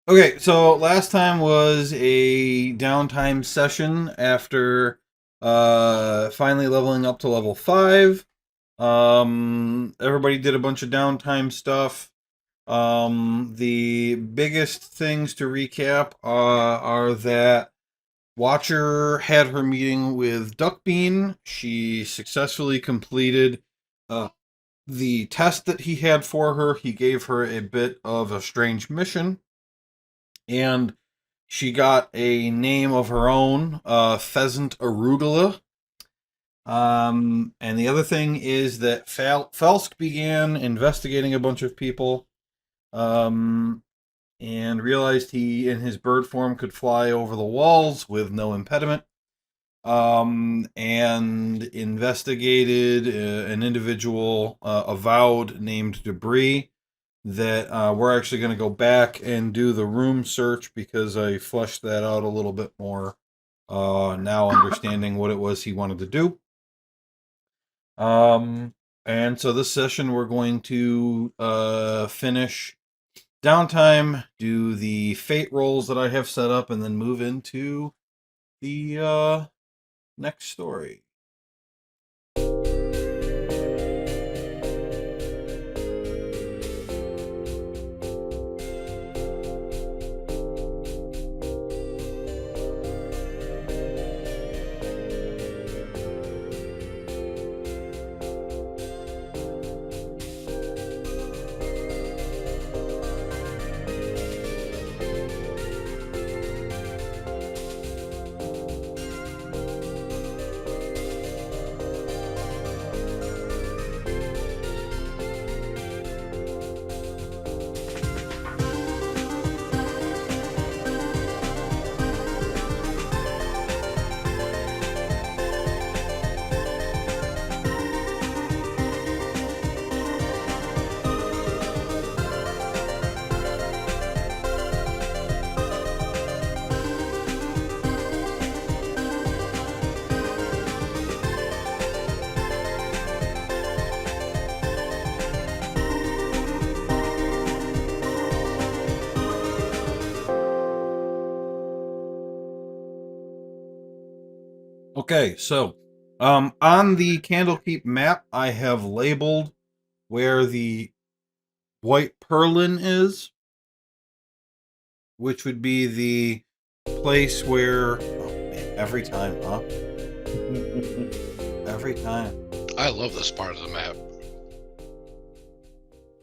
Okay, so last time was a downtime session after finally leveling up to level 5. Everybody did a bunch of downtime stuff. The biggest things to recap are that Watcher had her meeting with Duckbean. She successfully completed uh, the test that he had for her. He gave her a bit of a strange mission, and she got a name of her own, Pheasant Arugula. And the other thing is that Felsk began investigating a bunch of people, um, and realized he, in his bird form, could fly over the walls with no impediment. And investigated an individual, avowed, named Debris, that we're actually going to go back and do the room search because I fleshed that out a little bit more, now understanding what it was he wanted to do. And so this session we're going to finish downtime, do the fate rolls that I have set up, and then move into the next story. Okay, so on the Candlekeep map, I have labeled where the White Perlin is, which would be the place where, oh man, every time, huh? Every time. I love this part of the map.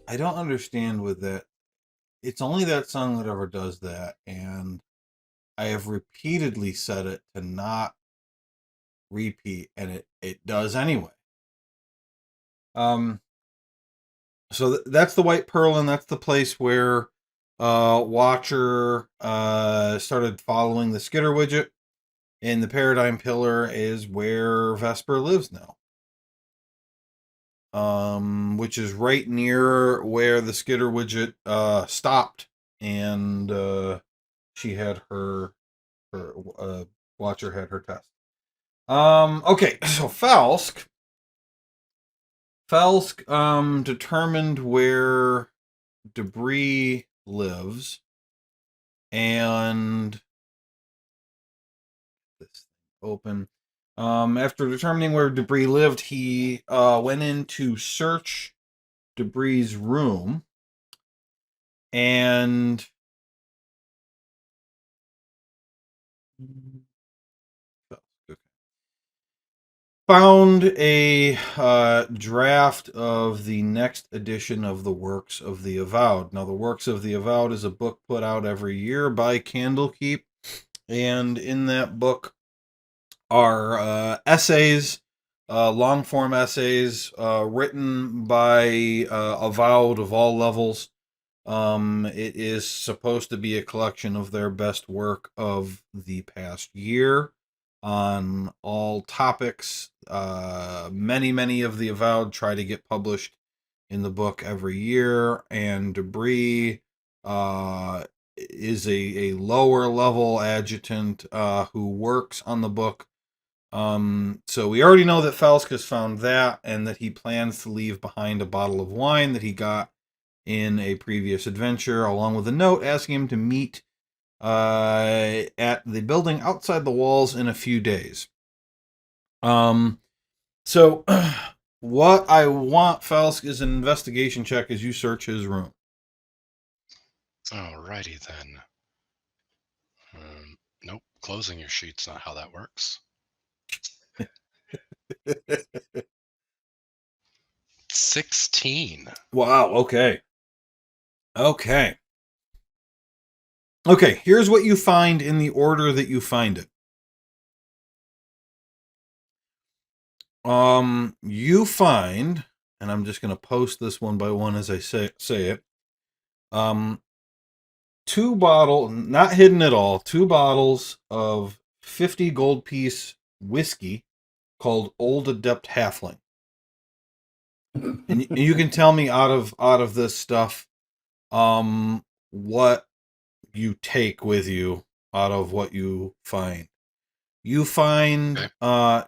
I don't understand with that. It's only that song that ever does that, and I have repeatedly said it to not repeat, and it does anyway. Um, so that's the White Pearl, and that's the place where Watcher started following the Skitter widget, and the Paradigm Pillar is where Vesper lives now. Which is right near where the Skitter widget stopped, and she had her Watcher had her test. Okay, so Falsk determined where Debris lives, and this thing open. After determining where Debris lived, he went in to search Debris's room, and found a draft of the next edition of the Works of the Avowed. Now, the Works of the Avowed is a book put out every year by Candlekeep, and in that book are essays, long form essays, written by Avowed of all levels. It is supposed to be a collection of their best work of the past year on all topics. Many of the Avowed try to get published in the book every year, and Debris is a lower level adjutant who works on the book. So we already know that Falsk has found that, and that he plans to leave behind a bottle of wine that he got in a previous adventure, along with a note asking him to meet at the building outside the walls in a few days. So what I want, Falsk, is an investigation check as you search his room. Alrighty then. Nope, closing your sheet's not how that works. 16. Wow, okay. Okay. Okay, here's what you find in the order that you find it. You find, and I'm just going to post this one by one as I say it. Not hidden at all, 2 bottles of 50 gold piece whiskey called Old Adept Halfling. And you can tell me out of this stuff what you take with you out of what you find. You find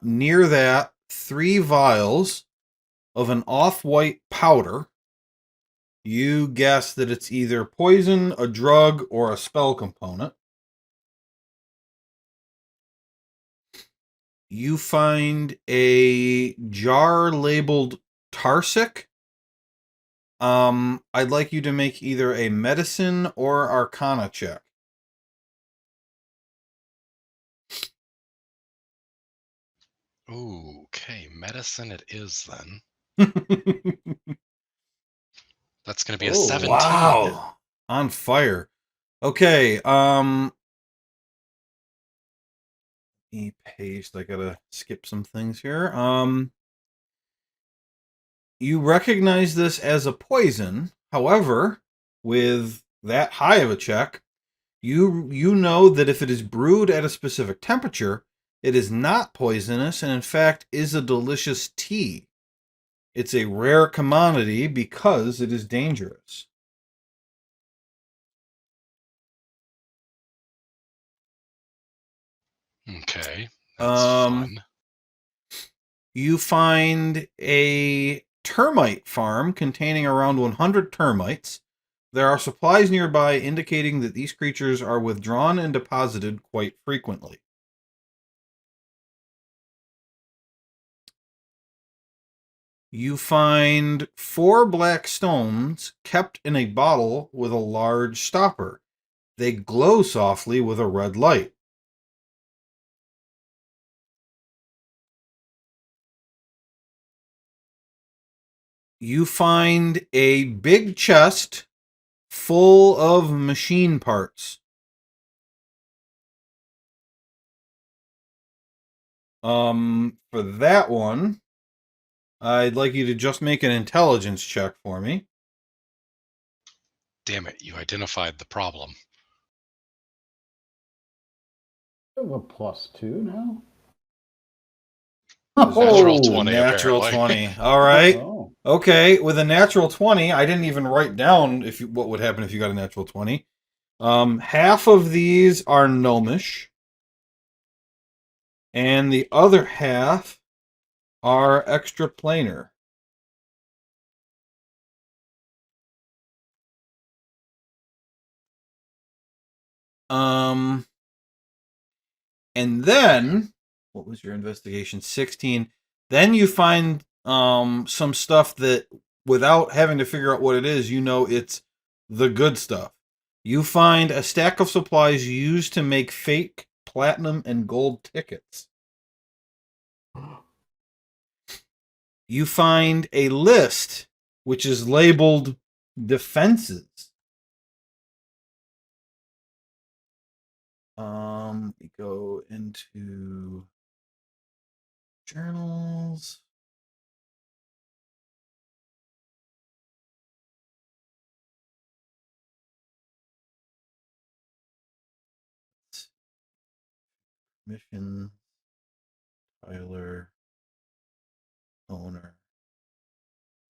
near that 3 vials of an off-white powder. You guess that it's either poison, a drug, or a spell component. You find a jar labeled Tarsic. I'd like you to make either a medicine or arcana check. Okay, medicine it is then. That's going to be a Oh, 17. wow. On fire. Okay, paste. I gotta skip some things here. You recognize this as a poison. However, with that high of a check, you know that if it is brewed at a specific temperature, it is not poisonous and in fact is a delicious tea. It's a rare commodity because it is dangerous. Okay, that's fun. You find a termite farm containing around 100 termites. There are supplies nearby indicating that these creatures are withdrawn and deposited quite frequently. You find 4 black stones kept in a bottle with a large stopper. They glow softly with a red light. You find a big chest full of machine parts. For that one, I'd like you to just make an intelligence check for me. Damn it, you identified the problem. I have a +2 now. Natural Oh, 20, natural apparently. 20. All right. Oh. Okay, with a natural 20, I didn't even write down what would happen if you got a natural 20. Half of these are gnomish, and the other half are extraplanar. Um, and then what was your investigation? 16. Then you find some stuff that without having to figure out what it is, you know it's the good stuff. You find a stack of supplies used to make fake platinum and gold tickets. You find a list which is labeled defenses. We go into journals. Mission, Tyler, owner.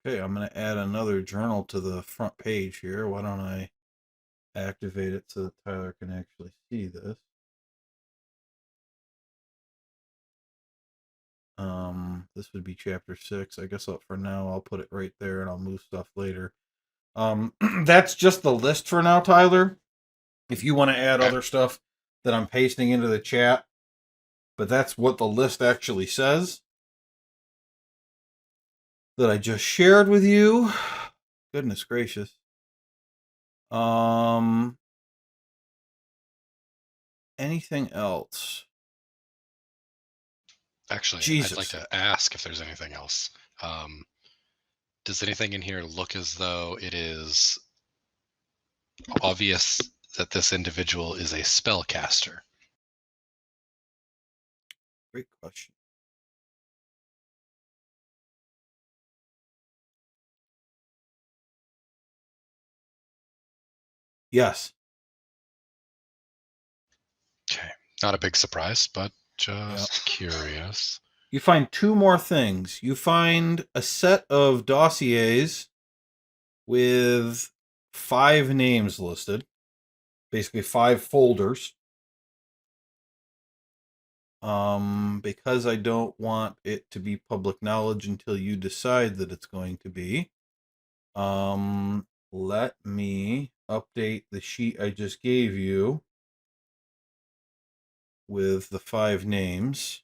Okay, I'm going to add another journal to the front page here. Why don't I activate it so that Tyler can actually see this? This would be chapter 6. I guess for now I'll put it right there and I'll move stuff later. That's just the list for now, Tyler. If you want to add Okay. other stuff that I'm pasting into the chat, but that's what the list actually says that I just shared with you. Goodness gracious. Anything else? Actually, I'd like Jesus. to ask if there's anything else. Does anything in here look as though it is obvious that this individual is a spellcaster? Great question. Yes. Okay. Not a big surprise, but Yeah. just curious. You find two more things. You find a set of dossiers with 5 names listed, basically 5 folders. Because I don't want it to be public knowledge until you decide that it's going to be. Let me update the sheet I just gave you with the 5 names.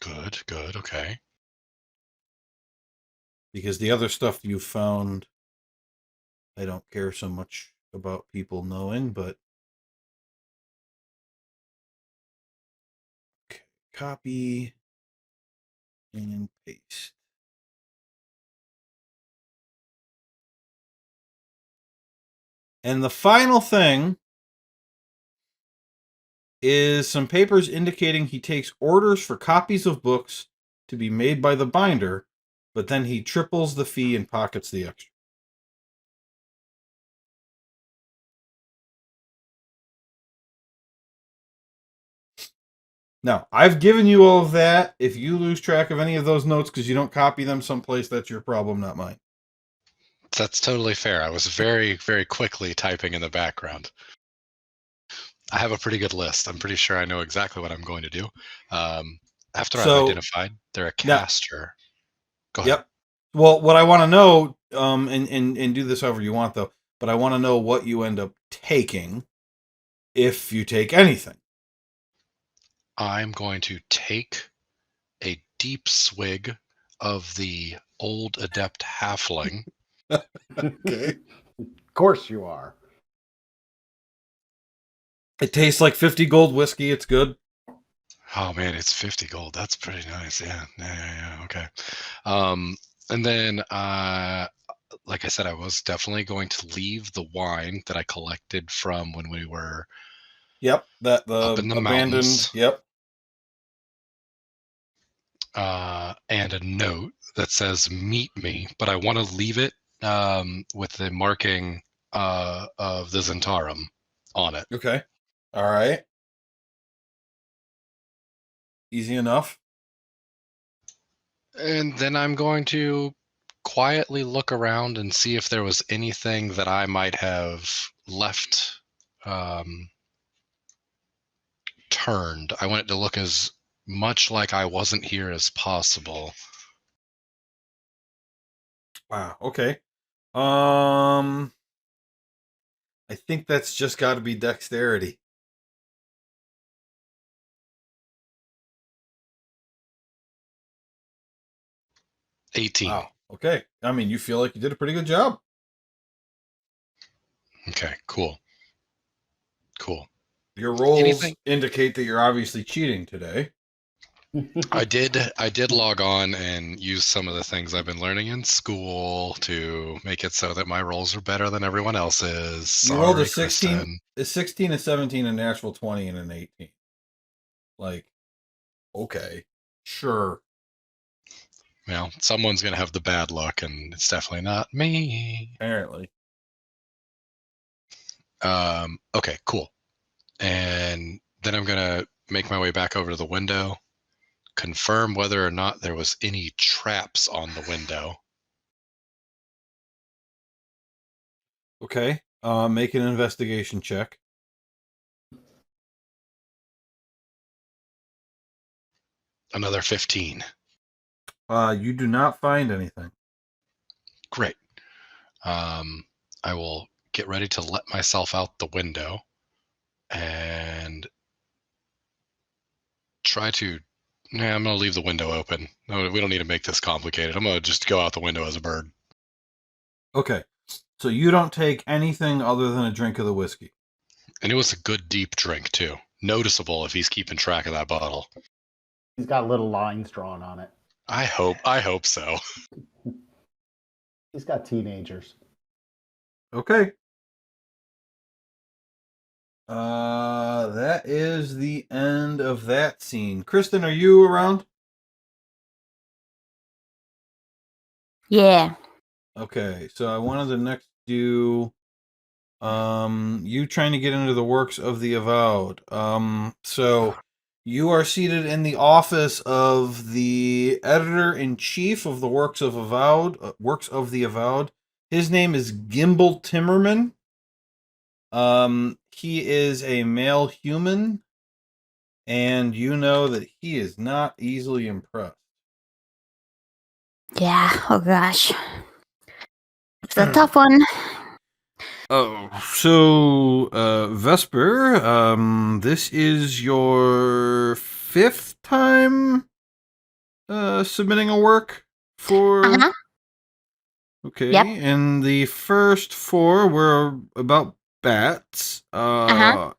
Good, good, okay. Because the other stuff you found, I don't care so much about people knowing, but okay, copy and paste. And the final thing is some papers indicating he takes orders for copies of books to be made by the binder, but then he triples the fee and pockets the extra. Now, I've given you all of that. If you lose track of any of those notes because you don't copy them someplace, that's your problem, not mine. That's totally fair. I was very, very quickly typing in the background. I have a pretty good list. I'm pretty sure I know exactly what I'm going to do. After I've So, identified they're a now, caster. Go ahead. yep. Well, what I want to know, and do this however you want, though, but I want to know what you end up taking if you take anything. I'm going to take a deep swig of the old adept halfling. Okay. Of course you are. It tastes like 50 gold whiskey. It's good. Oh man, it's 50 gold. That's pretty nice. Yeah. Okay. And then, like I said, I was definitely going to leave the wine that I collected from when we were Yep. That up the in the abandoned. mountains, Yep. and a note that says "Meet me," but I want to leave it with the marking of the Zentarum on it. Okay. All right. Easy enough. And then I'm going to quietly look around and see if there was anything that I might have left turned. I want it to look as much like I wasn't here as possible. Wow. Okay. Um, I think that's just got to be dexterity. 18. Wow. Okay. I mean, you feel like you did a pretty good job. Okay, cool. Cool. Your rolls Anything indicate that you're obviously cheating today. I did log on and use some of the things I've been learning in school to make it so that my rolls are better than everyone else's. You rolled a Sorry, 16, Kristen. a 16, a 17, a natural 20, and an 18. Like, okay. Sure. Well, someone's gonna have the bad luck, and it's definitely not me. Apparently. Okay, cool. And then I'm gonna make my way back over to the window, confirm whether or not there was any traps on the window. Okay. Make an investigation check. Another 15. You do not find anything. Great. I will get ready to let myself out the window and try to. Nah, I'm going to leave the window open. No, we don't need to make this complicated. I'm going to just go out the window as a bird. Okay. So you don't take anything other than a drink of the whiskey. And it was a good deep drink, too. Noticeable if he's keeping track of that bottle. He's got little lines drawn on it. I hope so. He's got teenagers. Okay. That is the end of that scene. Kristen, are you around? Yeah. Okay, so I wanted to next do you trying to get into the works of the Avowed. So you are seated in the office of the editor-in-chief of the Works of the Avowed. His name is Gimbal Timmerman. He is a male human, and you know that he is not easily impressed. Yeah. Oh gosh. It's a tough one. Oh, so Vesper, this is your 5th time submitting a work for. Uh-huh. Okay, Yep. and the first 4 were about bats. Uh-huh.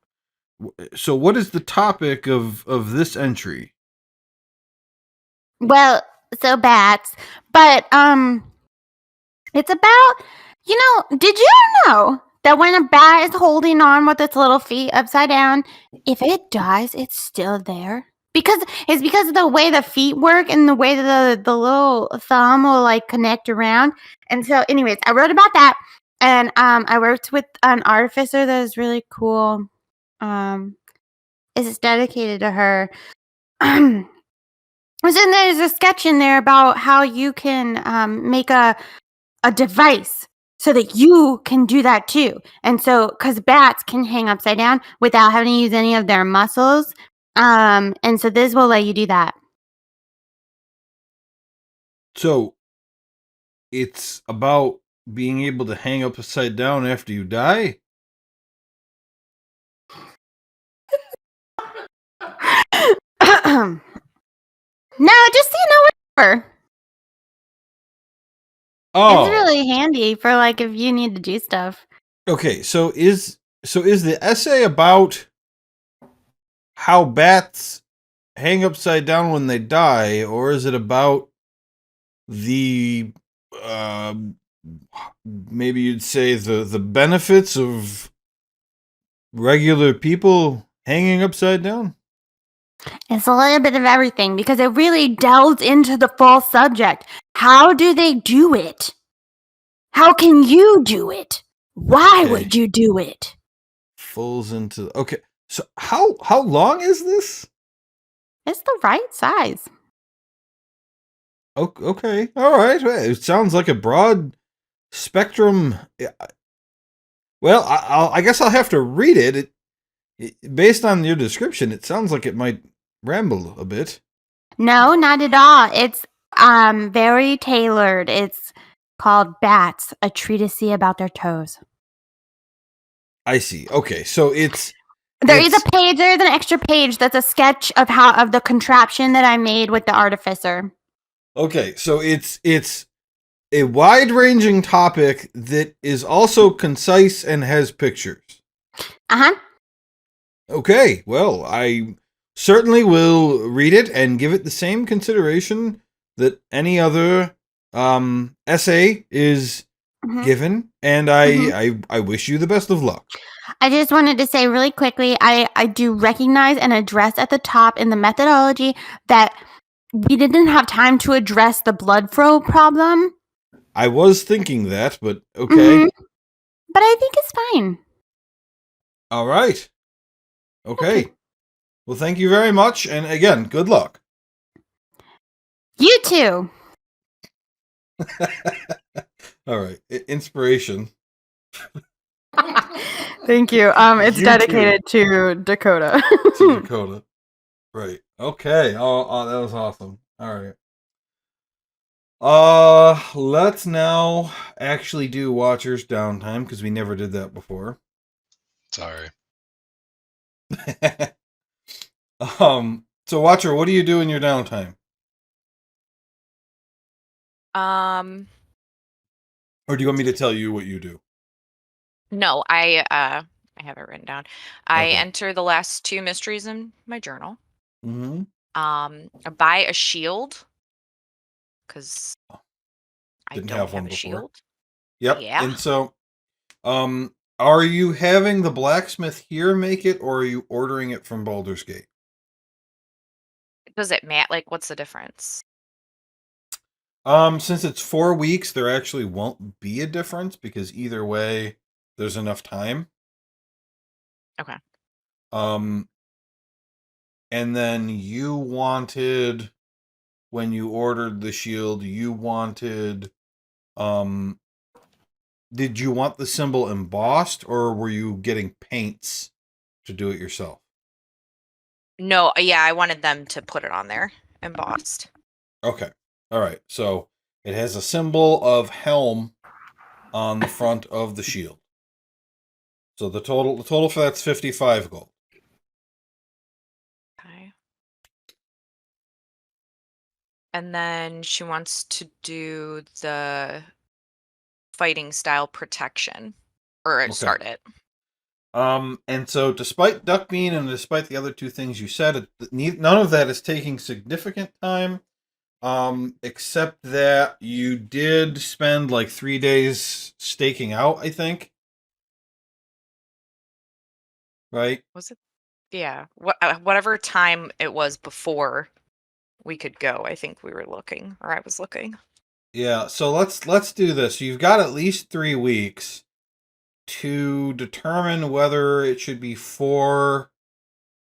So what is the topic of this entry? Well, so bats, but it's about, did you know that when a bat is holding on with its little feet upside down, if it dies, it's still there? Because of the way the feet work and the way that the little thumb will like connect around. And so anyways, I wrote about that, and I worked with an artificer that is really cool. It's dedicated to her. So there's a sketch in there about how you can make a device so that you can do that too. And so, because bats can hang upside down without having to use any of their muscles. And so this will let you do that. So it's about being able to hang upside down after you die? No, just whatever. Oh. It's really handy for like if you need to do stuff. Okay, so is the essay about how bats hang upside down when they die, or is it about the maybe you'd say the benefits of regular people hanging upside down? It's a little bit of everything because it really delves into the full subject. How do they do it? How can you do it? Why Okay. would you do it? Falls into okay. So how long is this? It's the right size. Okay, all right. It sounds like a broad spectrum. Well, I guess I'll have to read it. Based on your description, it sounds like it might ramble a bit. No, not at all. It's very tailored. It's called Bats, a treatise about their toes. I see. Okay, so it's There's an extra page that's a sketch of the contraption that I made with the artificer. Okay, so it's a wide-ranging topic that is also concise and has pictures. Uh-huh. Okay, well, I certainly will read it and give it the same consideration that any other essay is given, and I wish you the best of luck. I just wanted to say really quickly, I do recognize and address at the top in the methodology that we didn't have time to address the blood flow problem. I was thinking that, but okay. But I think it's fine. All right. Okay. Well, thank you very much, and again, good luck. You too. All right. Inspiration. Thank you. It's dedicated to Dakota. To Dakota. Right. Okay. Oh, that was awesome. All right. Let's now actually do Watcher's downtime because we never did that before. Sorry. So Watcher, what do you do in your downtime? Or do you want me to tell you what you do? No, I have it written down. I Okay. enter the last 2 mysteries in my journal. Mm-hmm. I buy a shield because I Didn't don't have have one a before. shield. Yep. Yeah. And so, are you having the blacksmith here make it, or are you ordering it from Baldur's Gate? Does it matter? Like, what's the difference? Since it's 4 weeks, there actually won't be a difference because either way, there's enough time. Okay. And then you wanted, when you ordered the shield, you wanted, um, did you want the symbol embossed or were you getting paints to do it yourself? No, yeah, I wanted them to put it on there, embossed. Okay. All right. So it has a symbol of helm on the front of the shield. So the total for that's 55 gold. Okay. And then she wants to do the fighting style protection, or Okay. start it. And so despite Duckbean and despite the other two things you said, none of that is taking significant time. Except that you did spend like 3 days staking out, I think. Right? Was it? Yeah. Whatever time it was before we could go, I think we were looking, or I was looking. Yeah, so let's do this. You've got at least 3 weeks to determine whether it should be 4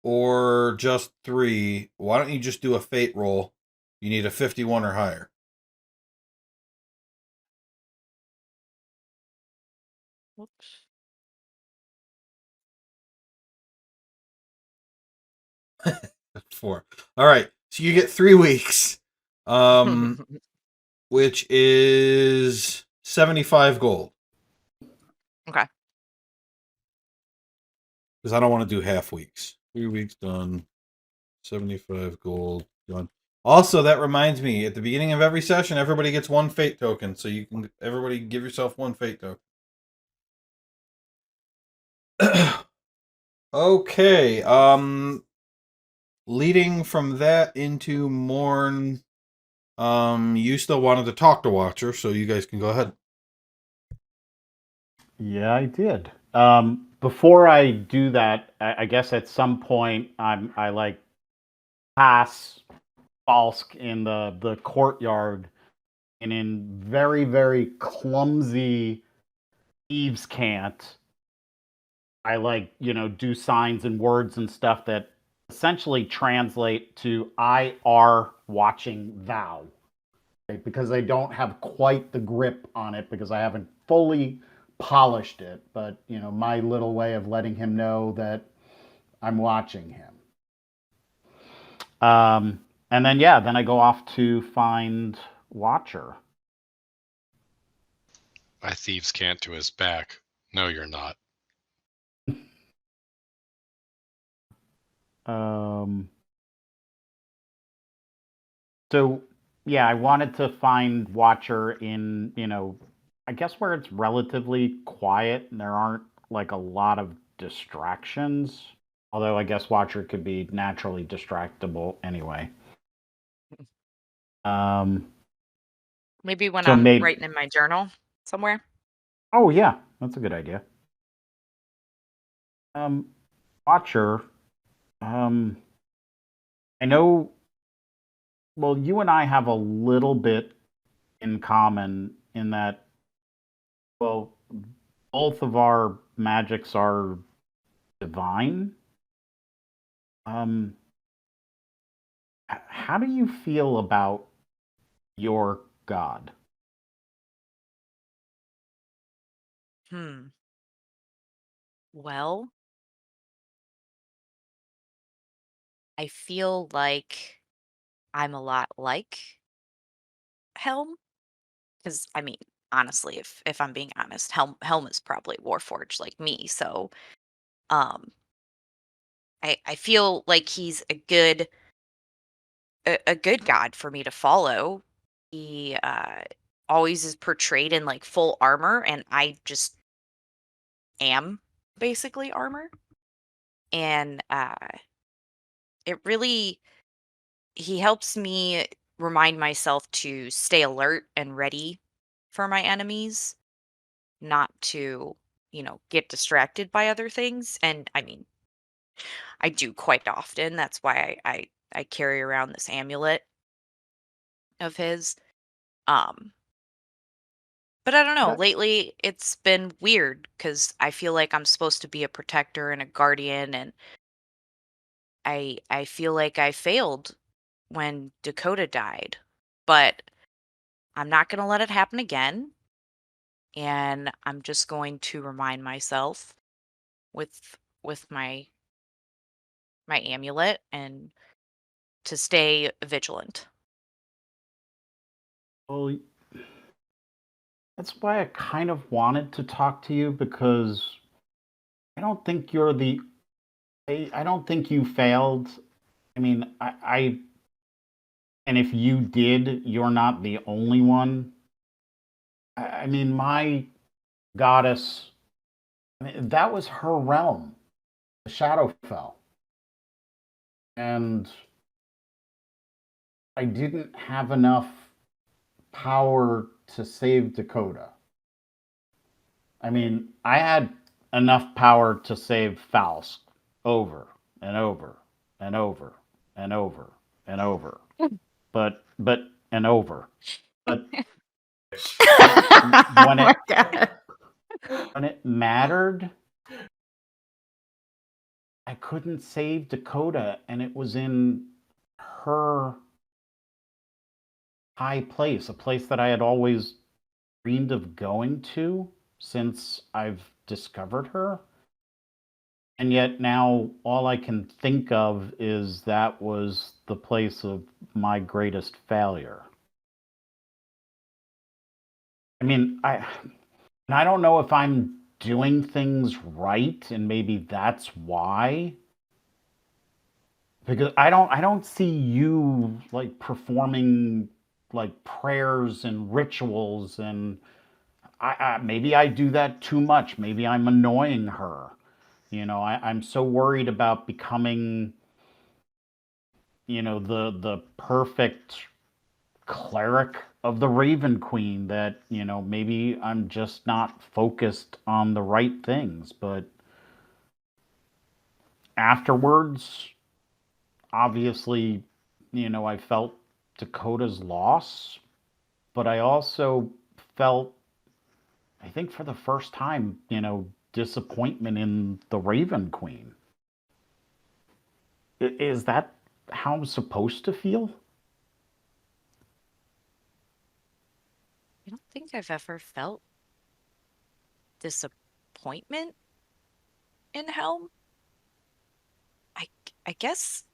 or just 3. Why don't you just do a fate roll? You need a 51 or higher. Whoops. 4. All right. So you get 3 weeks. Which is 75 gold. Okay. Because I don't want to do half weeks. 3 weeks done. 75 gold done. Also, that reminds me, at the beginning of every session, everybody gets 1 fate token. So everybody give yourself 1 fate token. Okay. Leading from that into Morn, you still wanted to talk to Watcher, so you guys can go ahead. Yeah, I did. Before I do that, I guess at some point I like pass Falsk in the courtyard, and in very very clumsy thieves can't, I like do signs and words and stuff that essentially translate to "I are watching thou," right? Because I don't have quite the grip on it because I haven't fully polished it, but my little way of letting him know that I'm watching him. And then then I go off to find Watcher. My thieves can't to his back. No, you're not. So yeah, I wanted to find Watcher in, I guess where it's relatively quiet and there aren't like a lot of distractions. Although I guess Watcher could be naturally distractible anyway. Maybe when So I'm maybe. writing in my journal somewhere. Oh yeah, that's a good idea. Watcher. I know. Well, you and I have a little bit in common in that, well, both of our magics are divine. Um, how do you feel about your god? Hmm. Well, I feel like I'm a lot like Helm. Because I mean, honestly, if I'm being honest, Helm is probably Warforged like me, so um, I feel like he's a good god for me to follow. He always is portrayed in like full armor, and I just am basically armor. And it really he helps me remind myself to stay alert and ready for my enemies, not to, get distracted by other things. And I mean, I do quite often. That's why I carry around this amulet of his. Um, but I don't know. That Lately, it's been weird because I feel like I'm supposed to be a protector and a guardian, and I feel like I failed when Dakota died. But I'm not going to let it happen again, and I'm just going to remind myself with my amulet and to stay vigilant. well, that's why I kind of wanted to talk to you because I don't think you're the. I don't think you failed. I mean, and if you did, you're not the only one. I mean, my goddess, I mean, that was her realm, the Shadowfell. And I didn't have enough power to save Dakota. I mean, I had enough power to save Faust over and over and over and over and over, but and over. But Oh when my it God. when it mattered, I couldn't save Dakota, and it was in her high place, a place that I had always dreamed of going to since I've discovered her. And yet now all I can think of is that was the place of my greatest failure. I mean, I don't know if I'm doing things right, and maybe that's why. Because I don't see you like performing like prayers and rituals, and maybe I do that too much. Maybe I'm annoying her. I'm so worried about becoming, the perfect cleric of the Raven Queen that, maybe I'm just not focused on the right things. But afterwards, obviously, I felt Dakota's loss, but I also felt, I think for the first time, disappointment in the Raven Queen. Is that how I'm supposed to feel? I don't think I've ever felt disappointment in Helm. I I guess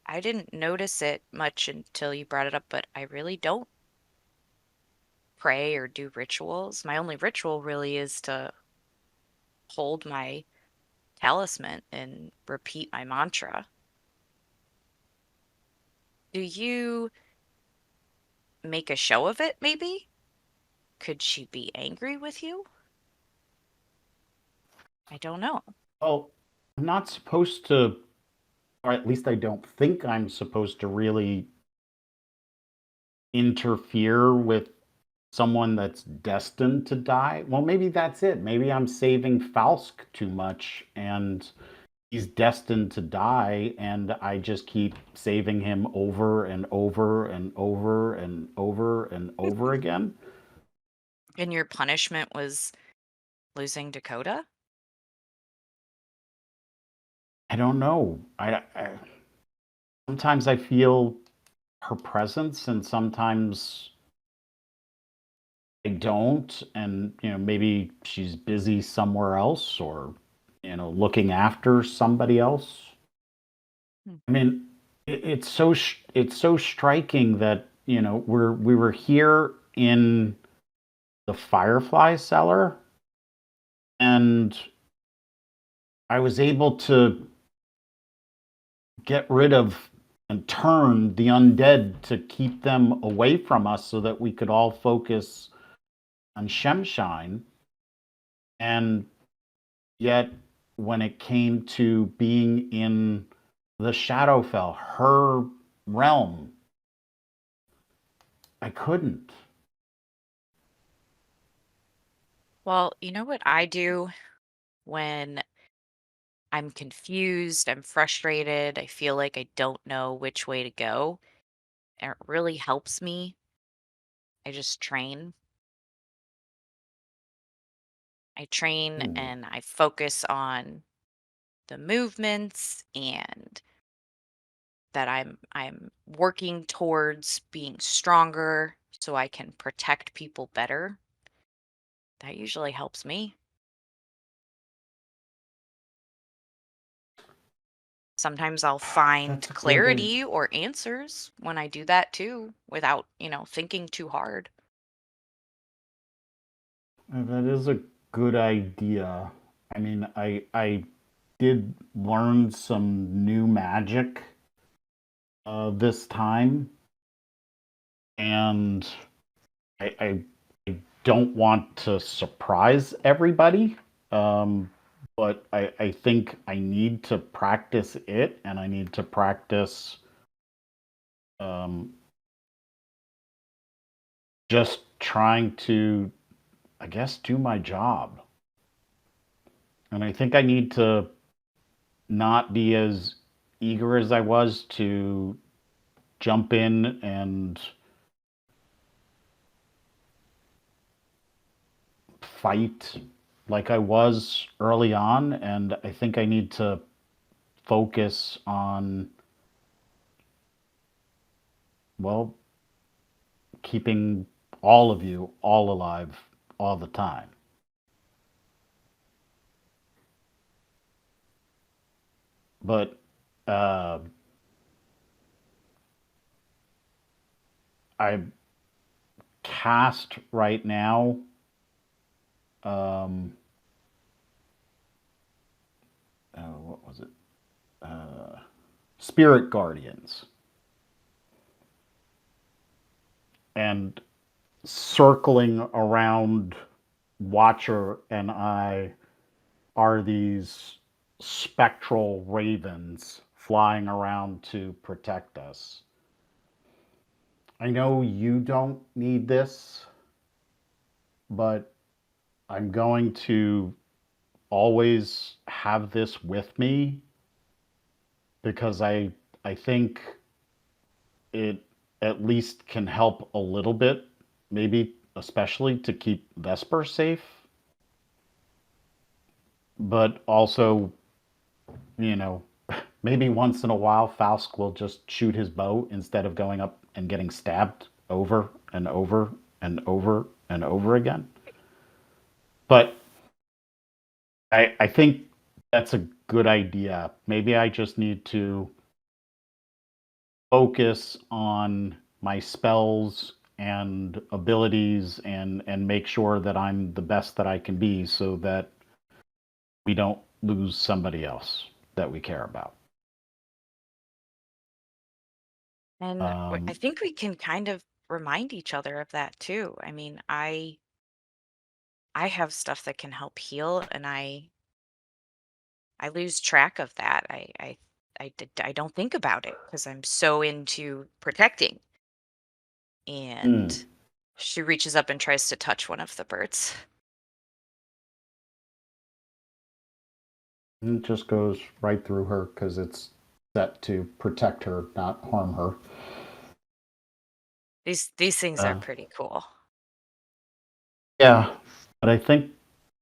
I didn't notice it much until you brought it up, but I really don't pray or do rituals. My only ritual really is to hold my talisman and repeat my mantra. Do you make a show of it, maybe? Could she be angry with you? I don't know. Well, I'm not supposed to, or at least I don't think I'm supposed to really interfere with someone that's destined to die. Well, maybe that's it. Maybe I'm saving Falsk too much and he's destined to die, and I just keep saving him over and over and over and over and over again. And your punishment was losing Dakota? I don't know. Sometimes I feel her presence, and sometimes I don't. And maybe she's busy somewhere else, or looking after somebody else. Hmm. I mean, it's so striking that we were here in the Firefly cellar, and I was able to get rid of and turn the undead to keep them away from us so that we could all focus on Shemshine. And yet, when it came to being in the Shadowfell, her realm, I couldn't. Well, you know what I do when I'm confused, I'm frustrated, I feel like I don't know which way to go, and it really helps me. I just train. I train Hmm. and I focus on the movements and that I'm working towards being stronger so I can protect people better. That usually helps me. Sometimes I'll find That's a good idea. clarity or answers when I do that too without, thinking too hard. That is a good idea. I mean, I did learn some new magic this time, and I don't want to surprise everybody, but I think I need to practice it, and I need to practice um, just trying to, I guess, do my job. And I think I need to not be as eager as I was to jump in and fight like I was early on. And I think I need to focus on, well, keeping all of you all alive all the time. But uh, I cast right now. Um, what was it? Spirit Guardians. And circling around Watcher and I are these spectral ravens flying around to protect us. I know you don't need this, but I'm going to always have this with me because I think it at least can help a little bit, maybe especially to keep Vesper safe, but also, you know, maybe once in a while Faust will just shoot his bow instead of going up and getting stabbed over and over and over and over again. But I think that's a good idea. Maybe I just need to focus on my spells and abilities and make sure that I'm the best that I can be so that we don't lose somebody else that we care about. And I Um, think we can kind of remind each other of that too. I mean, I have stuff that can help heal and I lose track of that. I don't think about it because I'm so into protecting. mm, And she reaches up and tries to touch one of the birds. it just goes right through her because it's set to protect her, not harm her. These things are Uh, pretty cool. yeah, but I think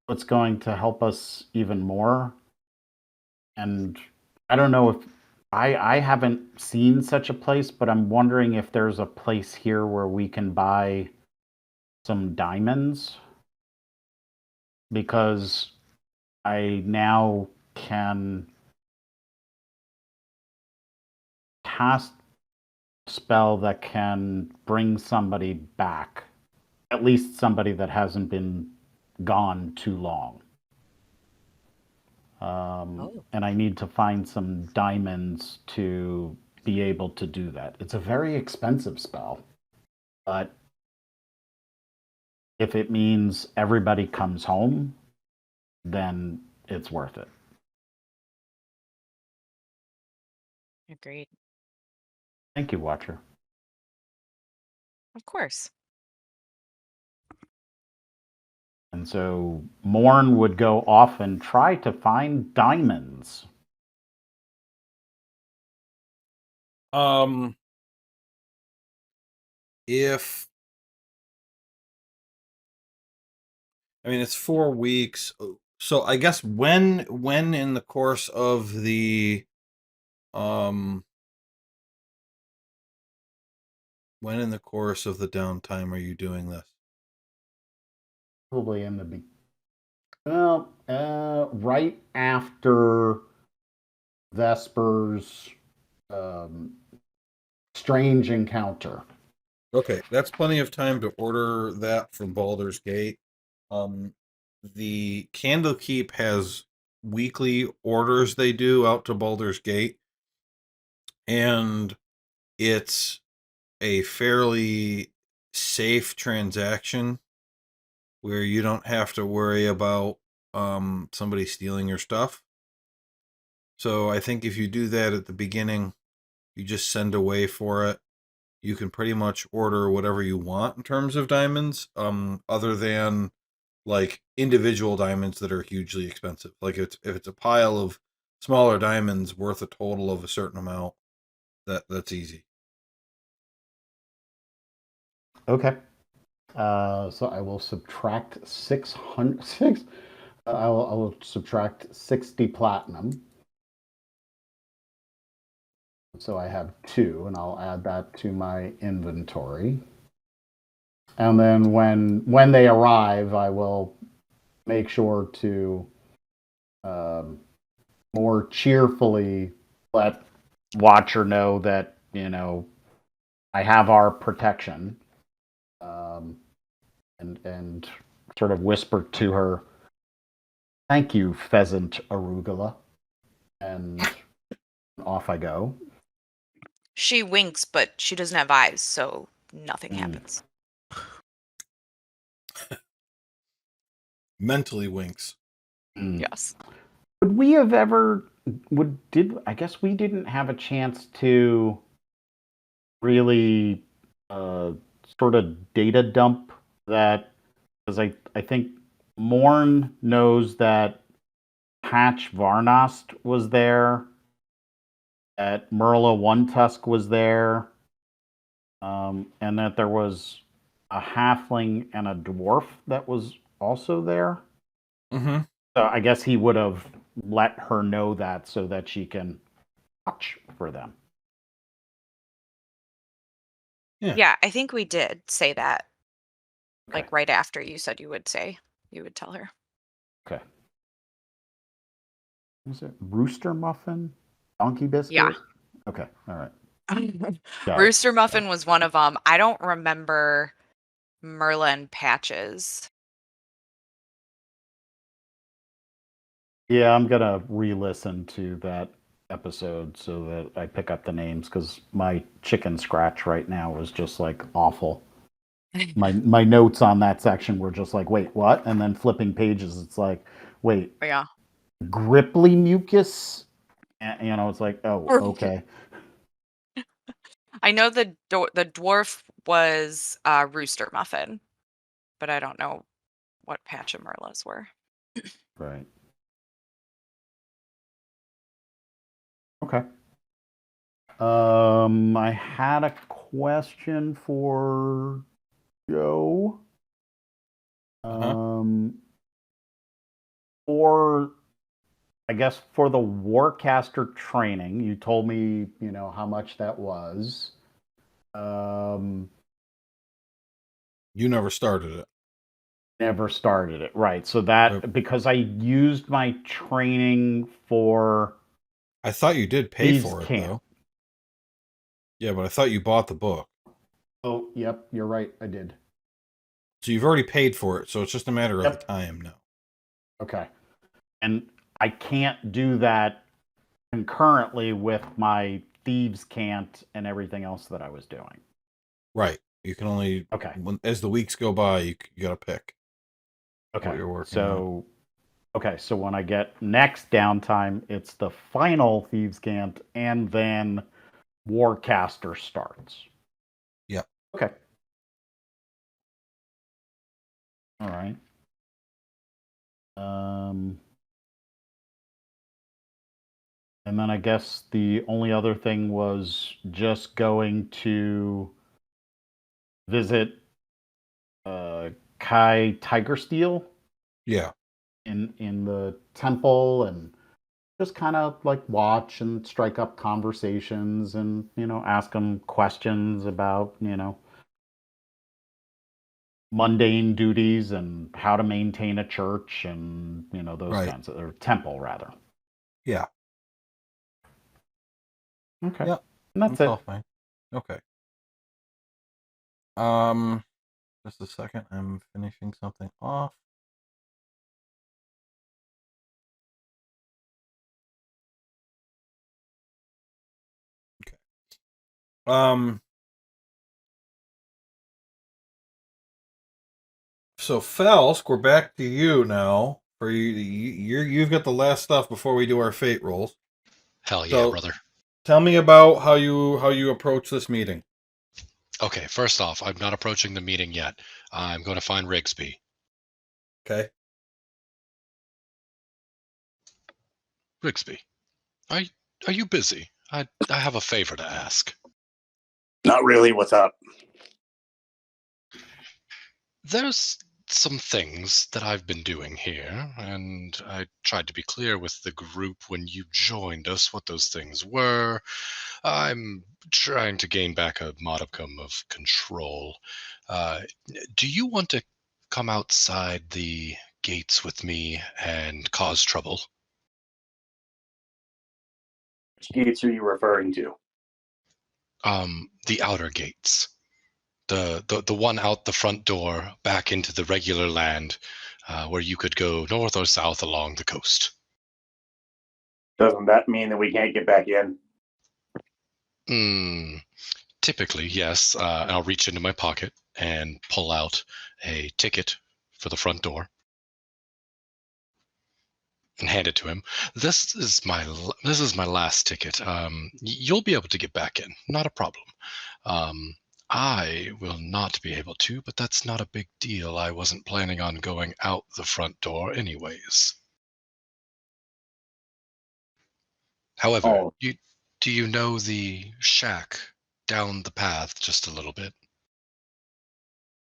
what's going to help us even more, and I don't know if I haven't seen such a place, but I'm wondering if there's a place here where we can buy some diamonds because I now can cast a spell that can bring somebody back at least somebody that hasn't been gone too long. Oh. And I need to find some diamonds to be able to do that. It's a very expensive spell, but if it means everybody comes home, then it's worth it. Agreed. Thank you, Watcher. Of course. And so Morn would go off and try to find diamonds. If I mean it's 4 weeks, so I guess when in the course of the when in the course of the downtime are you doing this? Probably in the right after Vesper's strange encounter. Okay, that's plenty of time to order that from Baldur's Gate. The Candlekeep has weekly orders they do out to Baldur's Gate, and it's a fairly safe transaction where you don't have to worry about somebody stealing your stuff. So I think if you do that at the beginning, you just send away for it. You can pretty much order whatever you want in terms of diamonds, other than like individual diamonds that are hugely expensive. Like if it's a pile of smaller diamonds worth a total of a certain amount, that's easy. Okay. So I will subtract 600. I will subtract 60 platinum. So I have 2, and I'll add that to my inventory. And then when they arrive, I will make sure to more cheerfully let Watcher know that I have our protection, and sort of whisper to her, "Thank you, Pheasant Arugula," and off I go. She winks, but she doesn't have eyes, so nothing happens. Mentally winks. Yes. Would we have ever? I guess we didn't have a chance to really sort of data dump that, because I think Morn knows that Patch Varnost was there, that Merla One Tusk was there, and that there was a halfling and a dwarf that was also there. Mm-hmm. So I guess he would have let her know that so that she can watch for them. Yeah, I think we did say that. Okay. Like right after you said you would tell her. Okay. Was it Rooster Muffin? Donkey Biscuit? Yeah. Okay. All right. Got it. Rooster Muffin was one of them. I don't remember Merlin Patches. Yeah, I'm going to re-listen to that episode so that I pick up the names, because my chicken scratch right now is just like awful. My notes on that section were just like, wait, what? And then flipping pages, it's like, wait, Yeah. Gripply mucus? And, it's like, oh, okay. I know the dwarf was Rooster Muffin, but I don't know what Patch and Merlas were. Right. Okay. I had a question for Joe. For, I guess, for the Warcaster training, you told me, how much that was. You never started it. Never started it, right? So that, because I used my training for. I thought you did pay for it though. Yeah, but I thought you bought the book. Oh, yep, you're right. I did. So you've already paid for it, so it's just a matter of Yep. the time now. Okay. And I can't do that concurrently with my thieves' cant and everything else that I was doing. Right. You can only as the weeks go by, you got to pick what you're working on. So when I get next downtime, it's the final thieves' cant, and then Warcaster starts. Yep. Okay. All right. And then I guess the only other thing was just going to visit Kai Tigersteel. Yeah. In the temple, and just kind of like watch and strike up conversations, and ask them questions about mundane duties and how to maintain a church, and those kinds of, or temple rather. Yeah. Okay. Yeah. And that's it. All fine. Okay. Just a second. I'm finishing something off. Okay. So Felsk, we're back to you now. For you've got the last stuff before we do our fate rolls. Hell yeah, brother. Tell me about how you approach this meeting. Okay, first off, I'm not approaching the meeting yet. I'm going to find Rigsby. Okay. Rigsby, are you busy? I have a favor to ask. Not really. What's up? There's some things that I've been doing here, and I tried to be clear with the group when you joined us what those things were. I'm trying to gain back a modicum of control. Do you want to come outside the gates with me and cause trouble? Which gates are you referring to? The outer gates. The one out the front door back into the regular land, where you could go north or south along the coast. Doesn't that mean that we can't get back in? Typically, yes. And I'll reach into my pocket and pull out a ticket for the front door and hand it to him. This is my last ticket. You'll be able to get back in, not a problem. I will not be able to, but that's not a big deal. I wasn't planning on going out the front door anyways. However, do you know the shack down the path just a little bit?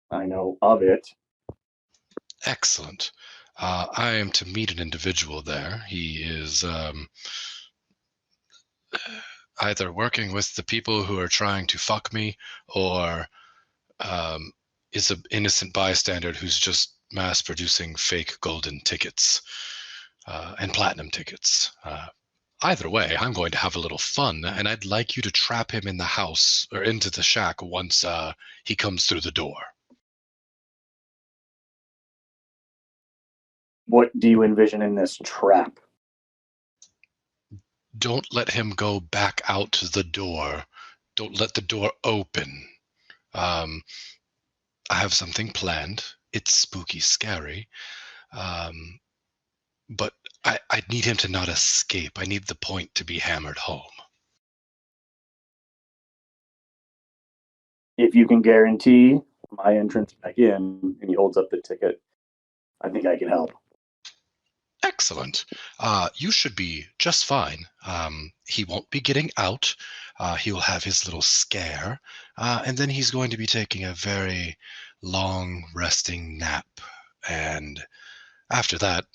I know of it. Excellent. I am to meet an individual there. He is either working with the people who are trying to fuck me, or is an innocent bystander who's just mass producing fake golden tickets and platinum tickets. Either way, I'm going to have a little fun, and I'd like you to trap him in the house or into the shack once he comes through the door. What do you envision in this trap? Don't let him go back out to the door. Don't let the door open. I have something planned. It's spooky scary. But I need him to not escape. I need the point to be hammered home. If you can guarantee my entrance back in, and he holds up the ticket, I think I can help. Excellent. You should be just fine. He won't be getting out. He will have his little scare, and then he's going to be taking a very long resting nap. And after that,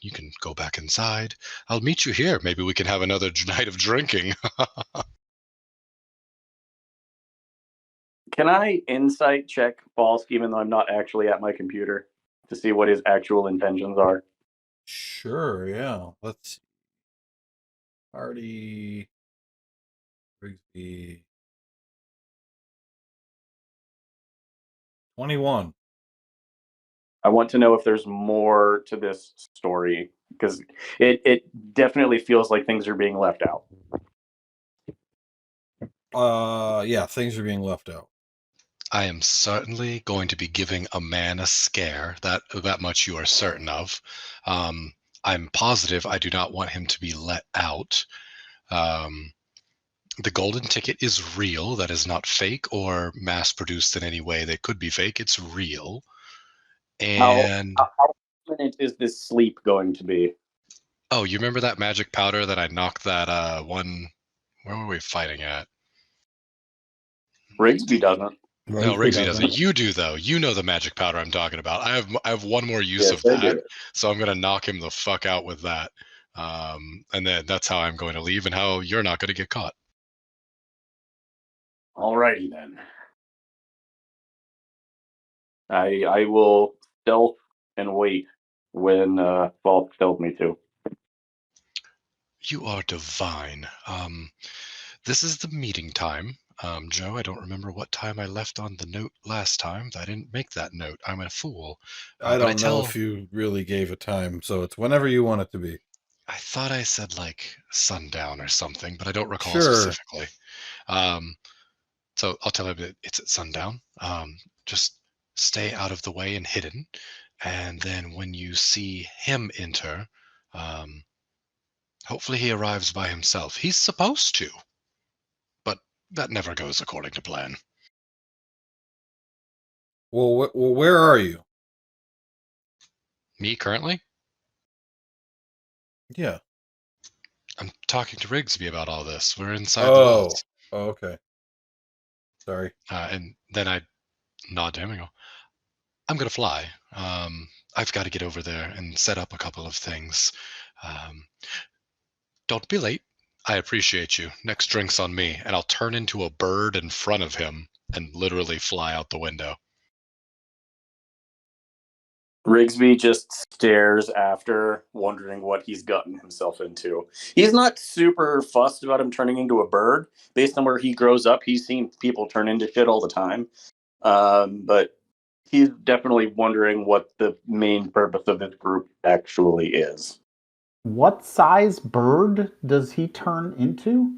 you can go back inside. I'll meet you here. Maybe we can have another night of drinking. Can I insight check Falsk, even though I'm not actually at my computer, to see what his actual intentions are? Sure, yeah. Let's see. Party Rigsby 21. I want to know if there's more to this story because it definitely feels like things are being left out. Yeah, things are being left out. I am certainly going to be giving a man a scare. That much you are certain of. I'm positive I do not want him to be let out. The golden ticket is real. That is not fake or mass produced in any way that could be fake. It's real. And How permanent is this sleep going to be? oh, you remember that magic powder that I knocked that one? Where were we fighting at? Rigsby doesn't. No, Rigsby doesn't. You do though. You know the magic powder I'm talking about. I have one more use Yes, of I that, do. so I'm gonna knock him the fuck out with that. And then that's how I'm going to leave, and how you're not going to get caught. Alrighty then. I will stealth and wait when Falk tells me to. You are divine. This is the meeting time. Joe, I don't remember what time I left on the note last time. I didn't make that note. I'm a fool. I But don't know if you really gave a time, so it's whenever you want it to be. I thought I said like sundown or something, but I don't recall Sure. specifically. So I'll tell him that it's at sundown. Just stay out of the way and hidden. And then when you see him enter, hopefully he arrives by himself. He's supposed to, but that never goes according to plan. Well, where are you? Me currently? Yeah. I'm talking to Rigsby about all this. We're inside the walls. Oh, okay. Sorry. And then I nod to him and go, I'm going to fly. I've got to get over there and set up a couple of things. Don't be late. I appreciate you. Next drink's on me, and I'll turn into a bird in front of him and literally fly out the window. Rigsby just stares after, wondering what he's gotten himself into. He's not super fussed about him turning into a bird. Based on where he grows up, he's seen people turn into shit all the time. But he's definitely wondering what the main purpose of this group actually is. What size bird does he turn into?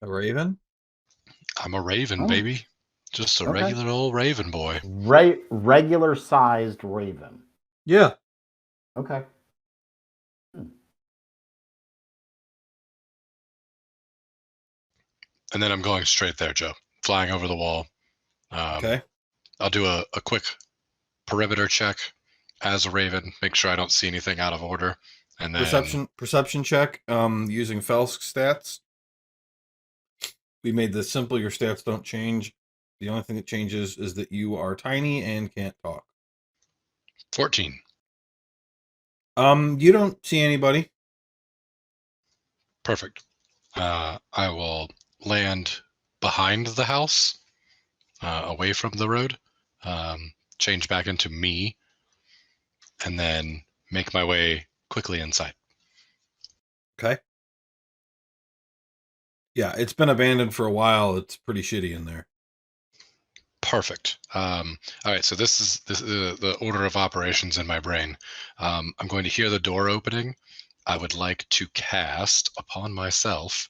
A raven? I'm a raven, Oh. baby. Just a Okay. regular old raven boy. Regular sized raven. Yeah. Okay. And then I'm going straight there, Joe. Flying over the wall. Okay. I'll do a quick perimeter check as a raven, make sure I don't see anything out of order. And then Perception check, using Felsk stats. We made this simple. Your stats don't change. The only thing that changes is that you are tiny and can't talk. 14. You don't see anybody. Perfect. I will land behind the house, away from the road, change back into me, and then make my way quickly inside. Okay. Yeah, it's been abandoned for a while. It's pretty shitty in there. Perfect. All right, so this is the order of operations in my brain. I'm going to hear the door opening. I would like to cast upon myself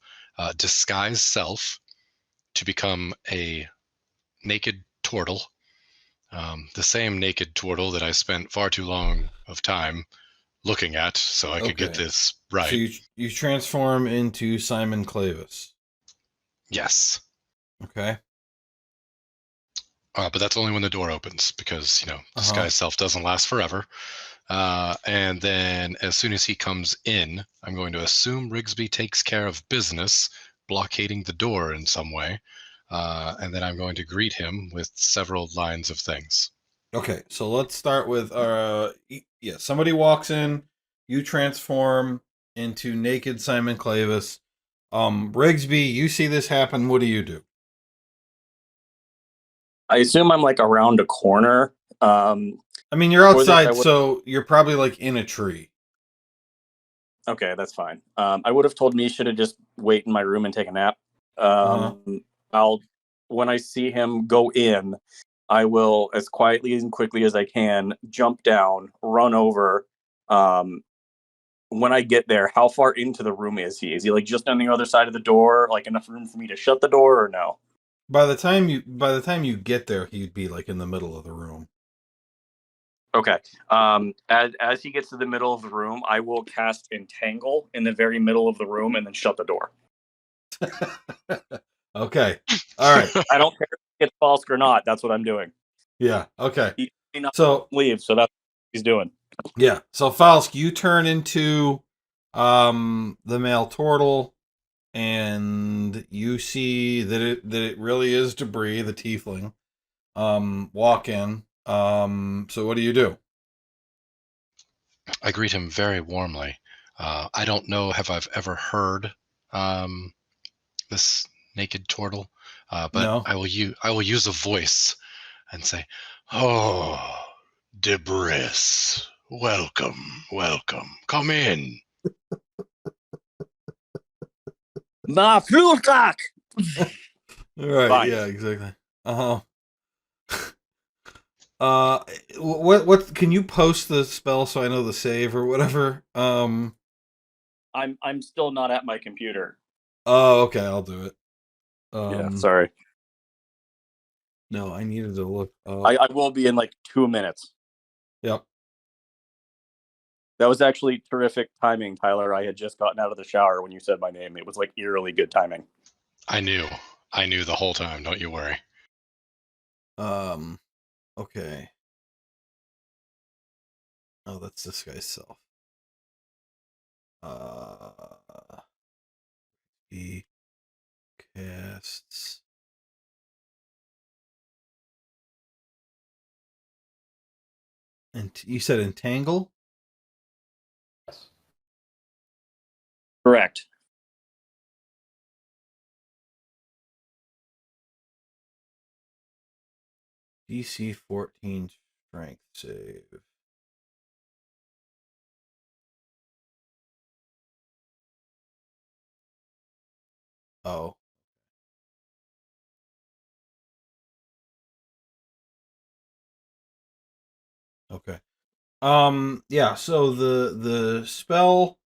disguise self to become a naked turtle. The same naked turtle that I spent far too long of time looking at, so I could get this right. So you transform into Simon Clavis. Yes. Okay. But that's only when the door opens, because disguise self doesn't last forever. And then as soon as he comes in, I'm going to assume Rigsby takes care of business, blockading the door in some way. And then I'm going to greet him with several lines of things. Okay, so let's start with somebody walks in, you transform into naked Simon Clavis. Rigsby, you see this happen, what do you do? I assume I'm like around a corner. I mean, you're outside, so you're probably like in a tree. Okay, that's fine. I would have told Misha to just wait in my room and take a nap. When I see him go in, I will, as quietly and quickly as I can, jump down, run over. When I get there, how far into the room is he? Is he like just on the other side of the door, like enough room for me to shut the door, or no? By the time you get there, he'd be like in the middle of the room. Okay. As he gets to the middle of the room, I will cast Entangle in the very middle of the room and then shut the door. Okay. All right. I don't care if it's false or not. That's what I'm doing. Yeah. Okay. He may not So leave, so that's what he's doing. yeah. So Falsk, you turn into the male turtle, and you see that it really is debris, the tiefling. Walk in. So what do you do? I greet him very warmly. I don't know if I've ever heard this naked turtle, but No. I will use a voice and say, "Oh, Debris, welcome, welcome. Come in." Ma Flugtag! All right. Fine. Yeah. Exactly. Uh huh. What can you post the spell so I know the save or whatever? I'm still not at my computer. Oh, okay, I'll do it. Yeah, sorry. No, I needed to look up. I will be in like 2 minutes. Yep. That was actually terrific timing, Tyler. I had just gotten out of the shower when you said my name. It was like eerily good timing. I knew the whole time. Don't you worry. Okay. Oh, that's this guy's self. He casts. And you said entangle? Yes. Correct. DC 14 strength save. Oh. Okay. Yeah, so the spell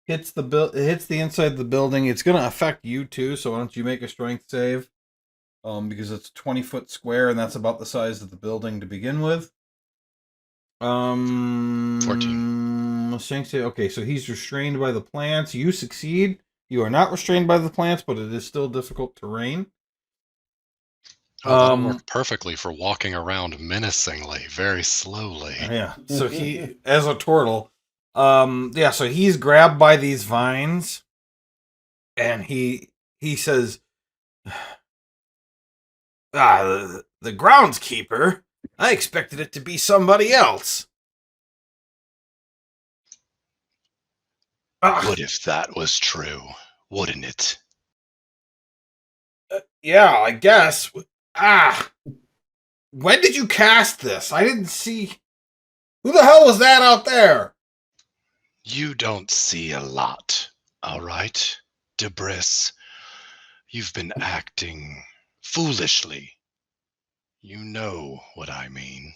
hits the inside of the building. It's gonna affect you too, so why don't you make a strength save? Because it's 20-foot square and that's about the size of the building to begin with. 14. Strength save. Okay, so he's restrained by the plants. You succeed. You are not restrained by the plants, but it is still difficult terrain. Oh, that'll work perfectly for walking around menacingly, very slowly. Yeah. So he, as a turtle, yeah. So he's grabbed by these vines, and he says, the groundskeeper. I expected it to be somebody else." What if that was true? Wouldn't it? Yeah, I guess. When did you cast this? I didn't see. Who the hell was that out there? You don't see a lot, all right, Debris. You've been acting foolishly. You know what I mean.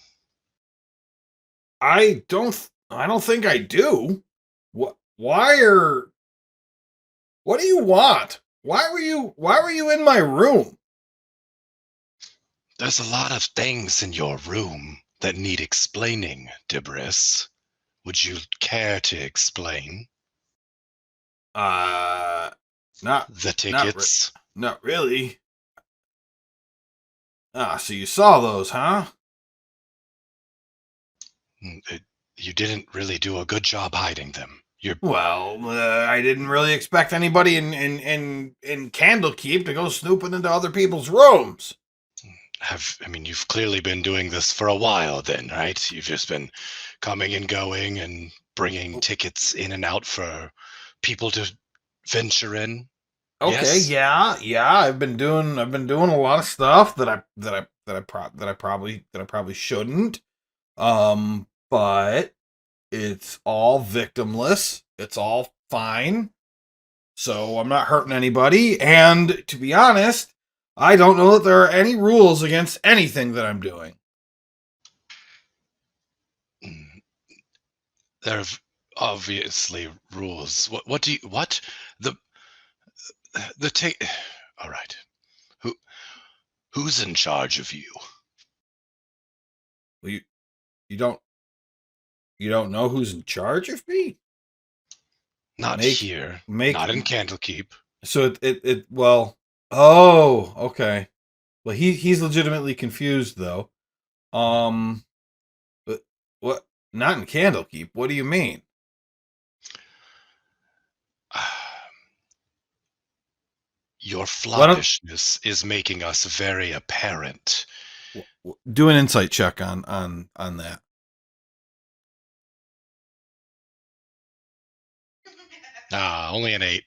I don't think I do. What? Why are? What do you want? Why were you in my room? There's a lot of things in your room that need explaining, Debris. Would you care to explain? Not The tickets? not really. So you saw those, huh? You didn't really do a good job hiding them. Well, I didn't really expect anybody in Candlekeep to go snooping into other people's rooms. You've clearly been doing this for a while then, right? You've just been coming and going and bringing tickets in and out for people to venture in. Okay, Yes? yeah. I've been doing a lot of stuff that I probably shouldn't. But it's all victimless. It's all fine. So I'm not hurting anybody. And to be honest, I don't know that there are any rules against anything that I'm doing. There are obviously rules. What do you what the take? All right. Who's in charge of you? Well, you don't know who's in charge of me? Not here. Not in Candlekeep. So it well. Oh, okay. Well, he's legitimately confused though. But what? Not in Candlekeep. What do you mean? Your floppishness is making us very apparent. Do an insight check on that. Only an 8.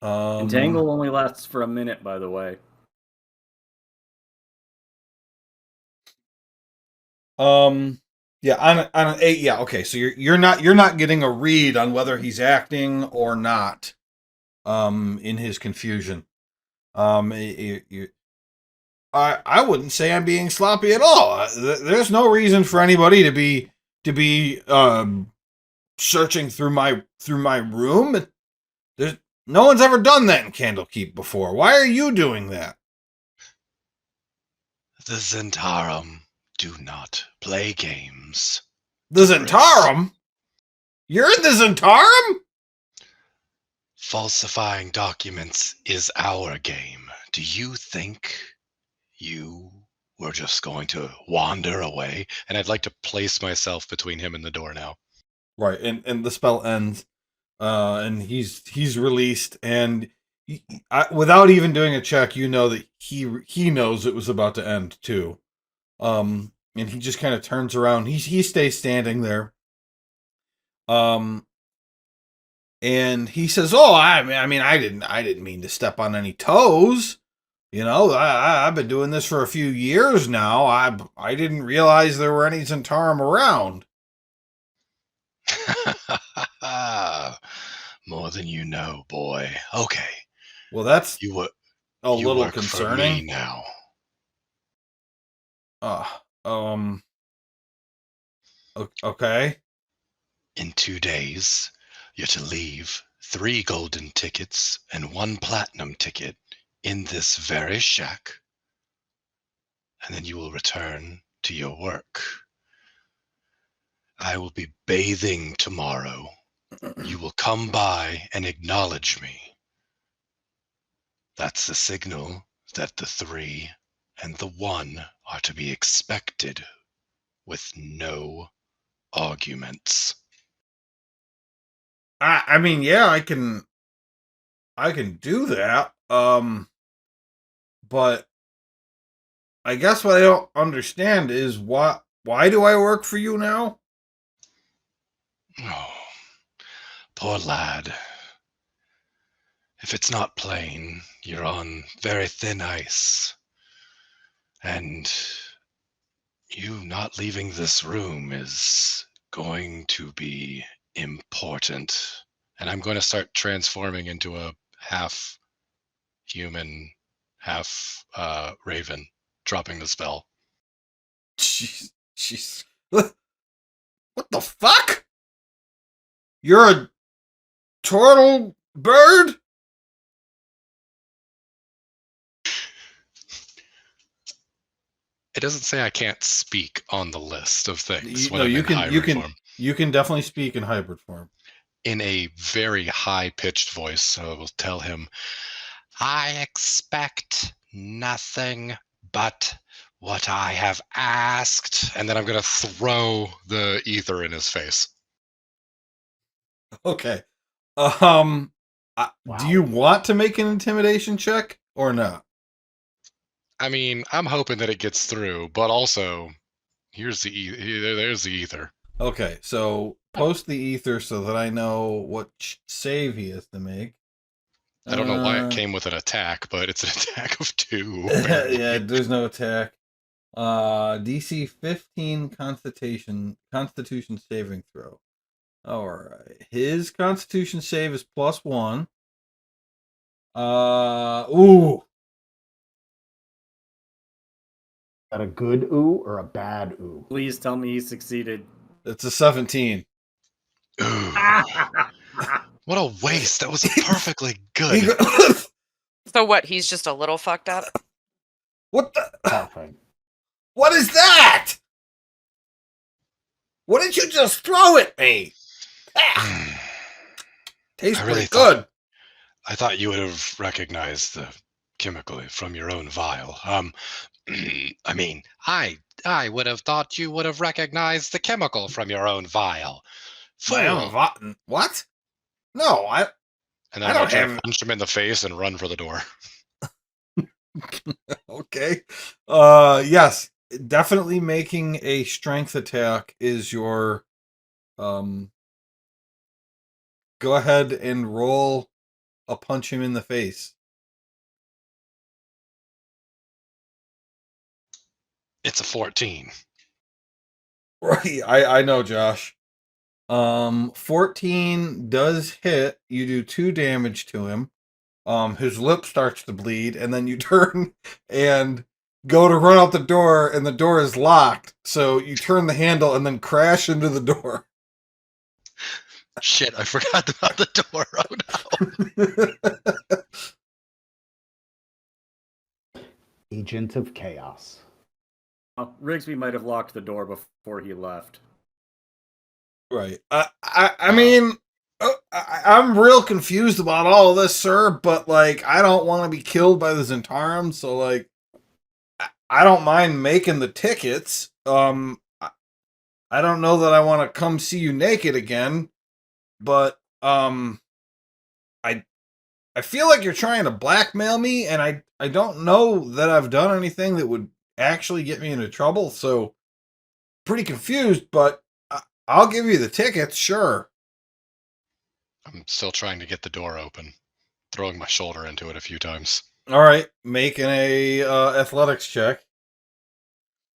Entangle only lasts for a minute, by the way. Yeah, on an 8, yeah, okay. So you're not getting a read on whether he's acting or not. In his confusion. I wouldn't say I'm being sloppy at all. There's no reason for anybody to be searching through my room. There's no one's ever done that in Candlekeep before. Why are you doing that? The Zentarum do not play games. The Zentarum? You're in the Zentarum? Falsifying documents is our game. Do you think you were just going to wander away? And I'd like to place myself between him and the door now. Right, and the spell ends, and he's released, and without even doing a check, you know that he knows it was about to end too. And he just kind of turns around. He stays standing there. And he says, "Oh, I mean, I didn't mean to step on any toes. You know, I've been doing this for a few years now. I didn't realize there were any Zentarum around." More than you know, boy. Okay. Well, that's you a little work concerning. For me now. Okay. In 2 days, you're to leave 3 golden tickets and 1 platinum ticket in this very shack, and then you will return to your work. I will be bathing tomorrow. You will come by and acknowledge me. That's the signal that the 3 and the 1 are to be expected, with no arguments. I mean, yeah, I can do that. But I guess what I don't understand is why do I work for you now? Oh, poor lad. If it's not plain, you're on very thin ice. And you not leaving this room is going to be important. And I'm going to start transforming into a half human, half raven, dropping the spell. Jeez. What the fuck? You're a turtle bird? It doesn't say I can't speak on the list of things when No, I'm you in can hybrid form. You can definitely speak in hybrid form. In a very high-pitched voice, so I will tell him, I expect nothing but what I have asked. And then I'm going to throw the ether in his face. Okay. Wow. Do you want to make an intimidation check or not? I mean, I'm hoping that it gets through, but also, there's the ether. Okay, so post the ether so that I know what save he has to make. I don't know why it came with an attack, but it's an attack of 2. Yeah, there's no attack. DC 15 Constitution saving throw. All right, his Constitution save is +1. Ooh, that a good ooh or a bad ooh? Please tell me he succeeded. It's a 17. Ooh, what a waste. That was perfectly He good. go- So what? He's just a little fucked up. what the? Perfect. What is that? What did you just throw at me? Ah, tastes I really pretty good. I thought you would have recognized the chemical from your own vial. I mean, I would have thought you would have recognized the chemical from your own vial. My own Fool! what? No, And then I I'm don't gonna try to have. punch him in the face and run for the door. Okay. Yes, definitely making a strength attack is your. Go ahead and roll a punch him in the face. It's a 14. Right, I know, Josh. 14 does hit. You do 2 damage to him. His lip starts to bleed, and then you turn and go to run out the door, and the door is locked. So you turn the handle and then crash into the door. Shit, I forgot about the door. Oh no. Agent of Chaos. Oh, Rigsby might have locked the door before he left. Right. I mean, I'm real confused about all of this, sir. But like, I don't want to be killed by the Zentarum, so like, I don't mind making the tickets. I don't know that I want to come see you naked again, but I feel like you're trying to blackmail me, and I don't know that I've done anything that would actually get me into trouble. So, pretty confused, but I'll give you the tickets, sure. I'm still trying to get the door open, throwing my shoulder into it a few times. All right, making a athletics check.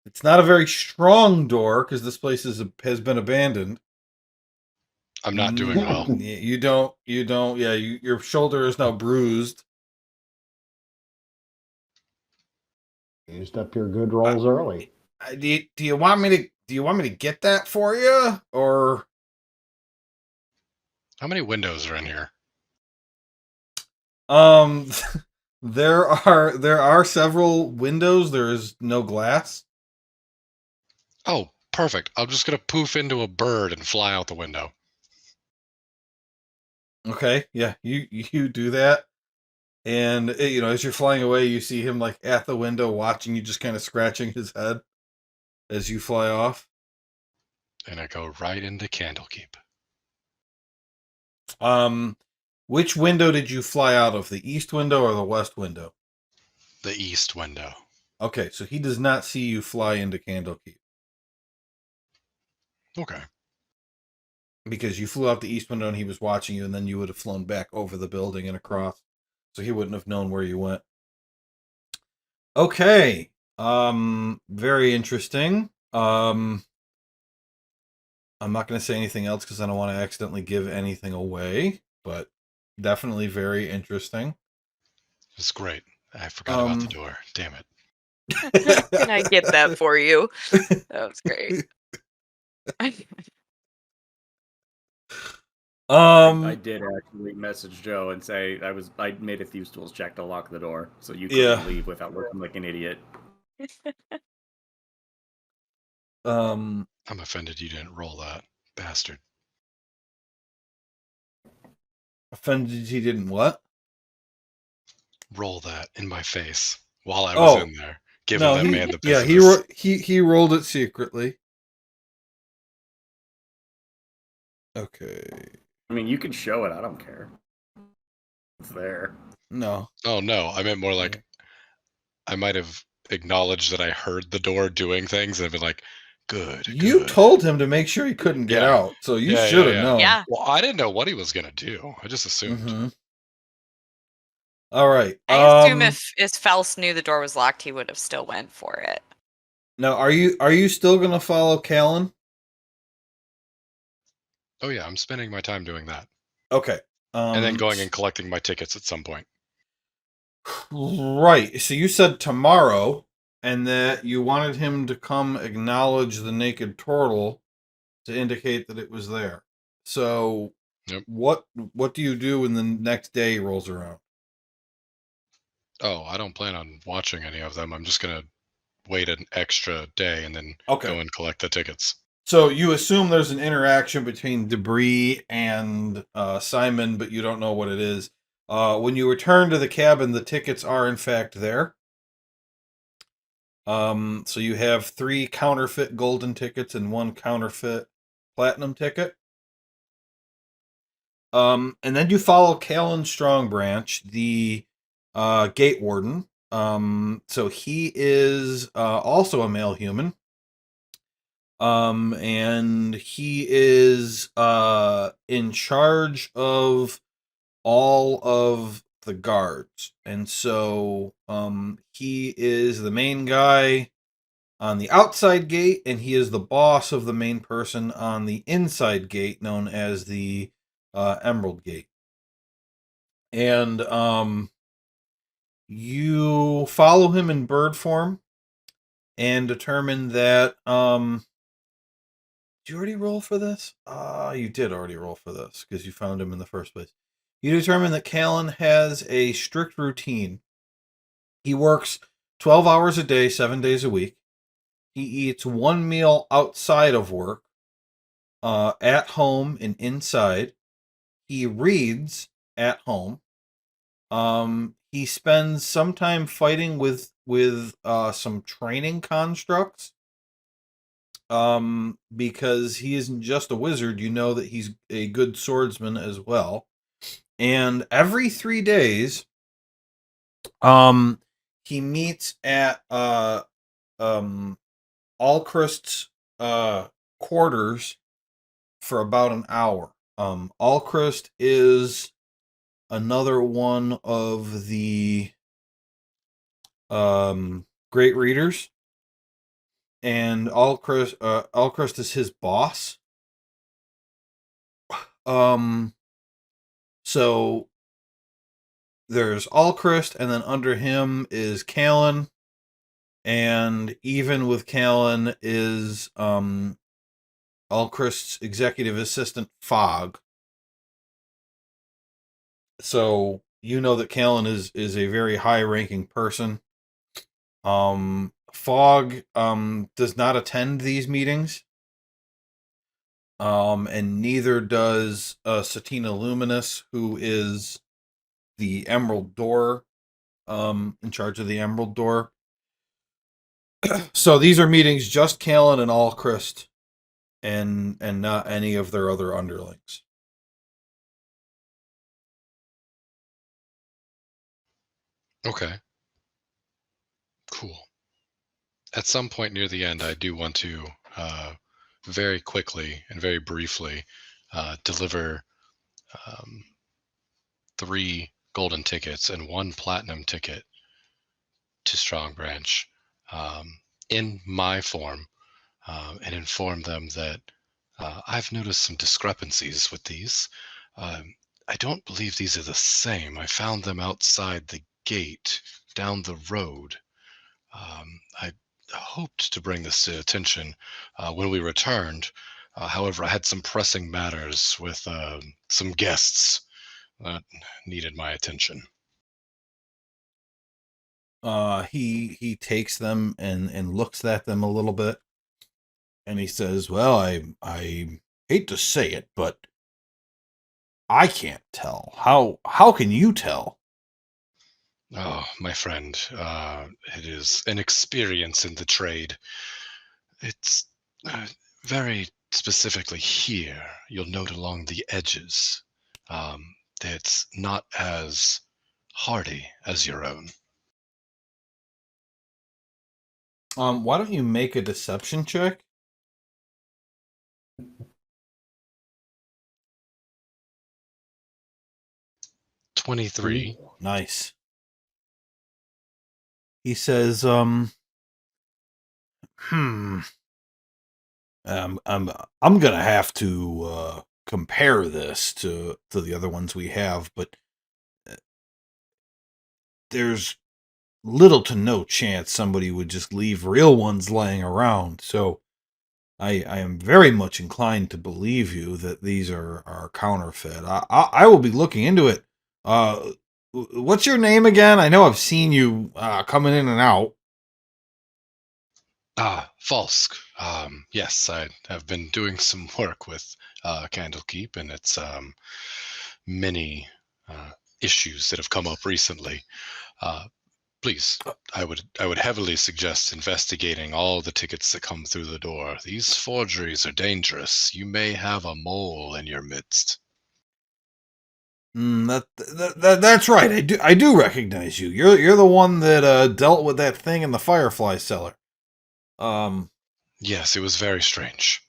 It's not a very strong door because this place has been abandoned. I'm not doing well. You don't. Yeah, your shoulder is now bruised. Used up your good rolls early. Do you want me to? Do you want me to get that for you, or? How many windows are in here? There are several windows. There is no glass. Oh, perfect. I'm just gonna poof into a bird and fly out the window. Okay, yeah, you do that, and as you're flying away, you see him like at the window watching you, just kind of scratching his head as you fly off. And I go right into Candlekeep. Which window did you fly out of? The east window or the west window? The east window. Okay, so he does not see you fly into Candlekeep Okay. because you flew out the east window and he was watching you, and then you would have flown back over the building and across, so he wouldn't have known where you went. Okay, very interesting. I'm not going to say anything else because I don't want to accidentally give anything away, but definitely very interesting. It's great. I forgot about the door. Damn it. Can I get that for you? That was great. I did actually message Joe and say I made a Thieves Tools check to lock the door, so you couldn't leave without looking like an idiot. I'm offended you didn't roll that, bastard. Offended he didn't what? Roll that in my face while I was in there, giving that man the business. Yeah, he rolled it secretly. Okay. I mean, you can show it. I don't care. It's there. No. Oh no, I meant more like I might have acknowledged that I heard the door doing things and been like, good. You told him to make sure he couldn't get out, so you should have known. Yeah. Well, I didn't know what he was gonna do. I just assumed. Mm-hmm. All right. I assume if Faust knew the door was locked, he would have still went for it. Now, are you still gonna follow Callan? Oh yeah, I'm spending my time doing that. Okay. And then going and collecting my tickets at some point. Right. So you said tomorrow, and that you wanted him to come acknowledge the naked turtle to indicate that it was there. So, Yep. what do you do when the next day rolls around? Oh, I don't plan on watching any of them. I'm just gonna wait an extra day and then Okay. go and collect the tickets. So you assume there's an interaction between Debris and Simon, but you don't know what it is. When you return to the cabin, the tickets are in fact there. So you have 3 counterfeit golden tickets and 1 counterfeit platinum ticket. And then you follow Callan Strongbranch, the gate warden. So he is also a male human. And he is in charge of all of the guards. And so he is the main guy on the outside gate, and he is the boss of the main person on the inside gate, known as the Emerald Gate. And you follow him in bird form and determine that did you already roll for this? You did already roll for this because you found him in the first place. You determine that Callan has a strict routine. He works 12 hours a day, 7 days a week. He eats 1 meal outside of work, at home and inside. He reads at home. He spends some time fighting with some training constructs. Because he isn't just a wizard, you know that he's a good swordsman as well. And every 3 days, he meets at Alchrist's quarters for about an hour. Alchrist is another one of the great readers, and Alchrist is his boss. So there's Alchrist, and then under him is Callan, and even with Callan is Alchrist's executive assistant Fogg. So you know that Callan is a very high-ranking person. Fogg does not attend these meetings. And neither does Satina Luminous, who is the Emerald Door, in charge of the Emerald Door. So these are meetings just Callan and Alchrist, and not any of their other underlings. Okay. Cool. At some point near the end, I do want to very quickly and very briefly deliver 3 golden tickets and 1 platinum ticket to Strong Branch in my form, and inform them that I've noticed some discrepancies with these. I don't believe these are the same. I found them outside the gate down the road. I hoped to bring this to attention when we returned. However, I had some pressing matters with some guests that needed my attention. He takes them and looks at them a little bit, and he says, "Well, I hate to say it, but I can't tell. How can you tell?" Oh, my friend, it is an experience in the trade. It's very specifically here. You'll note along the edges. It's not as hardy as your own. Why don't you make a deception check? 23. Nice. He says, I'm gonna have to compare this to the other ones we have, but there's little to no chance somebody would just leave real ones laying around. So I am very much inclined to believe you that these are counterfeit. I will be looking into it. What's your name again? I know I've seen you coming in and out. Falsk. Yes, I have been doing some work with Candlekeep and its many issues that have come up recently. Please, I would heavily suggest investigating all the tickets that come through the door. These forgeries are dangerous. You may have a mole in your midst. That's right. I do recognize you. You're the one that dealt with that thing in the Firefly cellar. Yes, it was very strange.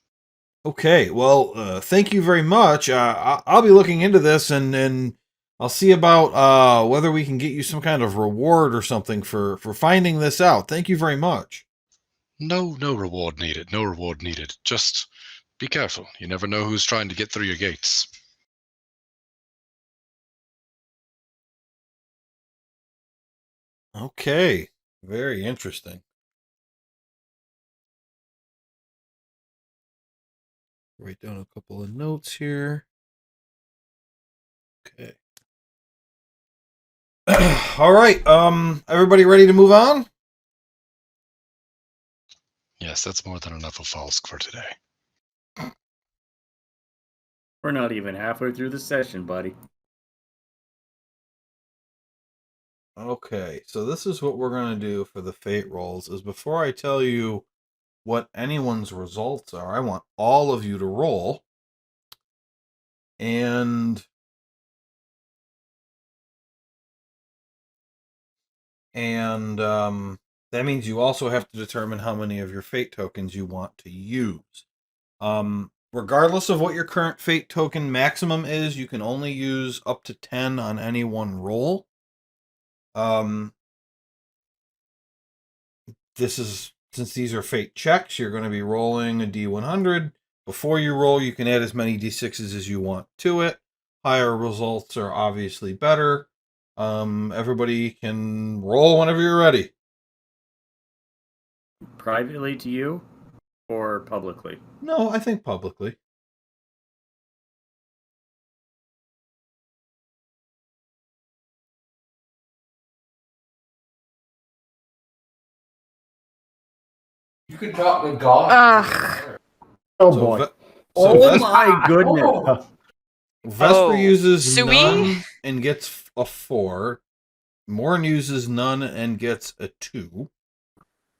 Okay. Well, thank you very much. I'll be looking into this and I'll see about whether we can get you some kind of reward or something for finding this out. Thank you very much. No reward needed. No reward needed. Just be careful. You never know who's trying to get through your gates. Okay. Very interesting. Write down a couple of notes here. Okay. All right. Everybody ready to move on? Yes, that's more than enough of Falsk for today. We're not even halfway through the session, buddy. Okay, so this is what we're going to do for the fate rolls is before I tell you what anyone's results are, I want all of you to roll. And that means you also have to determine how many of your fate tokens you want to use. Regardless of what your current fate token maximum is, you can only use up to 10 on any one roll. This is, since these are fate checks, you're going to be rolling a D100. Before you roll, you can add as many D6s as you want to it. Higher results are obviously better. Everybody can roll whenever you're ready. Privately to you or publicly? No, I think publicly. You can talk to God. Ugh. Oh So boy. so Oh Ves- my goodness. Oh. Vesper Oh, uses Sui? none and gets a 4. Morn uses none and gets a 2.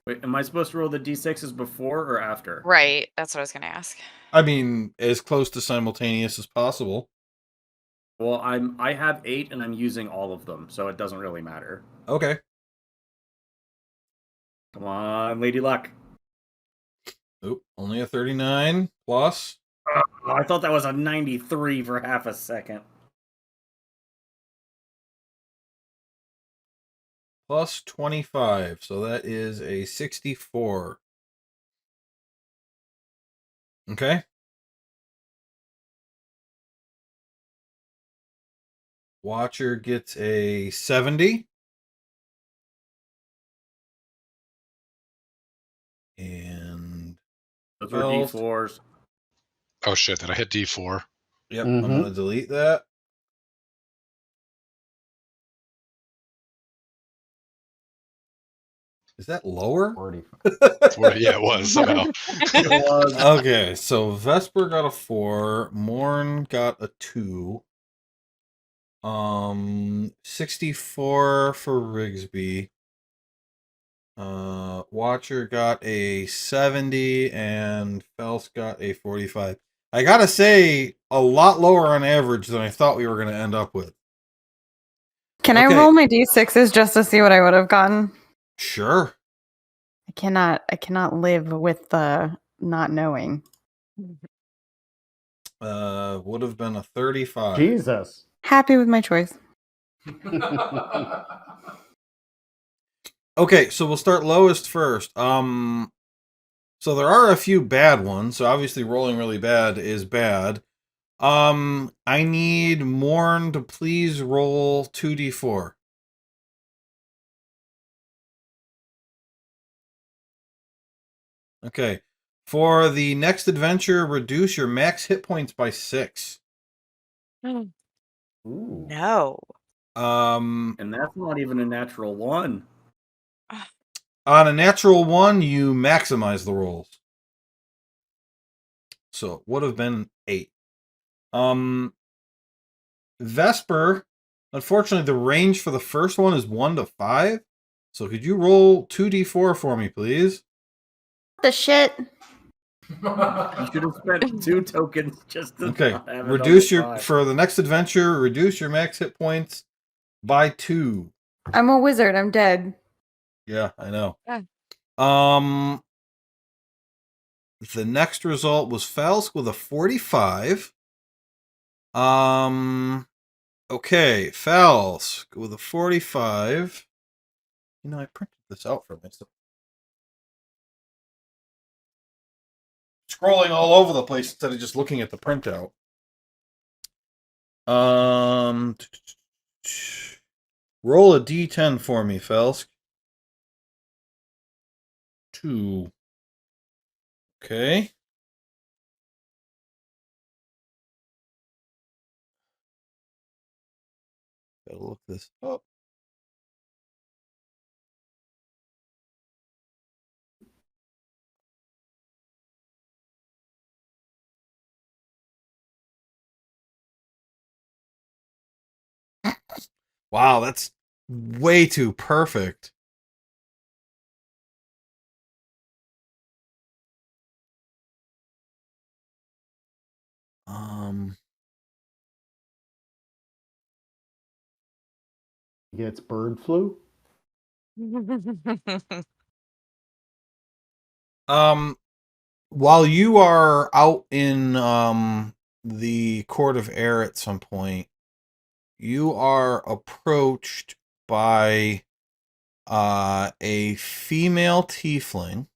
Wait, am I supposed to roll the d6s before or after? Right, that's what I was gonna ask. I mean, as close to simultaneous as possible. Well, I have 8 and I'm using all of them, so it doesn't really matter. Okay. Come on, Lady Luck. Oop, only a 39 plus. Oh, I thought that was a 93 for half a second. Plus 25, so that is a 64. Okay. Watcher gets a 70. And Those were 12. d4s. Oh shit, did I hit D4? Yep, I'm going to delete that. Is that lower? 45. Yeah, it was somehow. It was. Okay, so Vesper got a 4, Morn got a 2. 64 for Rigsby. Watcher got a 70 and Fels got a 45. I gotta say, a lot lower on average than I thought we were gonna end up with. Can Okay. I roll my d6s just to see what I would have gotten? Sure. I cannot live with the not knowing. Would have been a 35. Jesus. Happy with my choice. Okay, so we'll start lowest first. So there are a few bad ones. So obviously rolling really bad is bad. I need Morn to please roll 2d4. Okay. For the next adventure, reduce your max hit points by 6. Ooh. No. And that's not even a natural 1. On a natural 1, you maximize the rolls. So it would have been 8. Vesper, unfortunately, the range for the first one is 1 to 5. So could you roll 2d4 for me, please? The shit. You should have spent 2 tokens just to Okay. not have it Reduce on the your 5. for the next adventure, reduce your max hit points by 2. I'm a wizard. I'm dead. Yeah, I know. Yeah. The next result was Falsk with a 45. Okay, Falsk with a 45. You know, I printed this out for myself. Scrolling all over the place instead of just looking at the printout. Roll a d10 for me, Falsk. 2. Okay. Gotta look this up. Wow, that's way too perfect. He gets bird flu. While you are out in the Court of Air at some point, you are approached by a female tiefling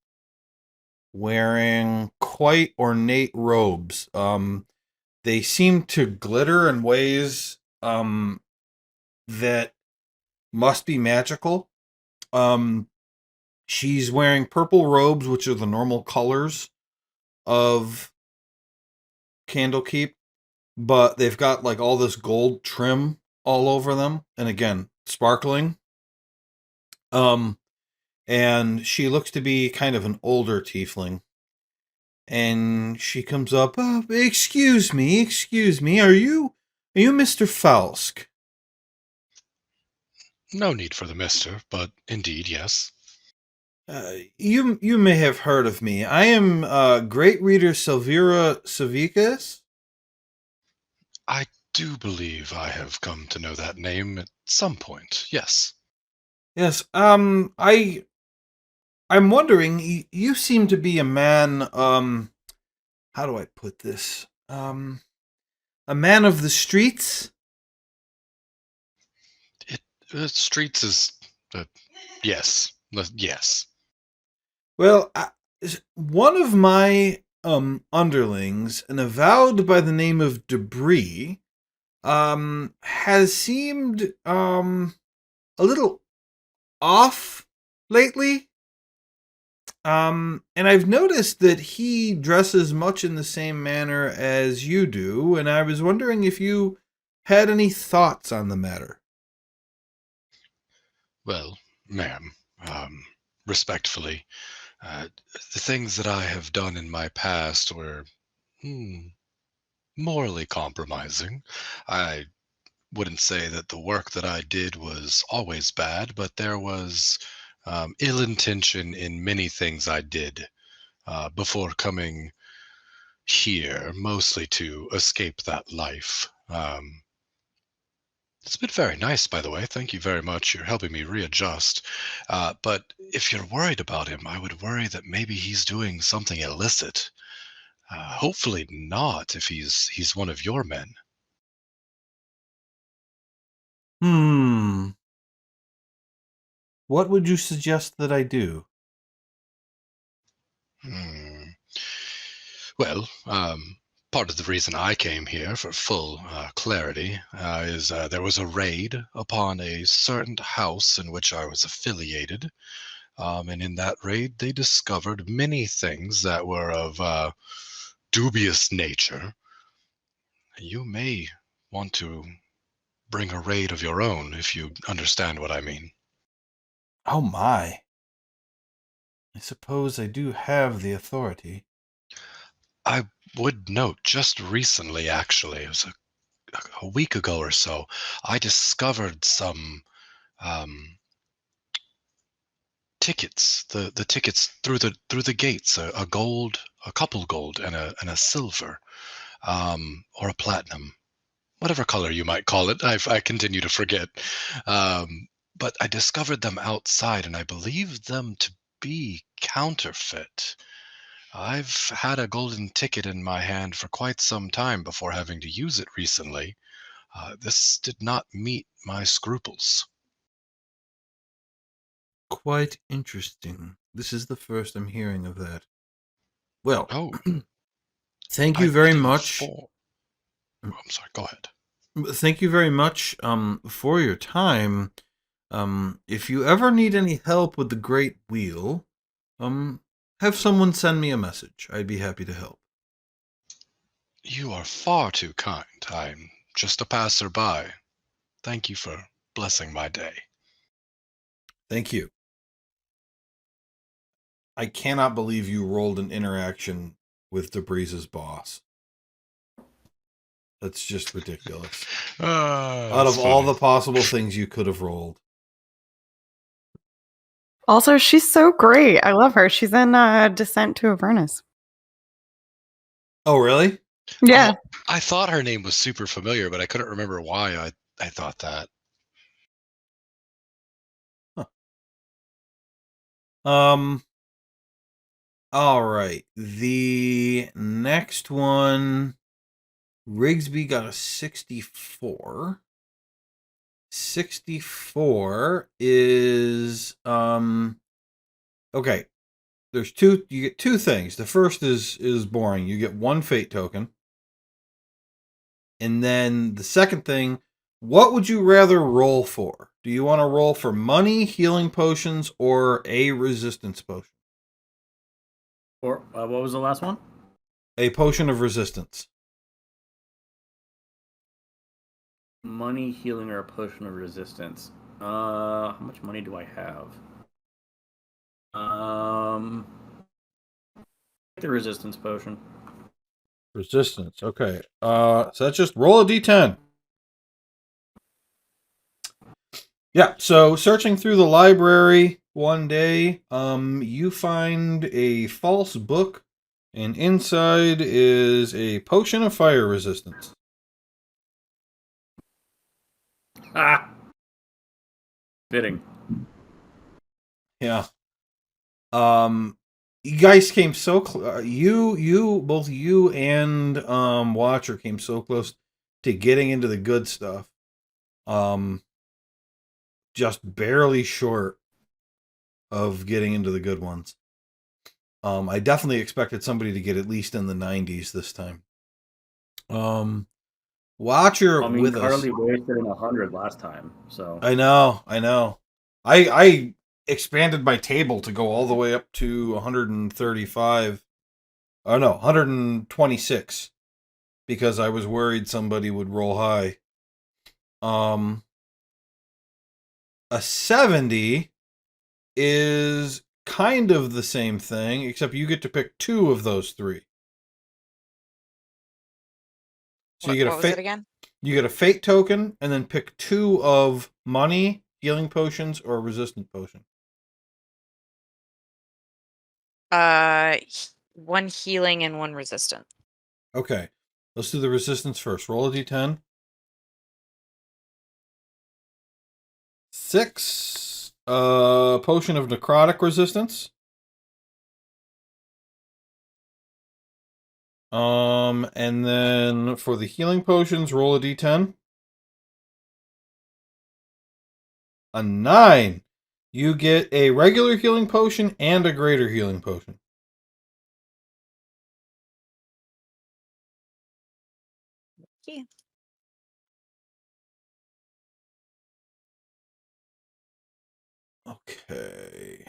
wearing quite ornate robes. They seem to glitter in ways that must be magical. She's wearing purple robes, which are the normal colors of Candlekeep, but they've got like all this gold trim all over them, and again, sparkling. And she looks to be kind of an older tiefling. And she comes up, excuse me, are you Mr. Falsk? No need for the mister, but indeed, yes. You may have heard of me. I am great reader Silvira Savicus. I do believe I have come to know that name at some point, yes. Yes, I'm wondering, you seem to be a man, how do I put this? A man of the streets? Streets is, yes, yes. Well, one of my underlings, an avowed by the name of Debris, has seemed a little off lately. And I've noticed that he dresses much in the same manner as you do, and I was wondering if you had any thoughts on the matter. Well, ma'am, respectfully, the things that I have done in my past were morally compromising. I wouldn't say that the work that I did was always bad, but there was ill intention in many things I did before coming here, mostly to escape that life. It's been very nice, by the way. Thank you very much. You're helping me readjust. But if you're worried about him, I would worry that maybe he's doing something illicit. Hopefully not, if he's one of your men. What would you suggest that I do? Well, part of the reason I came here, for full clarity, is there was a raid upon a certain house in which I was affiliated. And in that raid, they discovered many things that were of dubious nature. You may want to bring a raid of your own, if you understand what I mean. Oh my. I suppose I do have the authority. I would note, just recently, actually, it was a week ago or so, I discovered some tickets, the tickets through the gates, a gold, a couple gold, and a silver, or a platinum, whatever color you might call it. I continue to forget, but I discovered them outside, and I believe them to be counterfeit. I've had a golden ticket in my hand for quite some time before having to use it recently. This did not meet my scruples. Quite interesting. This is the first I'm hearing of that. Well, Oh, thank I you very can much. inform. Oh, I'm sorry. Go ahead. Thank you very much for your time. If you ever need any help with the Great Wheel, have someone send me a message. I'd be happy to help. You are far too kind. I'm just a passerby. Thank you for blessing my day. Thank you. I cannot believe you rolled an interaction with DeBreeze's boss. That's just ridiculous. Out of all the possible things you could have rolled. Also, she's so great. I love her. She's in Descent to Avernus. Oh, really? Yeah. Oh, I thought her name was super familiar, but I couldn't remember why I thought that. Huh. All right. The next one, Rigsby got a 64. 64 is okay. There's two, you get two things. The first is boring. You get one fate token. And then the second thing, what would you rather roll for? Do you want to roll for money, healing potions, or a resistance potion? Or what was the last one? A potion of resistance. Money, healing, or a potion of resistance. How much money do I have? The resistance potion. Resistance. Okay. So that's just roll a d10. Yeah, so searching through the library one day, you find a false book, and inside is a potion of fire resistance. Ah! Fitting. Yeah. You guys came so close. Both you and Watcher came so close to getting into the good stuff. Just barely short of getting into the good ones. I definitely expected somebody to get at least in the 90s this time. Watcher with Carly us. wasted in 100 last time, so. I know. I expanded my table to go all the way up to 135. Oh no, 126 because I was worried somebody would roll high. A 70 is kind of the same thing, except you get to pick two of those three. So What was it again? You get a fate token, and then pick two of money, healing potions, or resistant potion. One healing and one resistant. Okay, let's do the resistance first. Roll a d10. 6. Potion of necrotic resistance. And then for the healing potions, roll a d10. A 9. You get a regular healing potion and a greater healing potion. Yeah. Okay.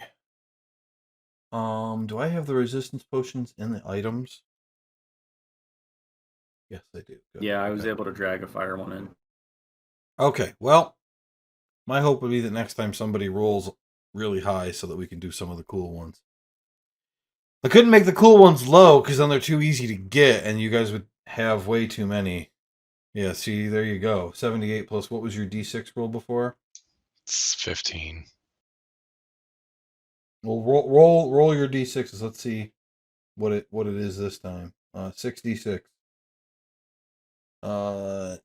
Do I have the resistance potions in the items? Yes, I do. Good. Yeah, I was Okay. able to drag a fire one in. Okay, well, my hope would be that next time somebody rolls really high so that we can do some of the cool ones. I couldn't make the cool ones low because then they're too easy to get and you guys would have way too many. Yeah, see, there you go. 78 plus what was your D6 roll before? It's 15. Well, roll your D6s. Let's see what it is this time. 6d6.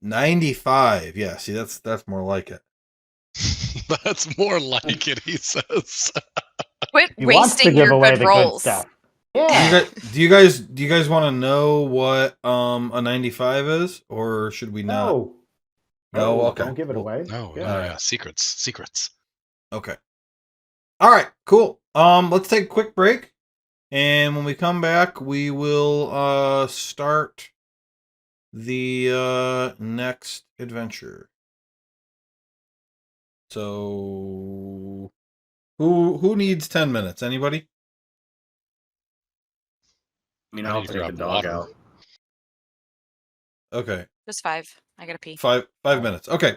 95. Yeah, see, that's more like it. That's more like it, he says. Quit He wants to wasting give your away good the rolls. good stuff. Do Yeah. you guys want to know what a 95 is, or should we not? No. No, No, okay. don't give it Well, away. No, Yeah. yeah, Alright. yeah. Secrets. Okay. All right, cool. Let's take a quick break, and when we come back, we will start the next adventure. So, who needs 10 minutes? Anybody? I mean, I I'll need to take the grab dog water. out. Okay, Just 5. I gotta pee. 5 minutes. Okay.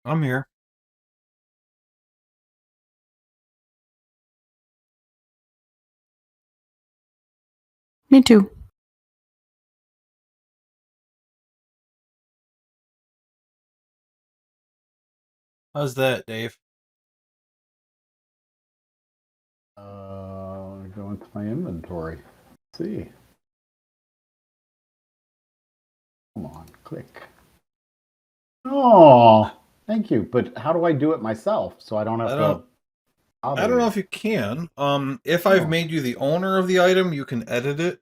I'm here. Me too. How's that, Dave? Go into my inventory. Let's see. Come on, click. Oh, thank you. But how do I do it myself so I don't have to? I don't know if you can. If I've made you the owner of the item, you can edit it,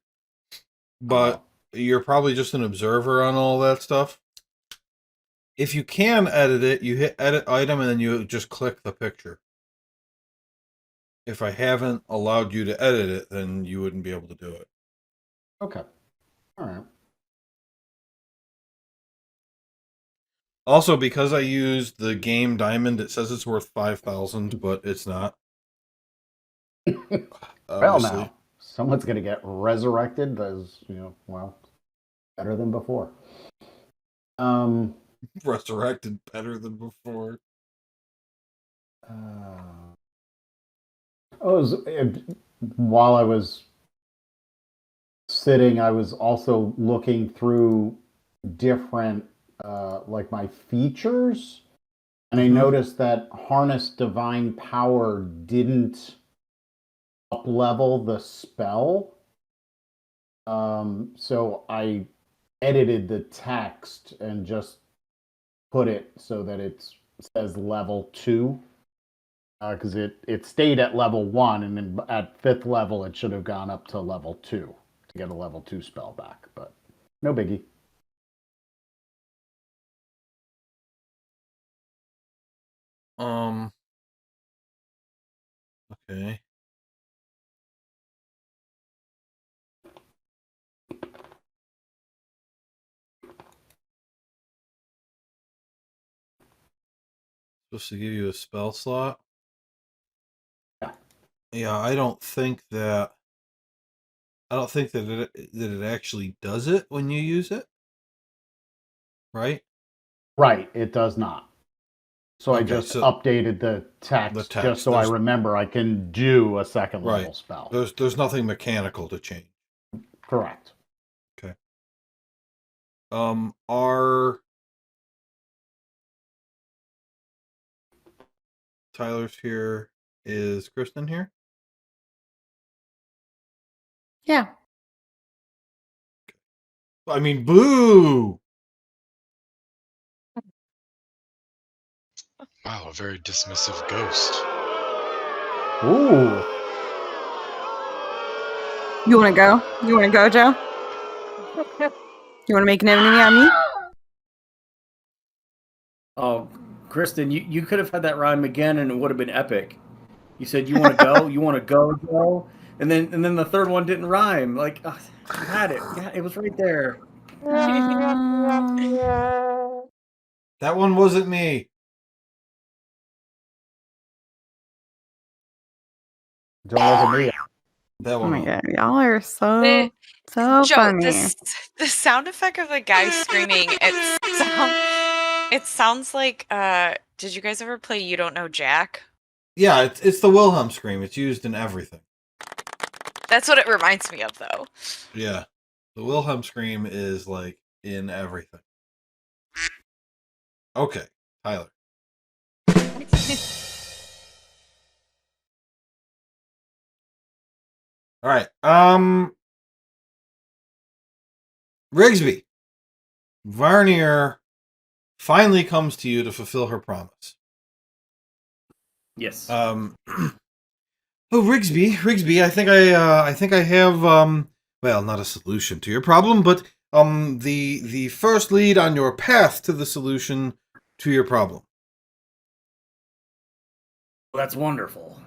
but you're probably just an observer on all that stuff. If you can edit it, you hit edit item and then you just click the picture. If I haven't allowed you to edit it, then you wouldn't be able to do it. Okay. All right. Also, because I used the game diamond, it says it's worth 5,000, but it's not. Well, now someone's going to get resurrected as, better than before. Resurrected better than before. While I was sitting, I was also looking through different, like my features, and I noticed that Harness Divine Power didn't up-level the spell. So I edited the text and just put it so that it says level 2. Because it stayed at level 1, and then at 5th level, it should have gone up to level 2 to get a level 2 spell back. But no biggie. Okay. Supposed to give you a spell slot? Yeah, I don't think that it actually does it when you use it. Right? Right, it does not. So I just so updated the text just so I remember I can do a second level spell. There's nothing mechanical to change. Correct. Okay. Are Tyler's here? Is Kristen here? Yeah. I mean, boo! Wow, a very dismissive ghost. Ooh. You want to go? You want to go, Joe? You want to make an enemy out of me? Oh, Kristen, you could have had that rhyme again, and it would have been epic. You said you want to go, you want to go, Joe, and then the third one didn't rhyme. Like you had it, yeah, it was right there. That one wasn't me. Don't look at me. That Oh one. my god, y'all are so Joe, funny. the sound effect of the guy screaming, it sounds like did you guys ever play You Don't Know Jack? Yeah, it's the Wilhelm scream. It's used in everything. That's what it reminds me of, though. Yeah. The Wilhelm scream is like in everything. Okay, Tyler. All right. Rigsby. Varnier finally comes to you to fulfill her promise. Yes. Oh, Rigsby, I think I have well, not a solution to your problem, but the first lead on your path to the solution to your problem. Well, that's wonderful.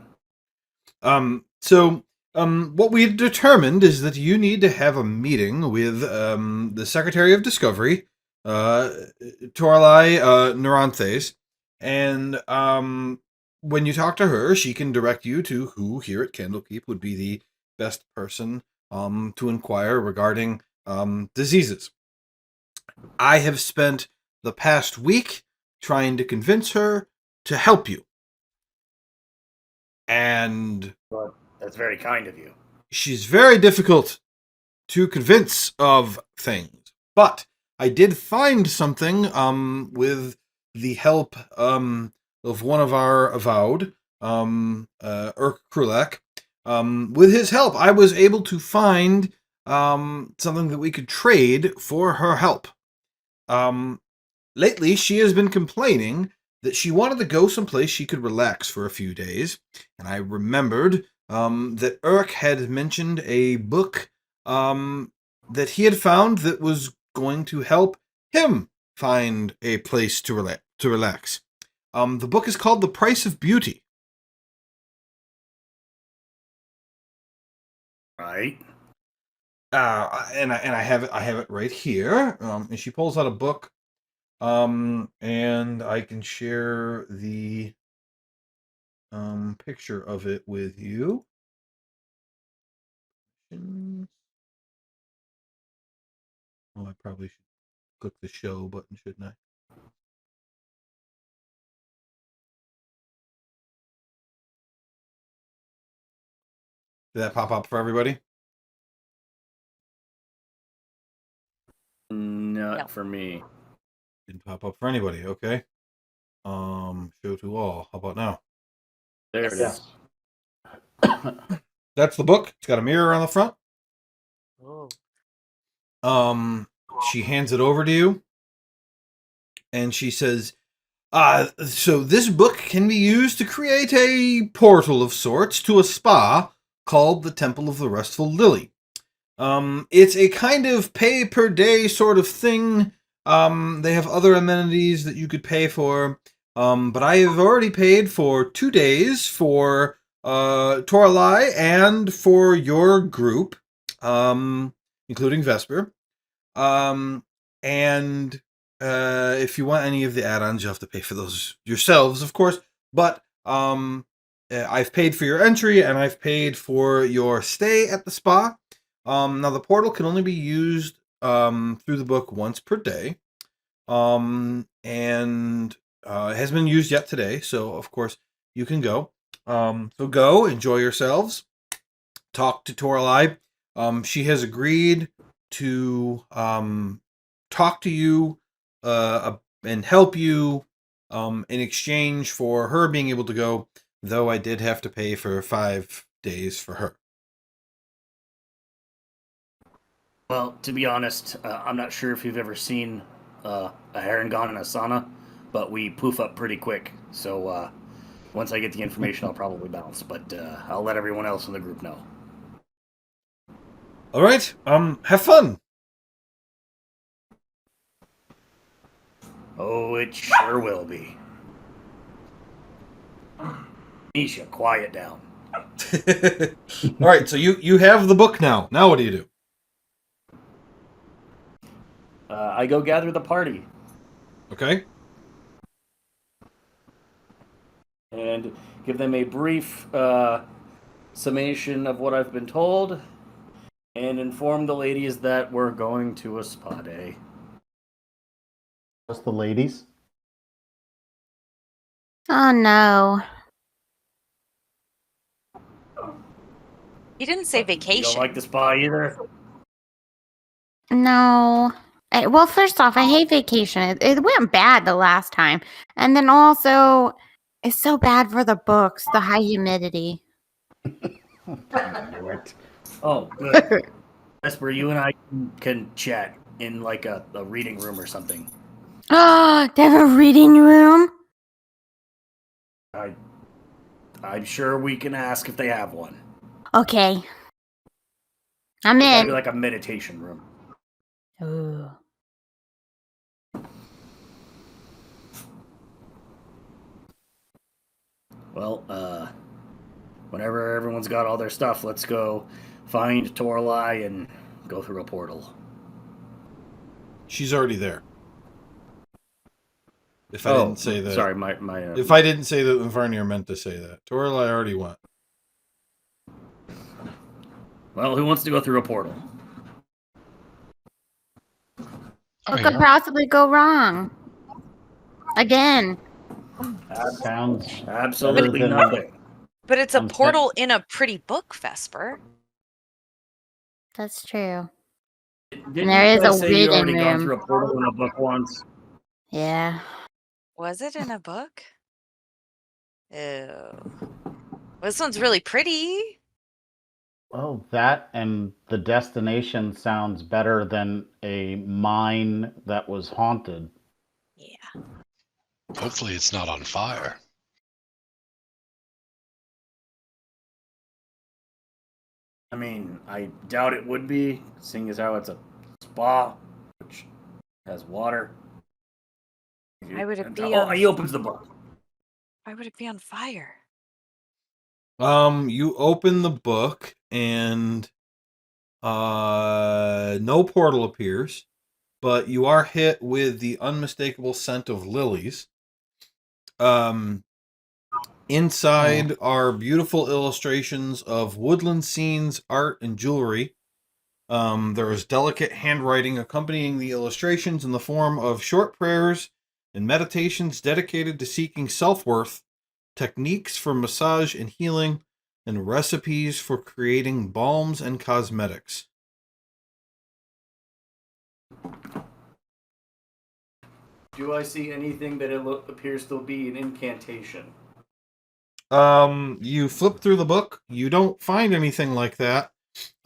So what we determined is that you need to have a meeting with the Secretary of Discovery, Toralei Neuranthes, and when you talk to her, she can direct you to who here at Candlekeep would be the best person to inquire regarding diseases. I have spent the past week trying to convince her to help you. And But that's very kind of you. she's very difficult to convince of things. But I did find something with the help of one of our avowed, Urk Krulak. With his help, I was able to find something that we could trade for her help. Lately, she has been complaining that she wanted to go someplace she could relax for a few days, and I remembered that Urk had mentioned a book that he had found that was going to help him find a place to relax. The book is called The Price of Beauty. Right. And I have it right here. And she pulls out a book. And I can share the picture of it with you. Oh, I probably should click the show button, shouldn't I? Did that pop up for everybody? Not No. for me. Didn't pop up for anybody, okay. Show to all. How about now? There it Yes. is. That's the book. It's got a mirror on the front. Oh. She hands it over to you, and she says, so this book can be used to create a portal of sorts to a spa called the Temple of the Restful Lily. It's a kind of pay per day sort of thing. They have other amenities that you could pay for. But I have already paid for 2 days for Toralei and for your group, including Vesper. And if you want any of the add-ons, you'll have to pay for those yourselves, of course. But I've paid for your entry and I've paid for your stay at the spa. Now the portal can only be used through the book once per day. And it hasn't been used yet today, so of course you can go. So go, enjoy yourselves. Talk to Toralei. She has agreed to talk to you and help you in exchange for her being able to go, though I did have to pay for 5 days for her. Well, to be honest, I'm not sure if you've ever seen a heron gone in a sauna, but we poof up pretty quick. So once I get the information, I'll probably bounce. But I'll let everyone else in the group know. All right. Have fun. Oh, it sure will be. Nisha, quiet down. All right. So you have the book now. Now what do you do? I go gather the party. Okay. And give them a brief summation of what I've been told, and inform the ladies that we're going to a spa day. Just the ladies? Oh no. He didn't say You vacation. don't like the spa either? No. Well, first off, I hate vacation. It went bad the last time. And then also, it's so bad for the books, the high humidity. Knew it. Oh, good. Vesper, you and I can chat in like a reading room or something. Oh, they have a reading room? I'm sure we can ask if they have one. Okay. I'm It's gotta be in. like a meditation room. Ooh. Well, whenever everyone's got all their stuff, let's go find Toralei and go through a portal. She's already there. If I didn't say that. Sorry, my If I didn't say that, Varnier meant to say that. Toralei already went. Well, who wants to go through a portal? What could possibly go wrong? Again. That sounds Absolutely better than- nothing. But it's a I'm set- portal in a pretty book, Vesper. That's true. Didn't there you is guys a say you'd already reading gone room. through a portal in a book once? Yeah. Was it in a book? Ew. This one's really pretty. Oh, that and the destination sounds better than a mine that was haunted. Yeah. Hopefully it's not on fire. I mean, I doubt it would be, seeing as how it's a spa, which has water. Why would it be Oh, on? he opens the book. Why would it be on fire? You open the book and no portal appears, but you are hit with the unmistakable scent of lilies. Inside are beautiful illustrations of woodland scenes, art, and jewelry. There is delicate handwriting accompanying the illustrations in the form of short prayers and meditations dedicated to seeking self-worth, techniques for massage and healing, and recipes for creating balms and cosmetics. Do I see anything that appears to be an incantation? You flip through the book, you don't find anything like that.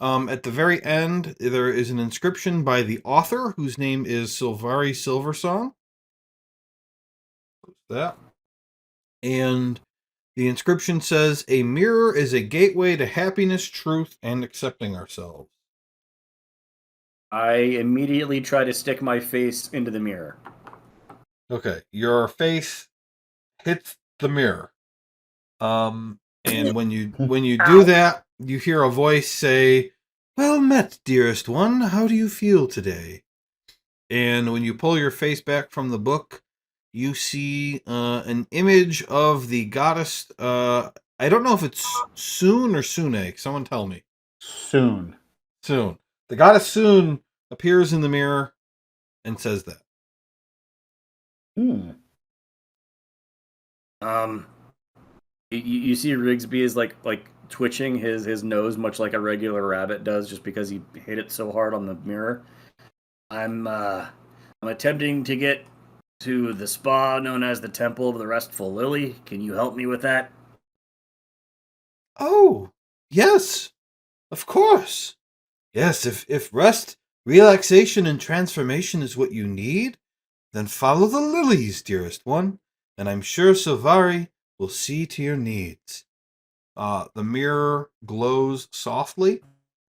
At the very end, there is an inscription by the author, whose name is Silvari Silversong. That. And the inscription says, "A mirror is a gateway to happiness, truth, and accepting ourselves." I immediately try to stick my face into the mirror. Okay, your face hits the mirror. And when you do that, you hear a voice say, "Well met, dearest one. How do you feel today?" And when you pull your face back from the book, you see an image of the goddess. I don't know if it's Soon or Sune. Someone tell me. Soon. Soon. The goddess Soon appears in the mirror and says that. You see Rigsby is like twitching his nose much like a regular rabbit does, just because he hit it so hard on the mirror. I'm attempting to get to the spa known as the Temple of the Restful Lily. Can you help me with that? Oh, yes, of course. Yes, if rest, relaxation, and transformation is what you need, then follow the lilies, dearest one, and I'm sure Silvari will see to your needs. The mirror glows softly,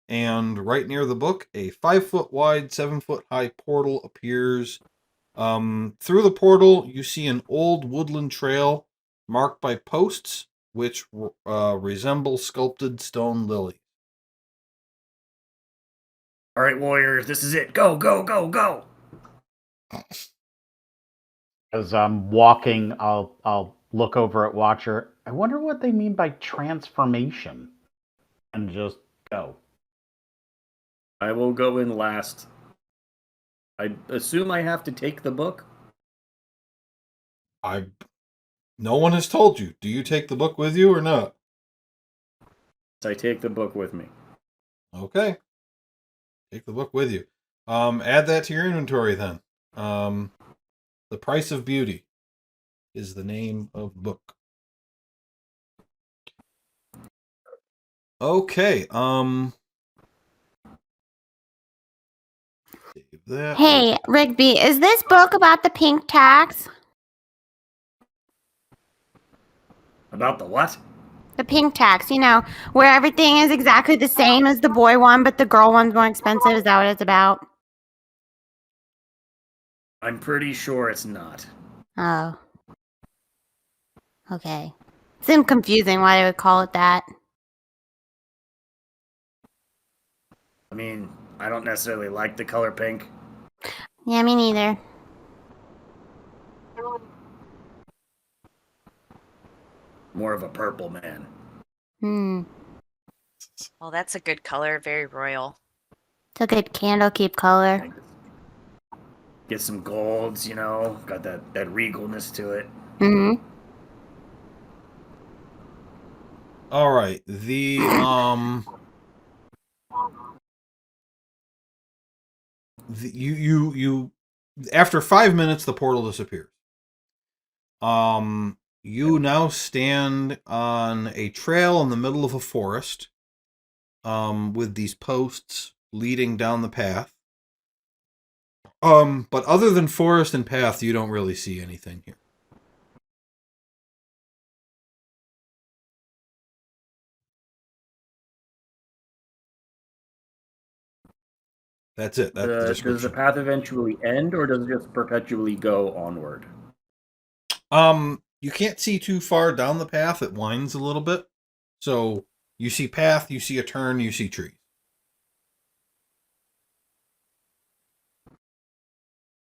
and right near the book, a 5-foot wide, 7-foot high portal appears. Through the portal, you see an old woodland trail marked by posts which resemble sculpted stone lilies. All right, warriors, this is it. Go, go, go, go! As I'm walking, I'll look over at Watcher. I wonder what they mean by transformation. And just go. I will go in last. I assume I have to take the book. No one has told you. Do you take the book with you or not? I take the book with me. Okay. Take the book with you. Add that to your inventory then. The Price of Beauty is the name of the book. Okay. Save that. Hey, Rigby, is this book about the pink tax? About the what? The pink tax, where everything is exactly the same as the boy one, but the girl one's more expensive. Is that what it's about? I'm pretty sure it's not. Oh. Okay. Seemed confusing why they would call it that. I mean, I don't necessarily like the color pink. Yeah, me neither. More of a purple man. Well, that's a good color. Very royal. It's a good Candlekeep color. Get some golds, got that regalness to it. Mm-hmm. All right. You after 5 minutes the portal disappears. You now stand on a trail in the middle of a forest, with these posts leading down the path. But other than forest and path, you don't really see anything here. That's it. That's the Does the description. path eventually end, or does it just perpetually go onward? You can't see too far down the path. It winds a little bit. So you see path, you see a turn, you see trees.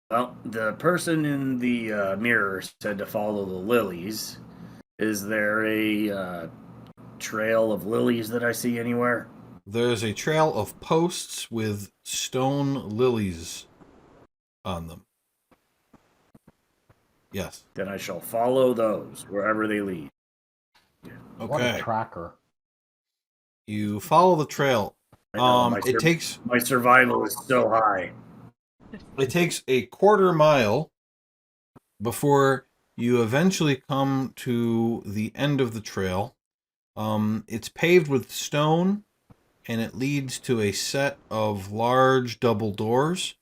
Well, the person in the mirror said to follow the lilies. Is there a trail of lilies that I see anywhere? There's a trail of posts with stone lilies on them. Yes. Then I shall follow those wherever they lead. What a Okay. tracker. You follow the trail. I know, my survival is so high. It takes a quarter mile before you eventually come to the end of the trail. It's paved with stone, and it leads to a set of large double doors.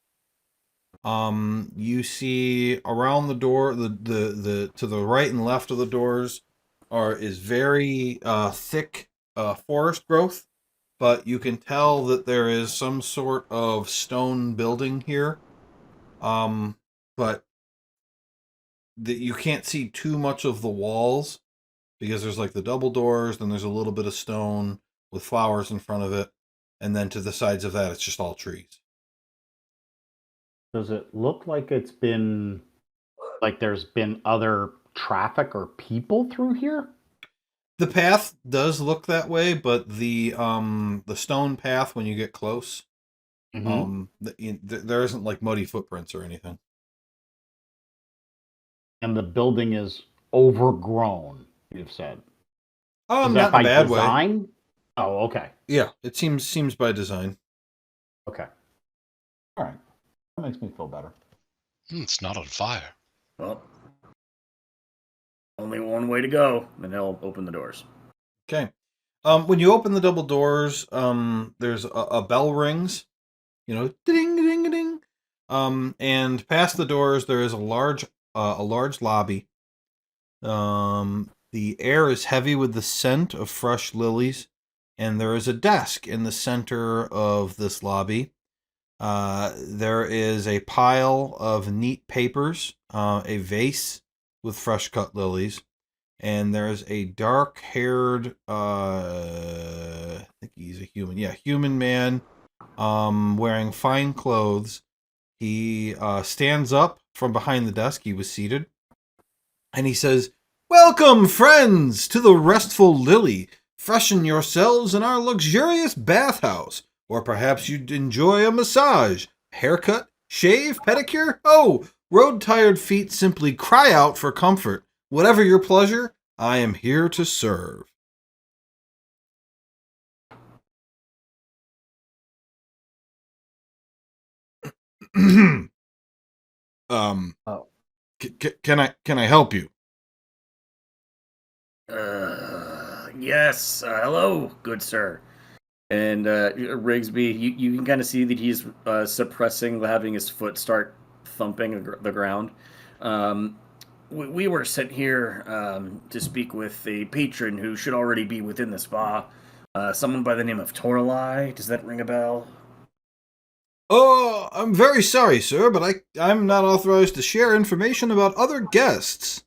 You see around the door, the to the right and left of the doors is very thick forest growth, but you can tell that there is some sort of stone building here. But you can't see too much of the walls because there's like the double doors, then there's a little bit of stone with flowers in front of it, and then to the sides of that, it's just all trees. Does it look like it's been like there's been other traffic or people through here? The path does look that way, but the stone path when you get close, there isn't like muddy footprints or anything. And the building is overgrown, you've said. Is Not that in a by bad design? way. Oh, okay. Yeah, it seems by design. Okay. All right. That makes me feel better. It's not on fire. Well, only one way to go, then they'll open the doors. Okay. When you open the double doors, there's a bell rings, ding ding ding. And past the doors there is a large lobby. The air is heavy with the scent of fresh lilies, and there is a desk in the center of this lobby. There is a pile of neat papers, a vase with fresh cut lilies, and there's a dark-haired, I think he's a human. Yeah, human man, wearing fine clothes. He stands up from behind the desk. He was seated, and he says, "Welcome, friends, to the Restful Lily. Freshen yourselves in our luxurious bathhouse. Or perhaps you'd enjoy a massage, haircut, shave, pedicure. Oh, road-tired feet simply cry out for comfort. Whatever your pleasure, I am here to serve." Oh. Can I help you? Yes. Hello, good sir. And Rigsby, you can kind of see that he's suppressing having his foot start thumping the ground. We were sent here to speak with a patron who should already be within the spa. Someone by the name of Torlai. Does that ring a bell? Oh, I'm very sorry, sir, but I'm not authorized to share information about other guests.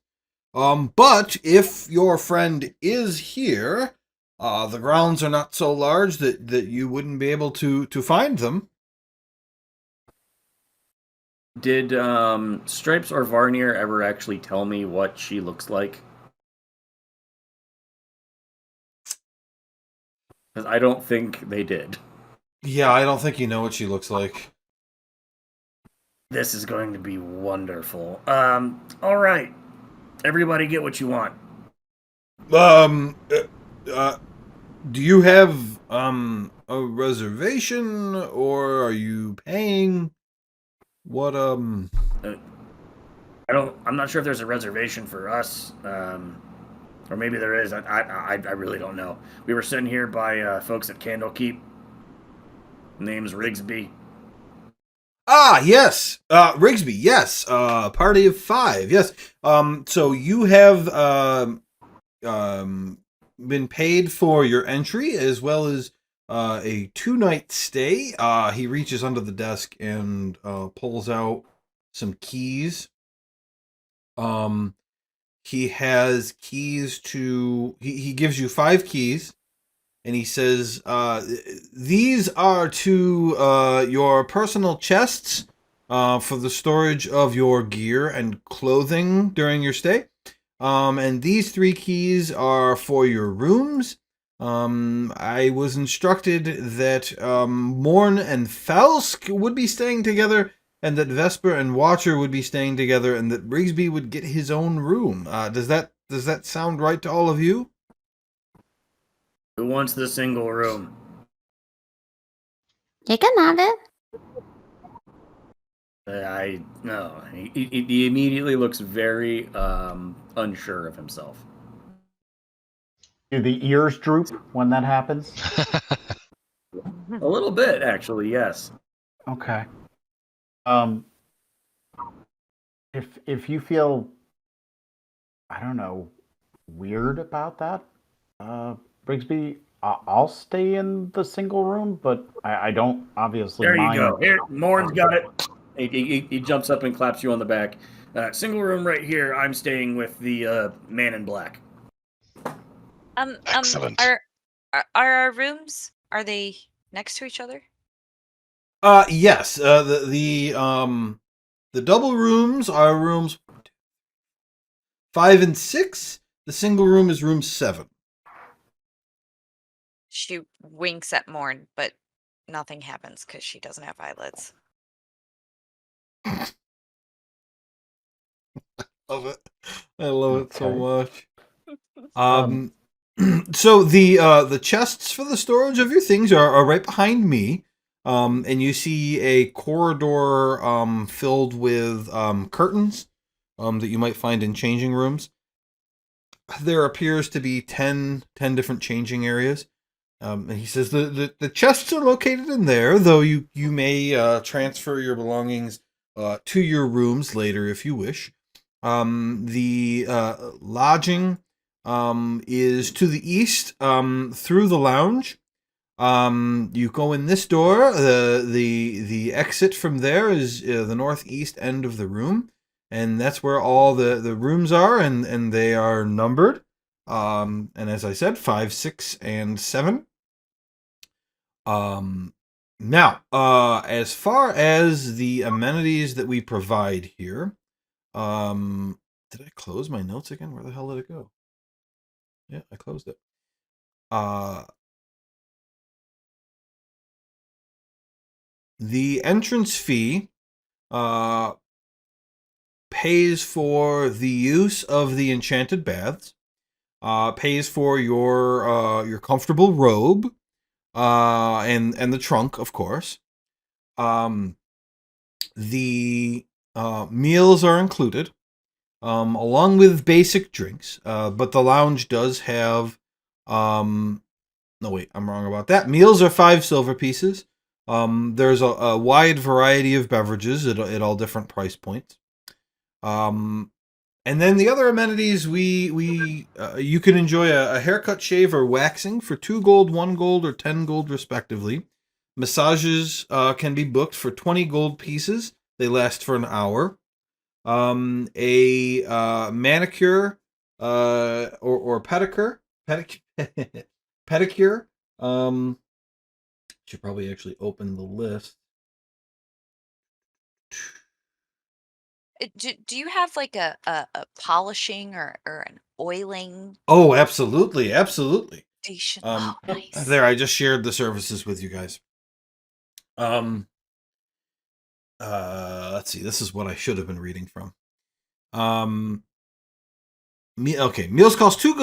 But if your friend is here, the grounds are not so large that you wouldn't be able to find them. Did Stripes or Varnier ever actually tell me what she looks like? Because I don't think they did. Yeah, I don't think you know what she looks like. This is going to be wonderful. All right. Everybody get what you want. Do you have a reservation, or are you paying? What I'm not sure if there's a reservation for us. Or maybe there is. I really don't know. We were sitting here by folks at Candlekeep. Name's Rigsby. Ah, yes. Rigsby, yes. Party of 5. Yes. So you have been paid for your entry as well as a 2-night stay. He reaches under the desk and pulls out some keys. He has keys to he gives you 5 keys, and he says, these are to your personal chests for the storage of your gear and clothing during your stay. And these 3 keys are for your rooms. I was instructed that Morn and Falsk would be staying together, and that Vesper and Watcher would be staying together, and that Brigsby would get his own room. Does that sound right to all of you? Who wants the single room? You can have it. No. He immediately looks very unsure of himself. Do the ears droop when that happens? A little bit, actually. Yes. Okay. If you feel, I don't know, weird about that, Brigsby, I'll stay in the single room, but I don't obviously There mind. you go. Here, Morin's got it. He jumps up and claps you on the back. Single room right here. I'm staying with the man in black. Excellent. Are our rooms, are they next to each other? Yes. The double rooms are rooms 5 and 6. The single room is room 7. She winks at Morn, but nothing happens because she doesn't have eyelids. Love it. I love it so much. So the chests for the storage of your things are right behind me. And you see a corridor filled with curtains that you might find in changing rooms. There appears to be 10 different changing areas. And he says the chests are located in there, though you may transfer your belongings to your rooms later if you wish. The lodging is to the east through the lounge. You go in this door. The exit from there is the northeast end of the room, and that's where all the rooms are, and they are numbered. And as I said, 5, 6, and 7. Now, as far as the amenities that we provide here, did I close my notes again? Where the hell did it go? Yeah, I closed it. The entrance fee pays for the use of the enchanted baths, pays for your comfortable robe, and the trunk, of course. The meals are included, along with basic drinks. But the lounge does have. No, wait, I'm wrong about that. Meals are 5 silver pieces. There's a wide variety of beverages at all different price points. And then the other amenities, you can enjoy a haircut, shave, or waxing for 2 gold, 1 gold, or 10 gold respectively. Massages can be booked for 20 gold pieces. They last for an hour. A manicure or pedicure pedicure. Should probably actually open the list. Do you have like a polishing or an oiling Oh, absolutely. station? Oh, nice. There, I just shared the services with you guys. Let's see. This is what I should have been reading from. Meals cost 2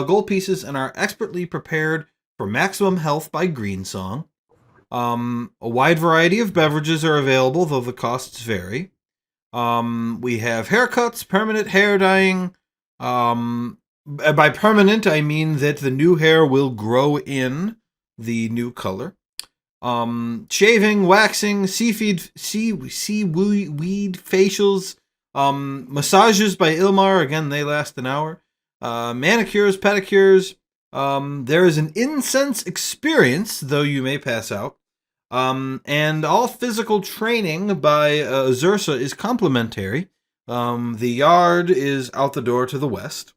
gold pieces and are expertly prepared for maximum health by Green Song. A wide variety of beverages are available, though the costs vary. We have haircuts, permanent hair dyeing. By permanent, I mean that the new hair will grow in the new color. Shaving, waxing, seaweed facials, massages by Ilmar. Again, they last an hour. Manicures, pedicures. There is an incense experience, though you may pass out. And all physical training by Zursa is complimentary. The yard is out the door to the west.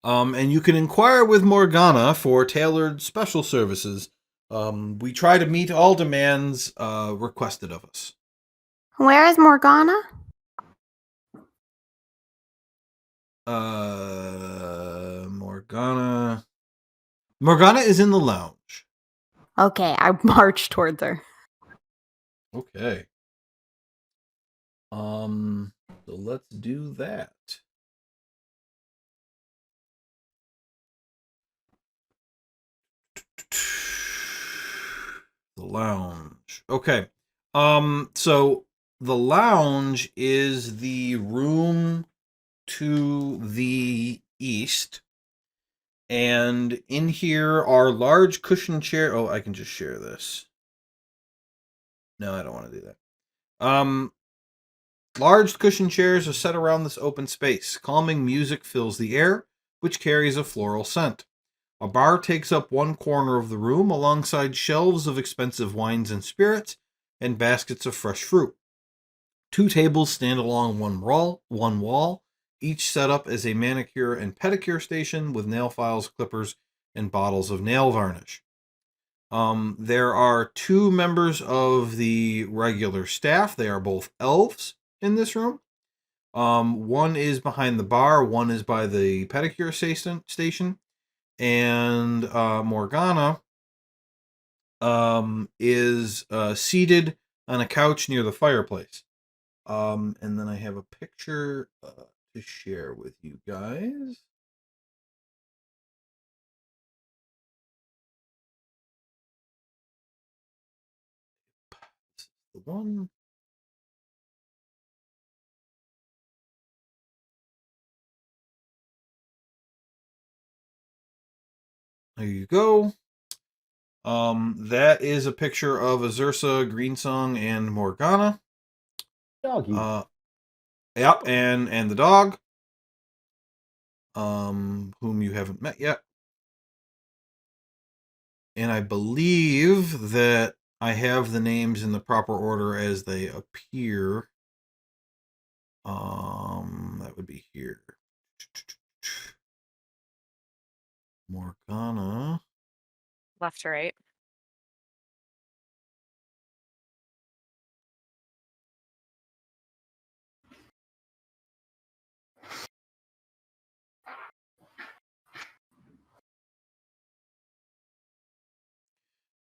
And you can inquire with Morgana for tailored special services. We try to meet all demands requested of us. Where is Morgana? Morgana is in the lounge. Okay, I march towards her. Okay. So let's do that. The lounge. Okay. So the lounge is the room to the east. And in here are large cushion chairs. Oh, I can just share this. No, I don't want to do that. Large cushion chairs are set around this open space. Calming music fills the air, which carries a floral scent. A bar takes up one corner of the room alongside shelves of expensive wines and spirits and baskets of fresh fruit. 2 tables stand along one wall, each set up as a manicure and pedicure station with nail files, clippers, and bottles of nail varnish. There are 2 members of the regular staff. They are both elves in this room. One is behind the bar, one is by the pedicure station. And Morgana is seated on a couch near the fireplace. And then I have a picture to share with you guys. This is the one. There you go. That is a picture of Azursa, Greensong, and Morgana. Doggy. Yep, and the dog. Whom you haven't met yet. And I believe that I have the names in the proper order as they appear. That would be here. Morgana. Left to right.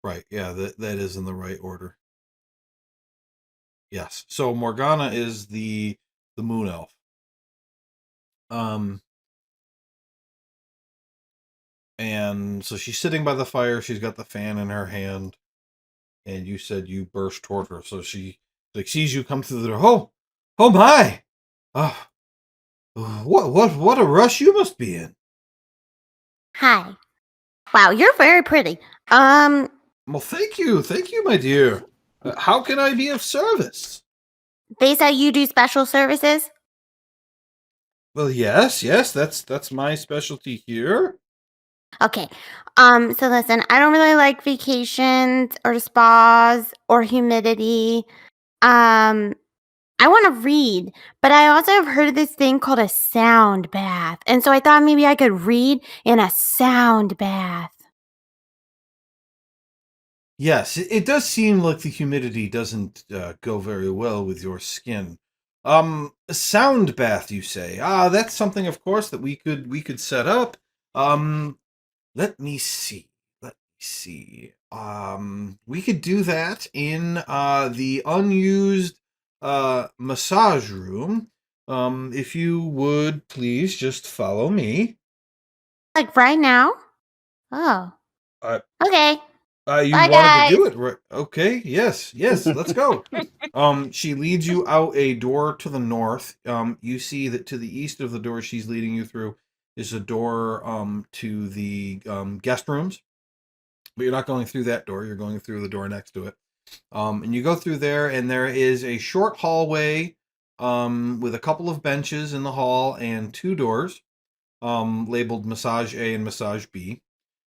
Right, yeah, that is in the right order. Yes. So Morgana is the moon elf. And so she's sitting by the fire, she's got the fan in her hand, and you said you burst toward her. So she sees you come through the door. Oh my! What a rush you must be in. Hi. Wow, you're very pretty. Well, thank you, my dear. How can I be of service? They say you do special services? Well, yes, that's my specialty here. Okay. So listen, I don't really like vacations or spas or humidity. I want to read, but I also have heard of this thing called a sound bath. And so I thought maybe I could read in a sound bath. Yes, it does seem like the humidity doesn't go very well with your skin. A sound bath, you say? That's something, of course, that we could set up. Let me see. We could do that in the unused massage room. If you would please just follow me. Like right now? Oh. Uh, Okay. you Bye, wanted to guys. do it, right? Okay, yes, let's go. She leads you out a door to the north. You see that to the east of the door she's leading you through is a door to the guest rooms, but you're not going through that door. You're going through the door next to it. And you go through there, and there is a short hallway with a couple of benches in the hall and two doors labeled Massage A and Massage B.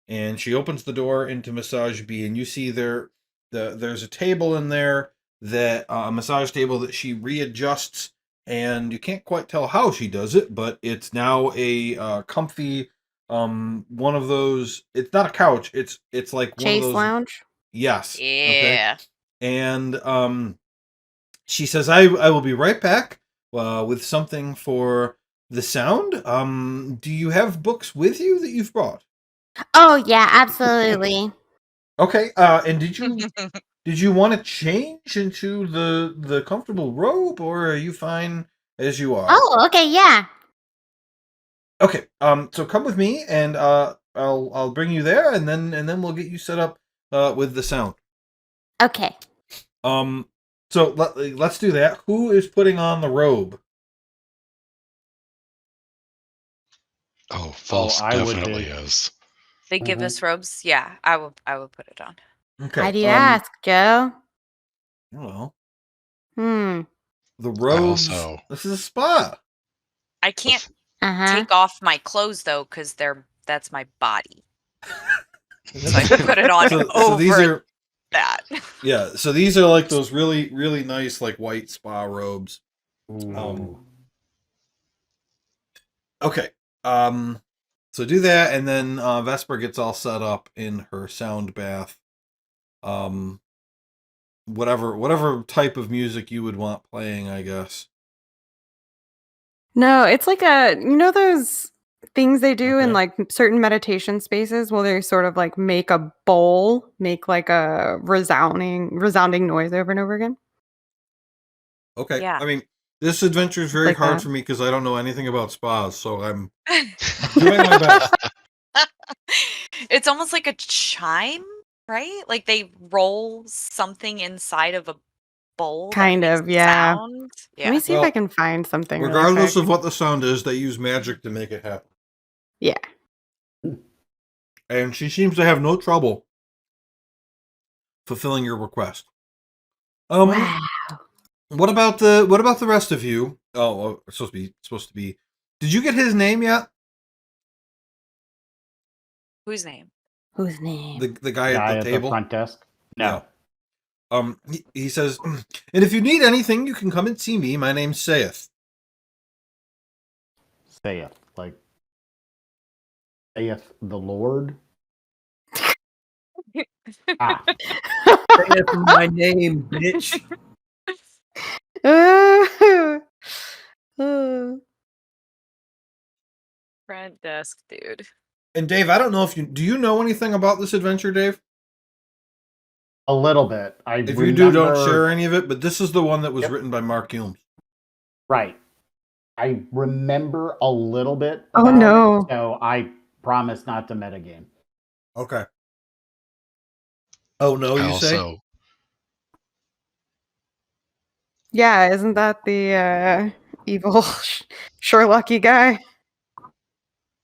And she opens the door into Massage B, and you see there's a table in there, that a massage table that she readjusts, and you can't quite tell how she does it, but it's now a comfy one of those. It's not a couch. It's like one of Chase those. Lounge. Yes. Okay. Yeah. And she says, I will be right back with something for the sound. Do you have books with you that you've brought? Oh yeah, absolutely. Okay. And did you want to change into the comfortable robe, or are you fine as you are? Oh, okay, yeah. Okay. So come with me, and I'll bring you there, and then we'll get you set up with the sound. Okay. So let's do that. Who is putting on the robe? Oh, False I would definitely be. is. They give us robes. Yeah, I will put it on. Okay. How do you ask, Joe? Well, Hmm. the I robes. also This is a spa. I can't Uh-huh. take off my clothes though, because that's my body. So I That's- put it on so these over are that. yeah. So these are like those really really nice like white spa robes. Ooh. Okay. So do that, and then Vesper gets all set up in her sound bath. Whatever type of music you would want playing, I guess. No, it's like those things they do in Okay. like certain meditation spaces where they sort of like make a bowl, make like a resounding noise over and over again. Okay. Yeah. I mean, this adventure is very Like hard that. for me because I don't know anything about spas, so I'm doing my best. It's almost like a chime, right? Like they roll something inside of a bowl that Kind makes of, a yeah. sound. Let me Yeah. see if I Well, can find something really regardless quick. of what the sound is, they use magic to make it happen. Yeah. And she seems to have no trouble fulfilling your request. Wow. What about the rest of you? Oh, it's supposed to be. Did you get his name yet? Whose name? Whose name? The guy at Guy the at the table? front desk? Yeah. No. He says, and if you need anything, you can come and see me. My name's Saith. Saith. Like, saith the Lord? Ah. Say it for my name, bitch. Front desk, dude. And Dave, I don't know if do you know anything about this adventure, Dave? A little bit. I If remember. you do, don't share any of it. But this is the one that was Yep. written by Mark Humes. Right. I remember a little bit. Oh, about no. it, so I promise not to metagame. Okay. Oh no, I you say? also Yeah, isn't that the evil Sherlocky guy?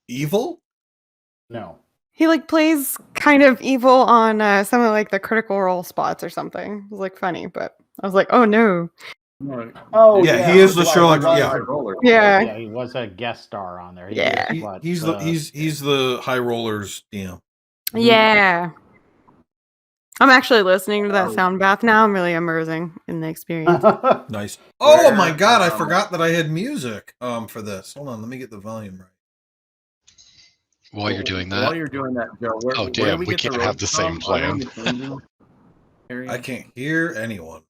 Evil? No. He like plays kind of evil on some of like the critical role spots or something. It was like funny, but I was like, oh no. Oh, Yeah, he is the well, Sherlock. he was- Yeah, Yeah. he was a guest star on there. He Yeah. was, what, he's the high rollers. DM. Yeah. I'm actually listening to that sound bath now. I'm really immersing in the experience. Nice. Oh my god, I forgot that I had music for this. Hold on, let me get the volume right. while you're doing While that, you're doing that, Joe, where oh do damn, we get can't the have robes the same from? Are they in plan. the changing area? I can't hear anyone.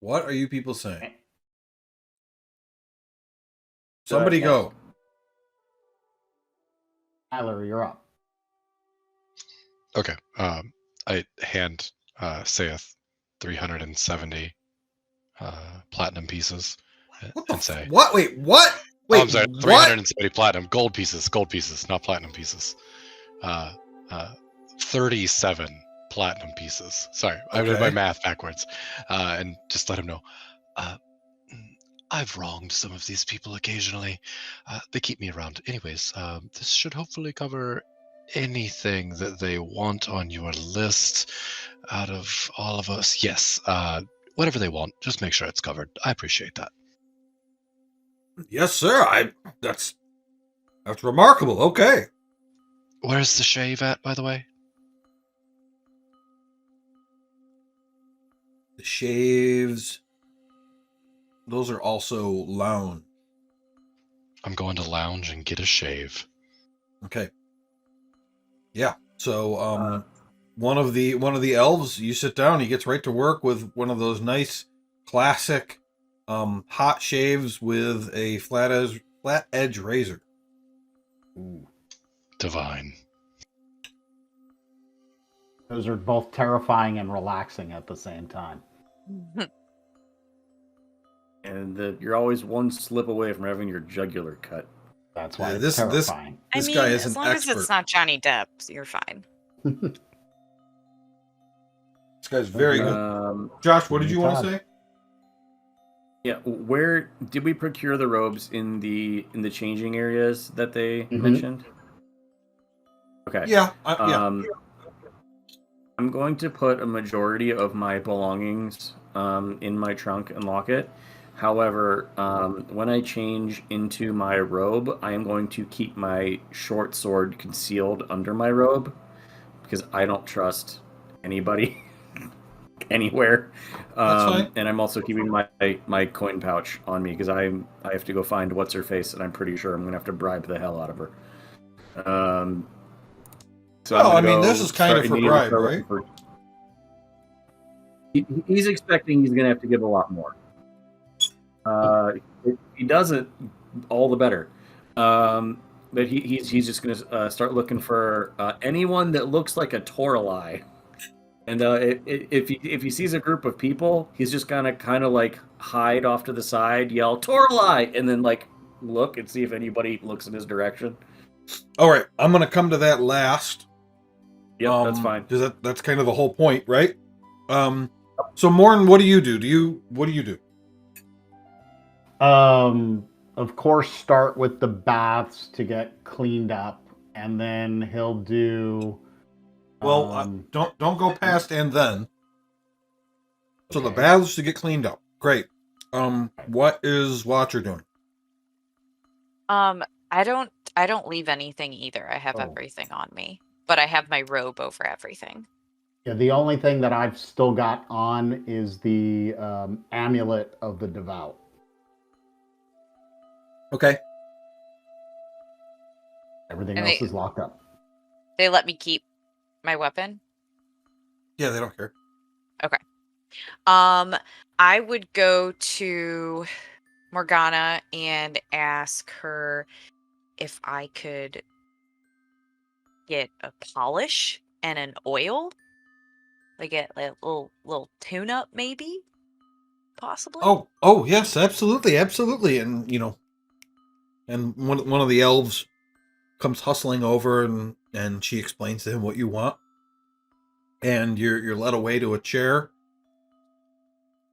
What are you people saying? Somebody go. Tyler, you're up. Okay. I hand saith 370 platinum pieces What the and say, what? Wait, what? oh, Wait, I'm sorry, what? 370 platinum gold pieces, not platinum pieces. Uh, uh, 37 platinum pieces. Sorry, I did my Okay. math backwards. And just let him know. Uh, I've wronged some of these people occasionally. They keep me around. Anyways, this should hopefully cover anything that they want on your list out of all of us. Yes, whatever they want, just make sure it's covered. I appreciate that. Yes, sir. That's remarkable. Okay. Where's the shave at, by the way? The shaves. Those are also lounge. I'm going to lounge and get a shave. Okay. Yeah. So one of the elves, you sit down, he gets right to work with one of those nice classic hot shaves with a flat edge razor. Ooh. Divine. Those are both terrifying and relaxing at the same time. And you're always one slip away from having your jugular cut. That's why Yeah, it's this terrifying. this I guy mean, is as an long as expert. it's not Johnny Depp, you're fine. This guy's very good. Josh, what did you want to say? Yeah, where did we procure the robes in the changing areas that they mentioned? Okay. Yeah. I'm going to put a majority of my belongings in my trunk and lock it. However, when I change into my robe, I am going to keep my short sword concealed under my robe because I don't trust anybody anywhere. That's fine. And I'm also keeping my coin pouch on me because I have to go find what's her face, and I'm pretty sure I'm gonna have to bribe the hell out of her. So Well, I'm I gonna mean, this go is kind of for immediately bribe, start right? looking for. He's expecting he's gonna have to give a lot more. If he doesn't, all the better. But he's just gonna start looking for anyone that looks like a Toralei. And if he sees a group of people, he's just gonna kind of like hide off to the side, yell Toralei, and then like look and see if anybody looks in his direction. All right, I'm gonna come to that last. Yep, that's fine. Because that's kind of the whole point, right? So Morn, what do you do? What do you do? Of course, start with the baths to get cleaned up, and then he'll do. Well, don't go past and then. So the Okay. baths to get cleaned up. Great. What is Watcher doing? I don't leave anything either. I have everything on me, but I have my robe over everything. Yeah, the only thing that I've still got on is the amulet of the devout. Okay. Everything And else is locked up. They let me keep my weapon. Yeah, they don't care. Okay. I would go to Morgana and ask her if I could get a polish and an oil. Like a little tune up, maybe, possibly. Oh, yes, absolutely, and and one of the elves comes hustling over, and she explains to him what you want, and you're led away to a chair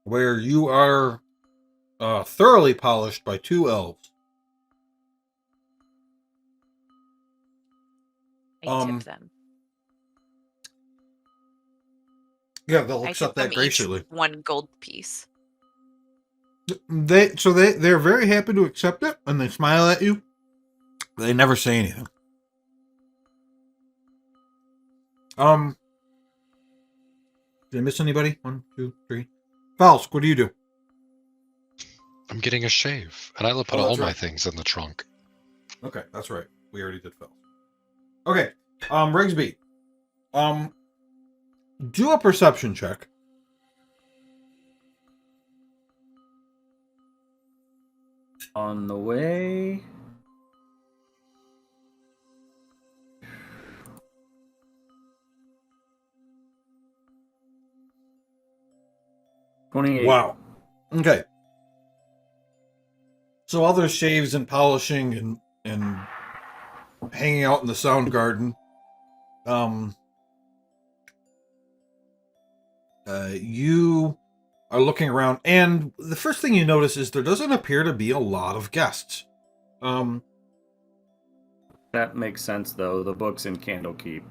where you are thoroughly polished by two elves. I tip them. Yeah, they'll I accept tip them that graciously. each 1 gold piece. They're very happy to accept it, and they smile at you. They never say anything. Did I miss anybody? 1, 2, 3. Falsk, what do you do? I'm getting a shave, and I put all my things in the trunk. Okay, that's right. We already did Falsk. Okay, Rigsby. Do a perception check. On the way. 28. Wow. Okay. So while there's shaves and polishing and hanging out in the sound garden, you are looking around, and the first thing you notice is there doesn't appear to be a lot of guests. That makes sense, though. The book's in Candlekeep.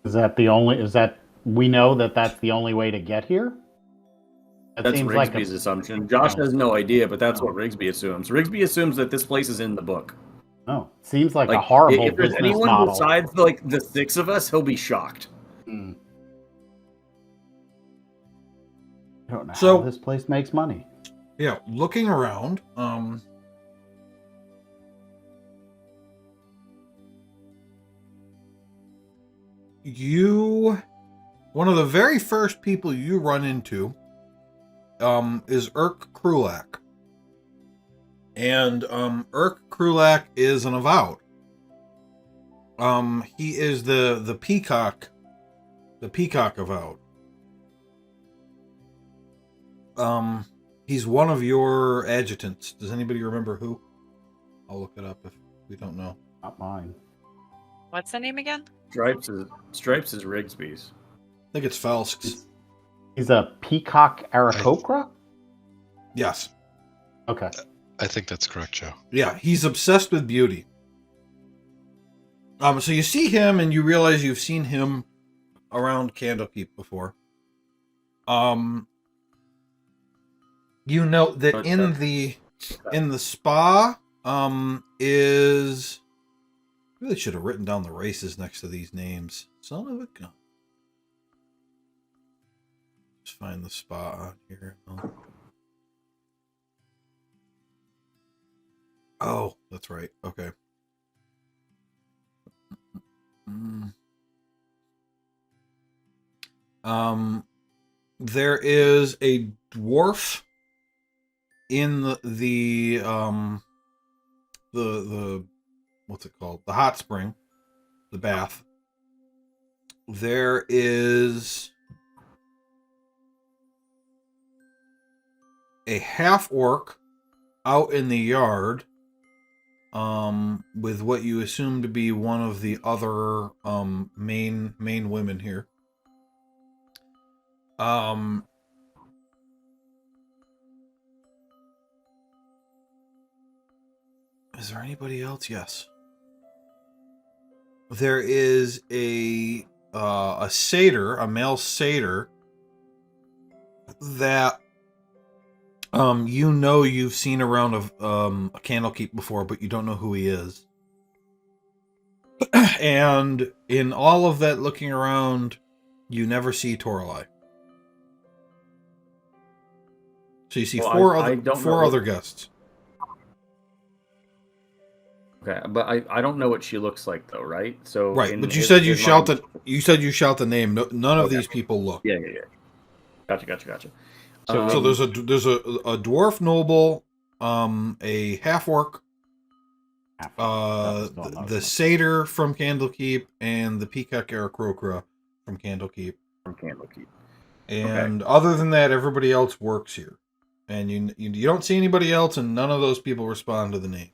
Is that we know that that's the only way to get here? That That's seems Rigsby's assumption. Josh No. has no idea, but that's what No. Rigsby assumes. Rigsby assumes that this place is in the book. Oh, seems like a Like, horrible if there's business anyone model. besides like the 6 of us, he'll be shocked. I don't know So- how this place makes money. Yeah, looking around, one of the very first people you run into, is Urk Krulak. And, Urk Krulak is an avowed. He is the peacock avowed. He's one of your adjutants. Does anybody remember who? I'll look it up if we don't know. Not mine. What's the name again? Stripes is Rigsby's. I think it's Falsk's. He's a peacock Aarakocra? Yes. Okay. I think that's correct, Joe. Yeah, he's obsessed with beauty. So you see him and you realize you've seen him around Candlekeep before. You know that in the spa, is really should have written down the races next to these names. Son of a gun. Let's find the spa on here. Oh, that's right. Okay. There is a dwarf in the what's it called? The hot spring, the bath. There is a half orc out in the yard, with what you assume to be one of the other main women here. Is there anybody else? Yes. There is a satyr, a male satyr, that you've seen around a Candlekeep before, but you don't know who he is. And in all of that looking around, you never see Toralei. So you see four other guests. Okay, but I don't know what she looks like though, right? So Right, but you said you shout the name. None of these people look. Yeah. Gotcha. So there's a dwarf noble, a half orc, the satyr from Candlekeep, and the peacock Aarakocra from Candlekeep. And other than that, everybody else works here, and you don't see anybody else, and none of those people respond to the name.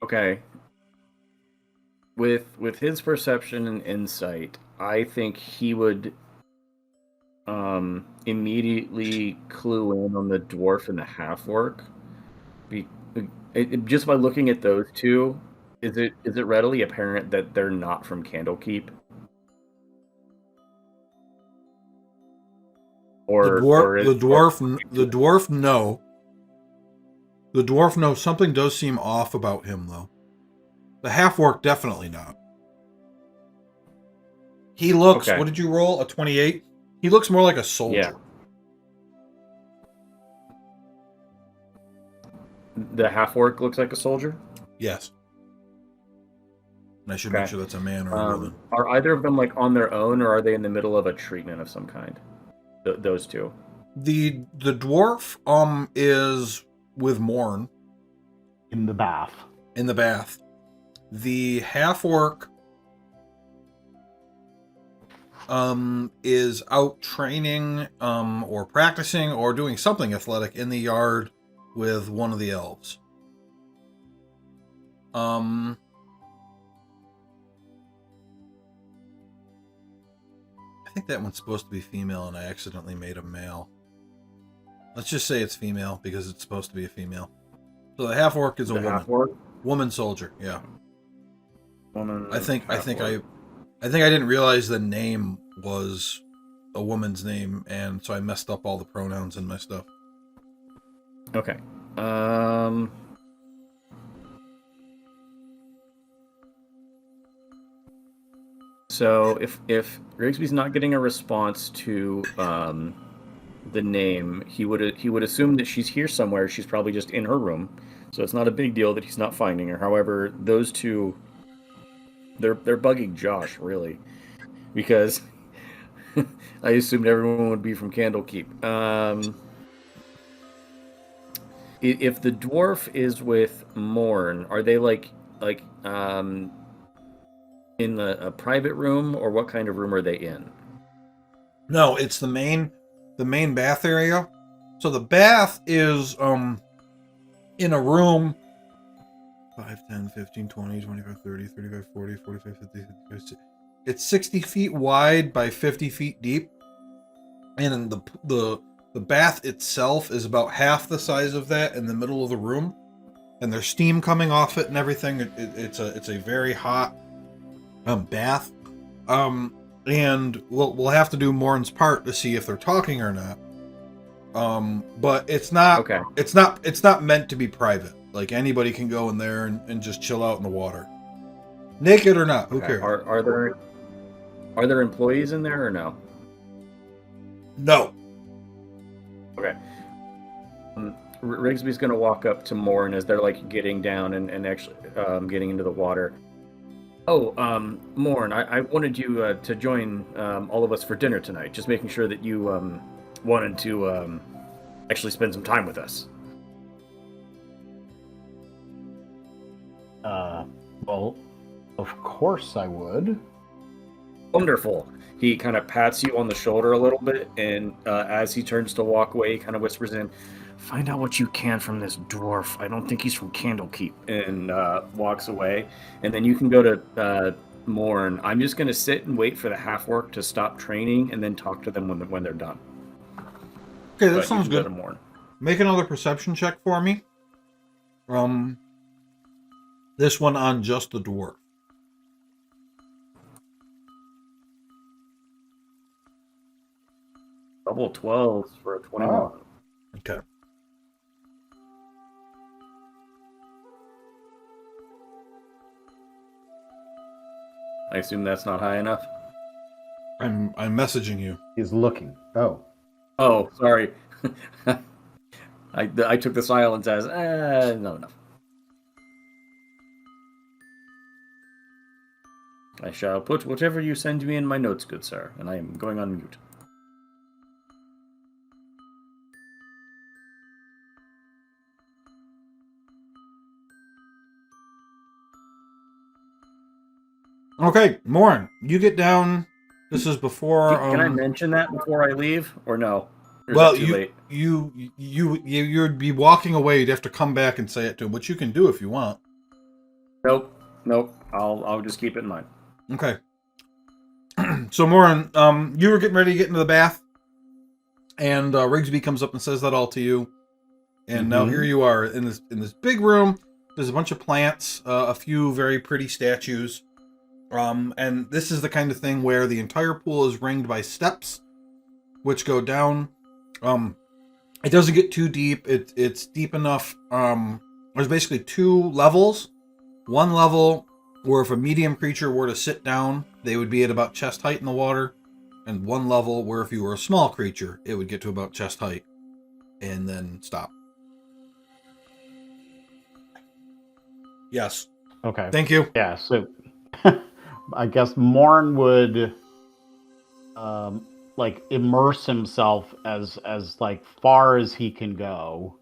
Okay. With his perception and insight, I think he would immediately clue in on the dwarf and the half orc. Just by looking at those two, is it readily apparent that they're not from Candlekeep? The dwarf, no. The dwarf, no. Something does seem off about him, though. The half-orc, definitely not. He looks... Okay. What did you roll? A 28? He looks more like a soldier. Yeah. The half-orc looks like a soldier? Yes. And I should make sure that's a man or a woman. Are either of them like on their own, or are they in the middle of a treatment of some kind? Those two. The dwarf is with Morn in the bath. The half orc is out training or practicing or doing something athletic in the yard with one of the elves. I think that one's supposed to be female and I accidentally made a male. Let's just say it's female because it's supposed to be a female. So the half orc is a woman. Half-orc? Woman soldier, yeah. Woman. I think I half-orc. didn't realize the name was a woman's name, and so I messed up all the pronouns in my stuff. Okay. So if Rigsby's not getting a response to the name, he would assume that she's here somewhere. She's probably just in her room, so it's not a big deal that he's not finding her. However, those two, they're bugging Josh really, because I assumed everyone would be from Candlekeep. If the dwarf is with Morn, are they like in a private room, or what kind of room are they in? No, it's the main bath area. So the bath is in a room 5, 10, 15, 20, 25, 30, 35, 40, 45, 50, 55, it's 60 feet wide by 50 feet deep. And the bath itself is about half the size of that in the middle of the room. And there's steam coming off it and everything. It's a very hot bath. And we'll have to do Morn's part to see if they're talking or not. But it's not Okay. it's not meant to be private. Like anybody can go in there and just chill out in the water. Naked or not, who Okay. cares? Are there employees in there or no? No. Okay. Rigsby's going to walk up to Morn as they're like getting down and actually getting into the water. Oh, Morn, I wanted you to join all of us for dinner tonight. Just making sure that you wanted to actually spend some time with us. Well, of course I would. Wonderful. He kind of pats you on the shoulder a little bit, and as he turns to walk away, he kind of whispers in, "Find out what you can from this dwarf. I don't think he's from Candlekeep," and walks away. And then you can go to Morn. I'm just going to sit and wait for the half-orc to stop training, and then talk to them when they're done. Okay, that But sounds you can good. Go to Morn. Make another perception check for me. This one on just the dwarf. Double 12s for a 21. Oh. Okay. I assume that's not high enough. I'm messaging you. He's looking. Oh. Oh, sorry. I took the silence as not enough. I shall put whatever you send me in my notes, good sir, and I am going on mute. Okay, Morn, you get down. This is before. Can I mention that before I leave, or no? Or is Well, it too late? you'd be walking away. You'd have to come back and say it to him, which you can do if you want. Nope. I'll just keep it in mind. Okay. So, Morn, you were getting ready to get into the bath, and Rigsby comes up and says that all to you. And now here you are in this big room. There's a bunch of plants, a few very pretty statues. And this is the kind of thing where the entire pool is ringed by steps, which go down. It doesn't get too deep. It's deep enough. There's basically 2 levels. One level where if a medium creature were to sit down, they would be at about chest height in the water. And one level where if you were a small creature, it would get to about chest height and then stop. Yes. Okay. Thank you. Yeah, so I guess Morn would like immerse himself as like far as he can go.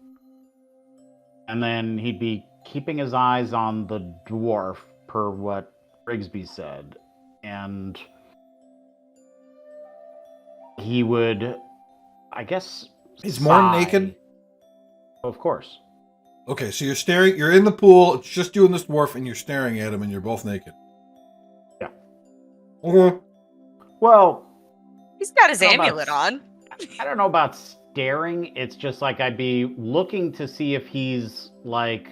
And then he'd be keeping his eyes on the dwarf per what Rigsby said. And he would, I guess. Is Morn naked? Of course. Okay, so you're in the pool, it's just you and this dwarf, and you're staring at him, and you're both naked. Yeah. Okay. Well, He's got his I don't know amulet on. I don't know about staring. It's just like I'd be looking to see if he's like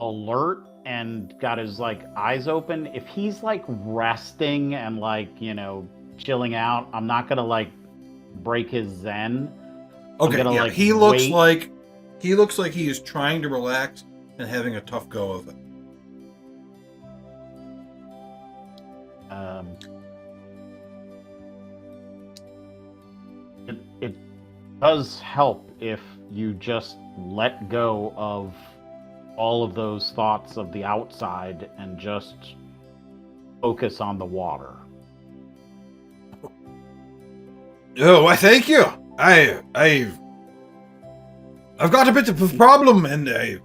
alert and got his like eyes open. If he's like resting and like, chilling out, I'm not gonna like break his zen. Okay, gonna, yeah, like, he looks wait. like he is trying to relax and having a tough go of it. It does help if you just let go of all of those thoughts of the outside and just focus on the water. Oh, why, thank you. I've got a bit of a problem, and I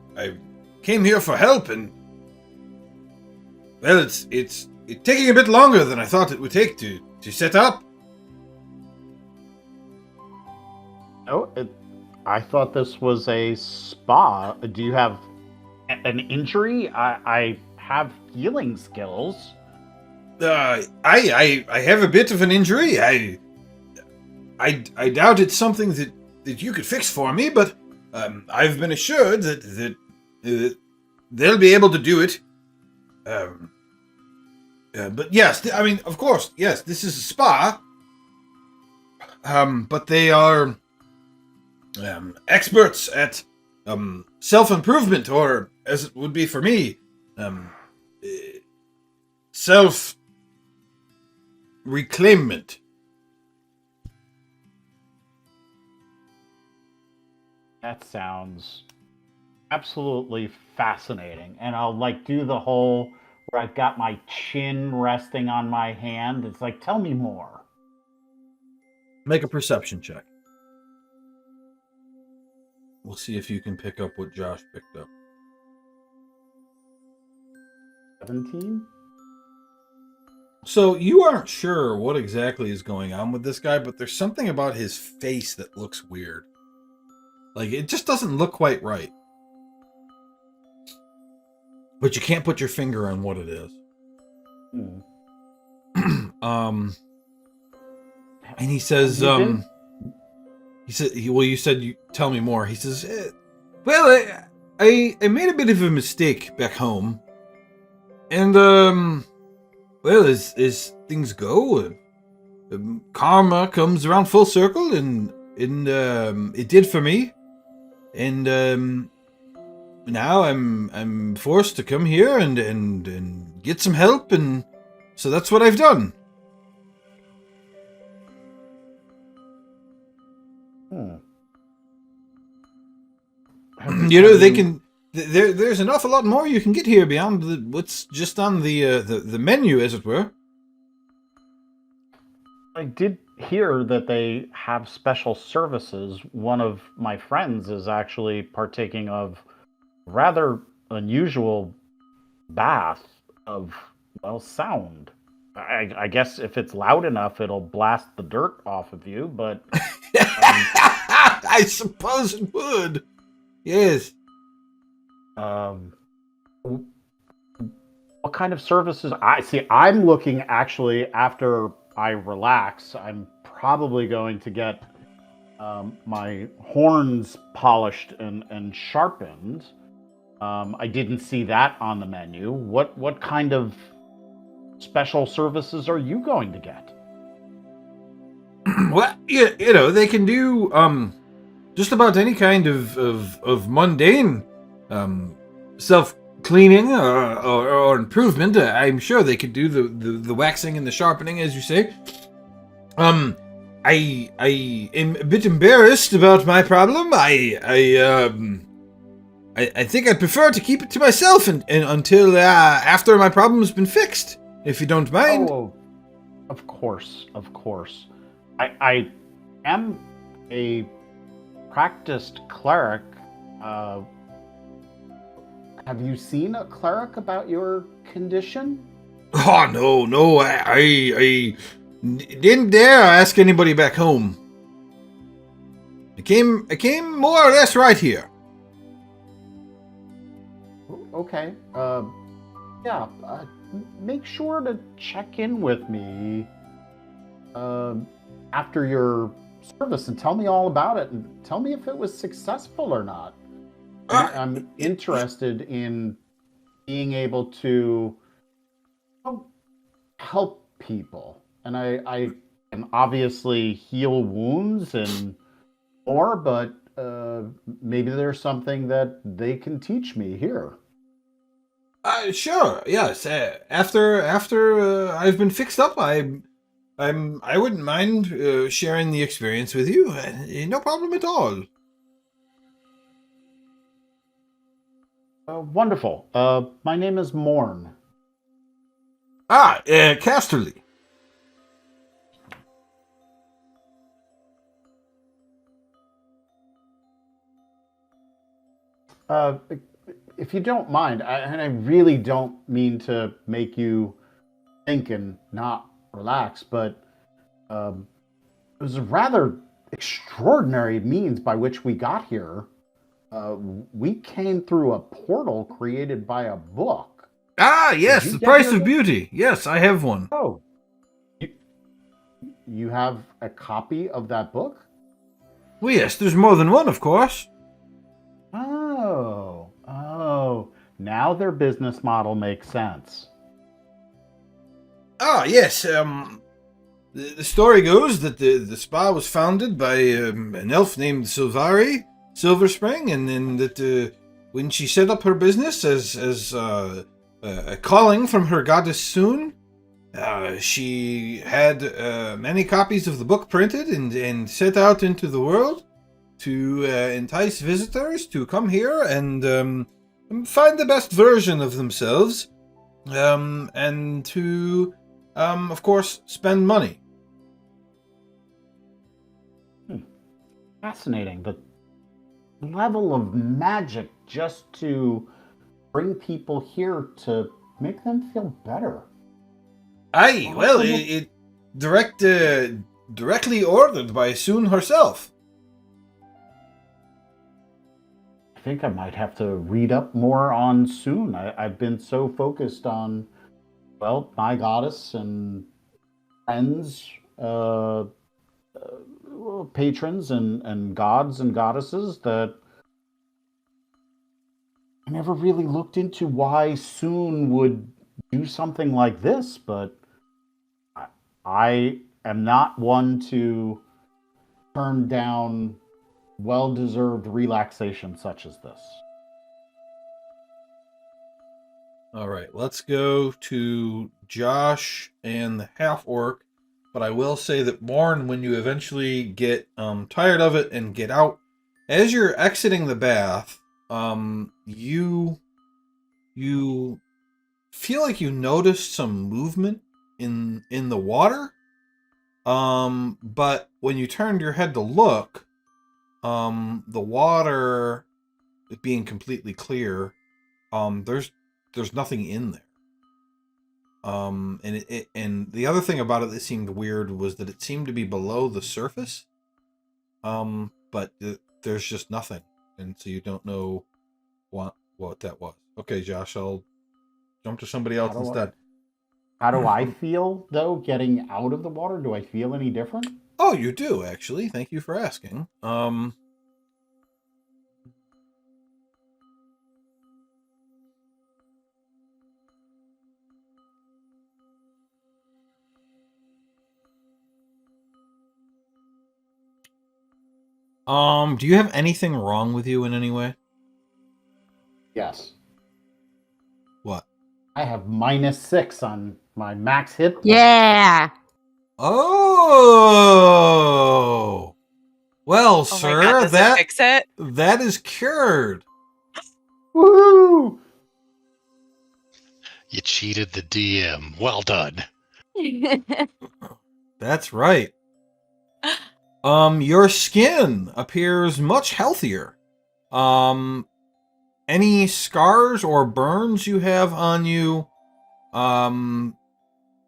came here for help, and well, it's taking a bit longer than I thought it would take to set up. Oh, I thought this was a spa. Do you have an injury? I have healing skills. I have a bit of an injury. I doubt it's something that you could fix for me, but I've been assured that they'll be able to do it. But yes, I mean, of course, yes, this is a spa. But they are experts at self-improvement, or as it would be for me, self-reclaimment. That sounds absolutely fascinating. And I'll like do the whole where I've got my chin resting on my hand. It's like, tell me more. Make a perception check. We'll see if you can pick up what Josh picked up. 17? So you aren't sure what exactly is going on with this guy, but there's something about his face that looks weird. Like, it just doesn't look quite right. But you can't put your finger on what it is. And he says, you said you tell me more. He says, well, I made a bit of a mistake back home. And, well, as things go, karma comes around full circle, and it did for me. And now I'm forced to come here and get some help, and so that's what I've done. You know, they can. There's an awful lot more you can get here beyond what's just on the menu, as it were. I did hear that they have special services. One of my friends is actually partaking of rather unusual bath of, well, sound. I guess if it's loud enough, it'll blast the dirt off of you, but... I suppose it would. Yes. What kind of services? I'm looking, actually, after I relax, I'm probably going to get my horns polished and sharpened. I didn't see that on the menu. What kind of special services are you going to get? Well, you know, they can do just about any kind of mundane self-cleaning or improvement. I'm sure they could do the waxing and the sharpening, as you say. I am a bit embarrassed about my problem. I think I'd prefer to keep it to myself until after my problem's been fixed, if you don't mind. Oh, of course. I am a practiced cleric. Have you seen a cleric about your condition? Oh, no. Didn't dare ask anybody back home. I came more or less right here. Okay. Yeah. Make sure to check in with me after your service and tell me all about it and tell me if it was successful or not. I'm interested in being able to help people, and I can obviously heal wounds and more, but maybe there's something that they can teach me here. Sure. Yes. After I've been fixed up, I wouldn't mind sharing the experience with you. No problem at all. Wonderful. My name is Morn. Casterly. Uh, if you don't mind, and I really don't mean to make you think and not relax, but it was a rather extraordinary means by which we got here. We came through a portal created by a book. Yes, you The get Price here of then? Beauty. Yes, I have one. Oh, you have a copy of that book? Well, yes, there's more than one, of course. Oh. Now their business model makes sense. Yes. The story goes that the spa was founded by an elf named Silver Spring, and then that when she set up her business as a calling from her goddess Soon, she had many copies of the book printed and set out into the world to entice visitors to come here and find the best version of themselves, and to, of course, spend money. Fascinating. The level of magic just to bring people here to make them feel better. Aye, well, it directly ordered by Soon herself. I think I might have to read up more on Soon. I've been so focused on, well, my goddess and friends, patrons and gods and goddesses that I never really looked into why Soon would do something like this, but I am not one to turn down well-deserved relaxation such as this. All right, let's go to Josh and the half-orc. But I will say that Morn, when you eventually get tired of it and get out, as you're exiting the bath, you feel like you notice some movement in the water. But when you turned your head to look, the water being completely clear, there's nothing in there. And the other thing about it that seemed weird was that it seemed to be below the surface. But there's just nothing, and so you don't know what that was. Okay, Josh, I'll jump to somebody else instead. How do I feel though getting out of the water? Do I feel any different? Oh, you do actually. Thank you for asking. Do you have anything wrong with you in any way? Yes. What? I have -6 on my max hit points. Yeah. Oh. Well, Oh sir, my god, does it fix it? that is cured. Woohoo! You cheated the DM. Well done. That's right. Your skin appears much healthier. Any scars or burns you have on you,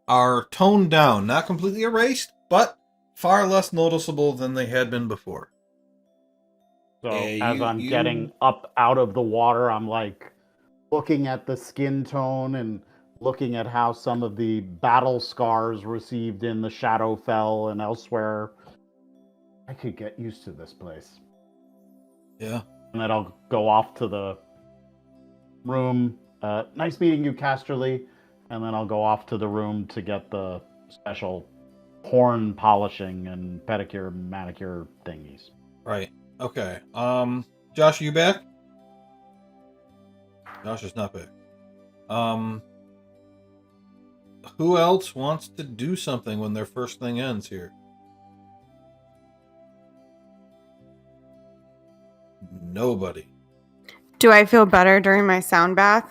are toned down, not completely erased, but far less noticeable than they had been before. So Yeah, as I'm getting up out of the water, I'm like looking at the skin tone and looking at how some of the battle scars received in the Shadowfell and elsewhere. I could get used to this place. Yeah. And then I'll go off to the room. Nice meeting you, Casterly. And then I'll go off to the room to get the special horn polishing and pedicure, manicure thingies. Right. Okay. Josh, are you back? Josh is not back. Who else wants to do something when their first thing ends here? Nobody. Do I feel better during my sound bath?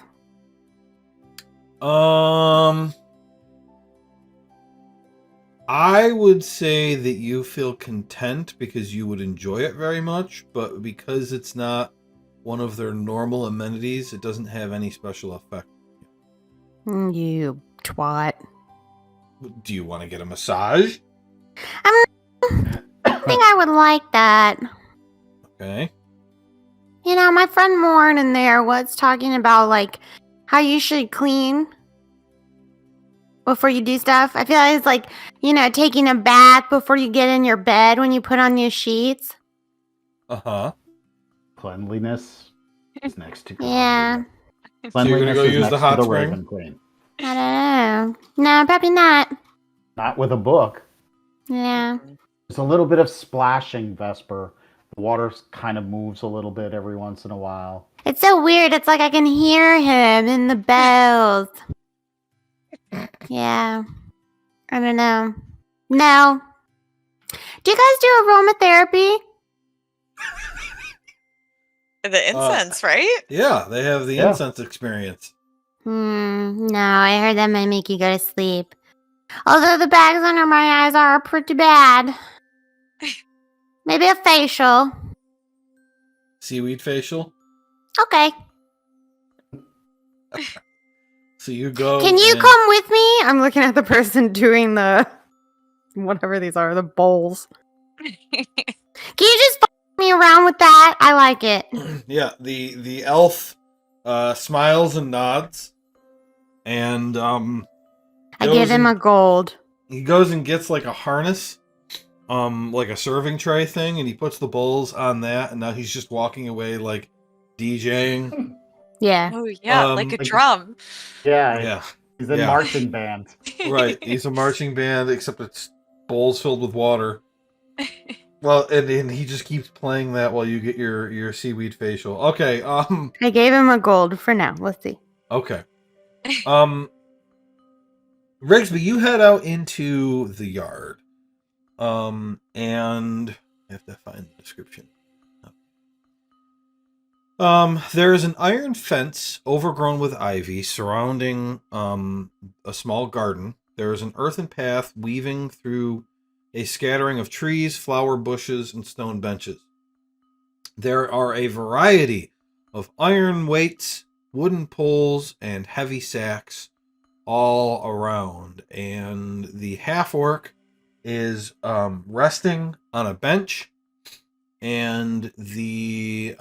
I would say that you feel content because you would enjoy it very much, but because it's not one of their normal amenities, it doesn't have any special effect. You twat. Do you want to get a massage? I think I would like that. Okay. You know, my friend Morn in there was talking about like how you should clean before you do stuff. I feel like it's like, you know, taking a bath before you get in your bed when you put on your sheets. Uh-huh. Cleanliness is next to Yeah. godliness. So you're gonna Cleanliness go is use the next hot to the spring? Raven Queen. I don't know. No, probably not. Not with a book. Yeah. There's a little bit of splashing, Vesper. The water kind of moves a little bit every once in a while. It's so weird. It's like I can hear him in the bells. Yeah. I don't know. No. Do you guys do aromatherapy? The incense, right? Yeah, they have the incense experience. No, I heard that might make you go to sleep. Although the bags under my eyes are pretty bad. Maybe a facial. Seaweed facial? Okay. So you go. Can you and- come with me? I'm looking at the person doing the whatever these are, the bowls. Can you just follow me around with that? I like it. Yeah, the elf smiles and nods, and I give him a gold. He goes and gets like a harness, like a serving tray thing, and he puts the bowls on that, and now he's just walking away like DJing. Yeah. Oh yeah, like a drum. Yeah. He's in Yeah. marching band. Right, he's a marching band, except it's bowls filled with water. Well, and he just keeps playing that while you get your seaweed facial. Okay, I gave him a gold for now. Let's see. okay. Rigsby, you head out into the yard. And I have to find the description. There is an iron fence overgrown with ivy surrounding a small garden. There is an earthen path weaving through a scattering of trees, flower bushes, and stone benches. There are a variety of iron weights, wooden poles, and heavy sacks all around. And the half-orc is resting on a bench, and the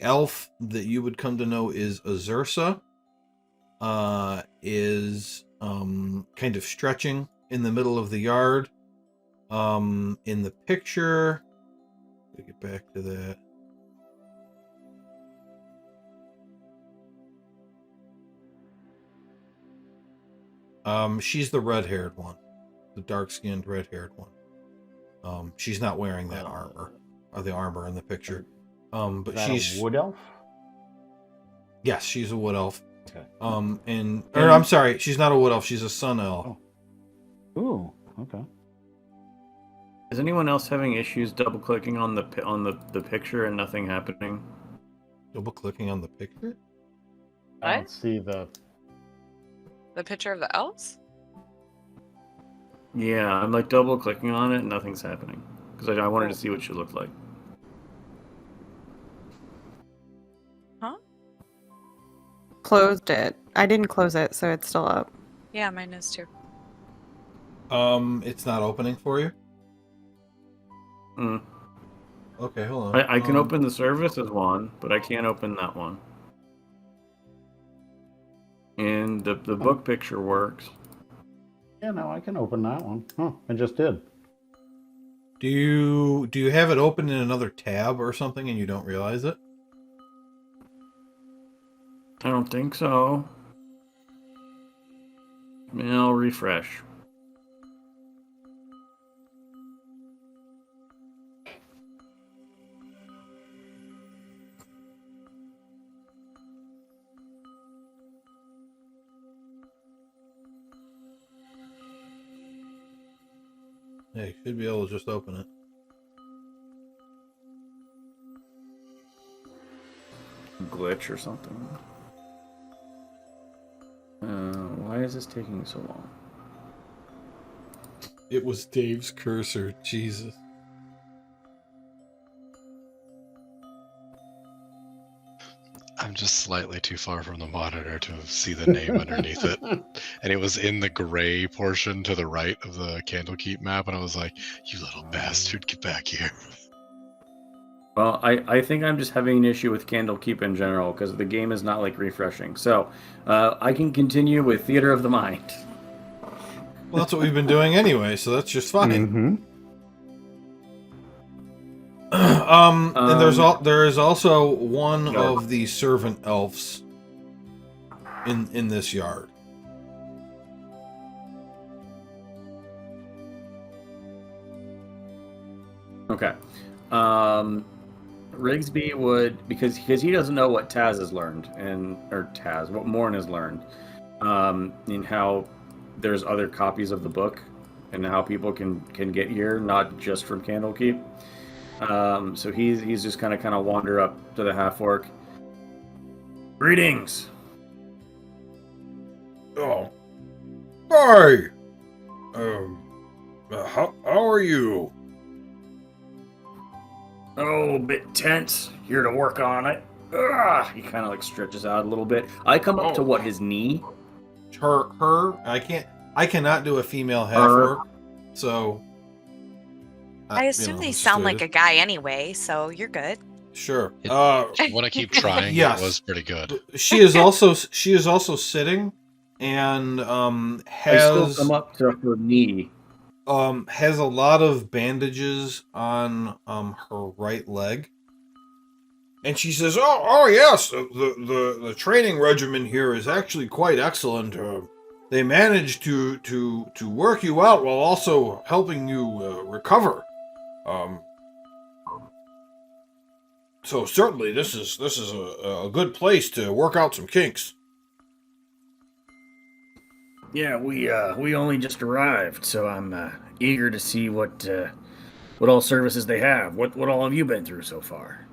elf that you would come to know is Azursa is kind of stretching in the middle of the yard. In the picture, let me get back to that. She's the red-haired one, the dark-skinned red-haired one. She's not wearing that armor, or the armor in the picture. But she's a wood elf. Yes, she's a wood elf. Okay. I'm sorry, she's not a wood elf. She's a sun elf. Oh. Ooh. Okay. Is anyone else having issues double clicking on the picture and nothing happening? Double clicking on the picture? I don't see the picture of the elves? Yeah, I'm like double clicking on it and nothing's happening because I wanted to see what she looked like. Huh? Closed it. I didn't close it, so it's still up. Yeah, mine is too. It's not opening for you? Mm. Okay, hold on. I can open the services one, but I can't open that one. And the book picture works. Yeah, no, I can open that one. Huh, I just did. Do you have it open in another tab or something and you don't realize it? I don't think so. I'll refresh. Yeah, you should be able to just open it. Glitch or something. Why is this taking so long? It was Dave's cursor. Jesus. I'm just slightly too far from the monitor to see the name underneath it. And it was in the gray portion to the right of the Candlekeep map, and I was like, you little bastard, get back here. Well, I think I'm just having an issue with Candlekeep in general, because the game is not, like, refreshing. So, I can continue with Theater of the Mind. Well, that's what we've been doing anyway, so that's just fine. And there is also one of the servant elves in this yard. Okay. Rigsby would, because he doesn't know what Taz has learned, what Morn has learned, and how there's other copies of the book, and how people can get here, not just from Candlekeep. So he's just kind of wander up to the half-orc. Greetings. Oh, hi. How are you? Oh, a bit tense. Here to work on it. He kind of stretches out a little bit. I come up to his knee. Her. I cannot do a female half-orc, so. I assume they sound like a guy anyway, so you're good. Sure. When I keep trying, yes. It was pretty good. She is also sitting, and has I still come up to her knee. Has a lot of bandages on her right leg, and she says, "Oh yes, the training regimen here is actually quite excellent. They managed to work you out while also helping you recover. So certainly this is a good place to work out some kinks." Yeah, we only just arrived, so I'm eager to see what all services they have. What all have you been through so far?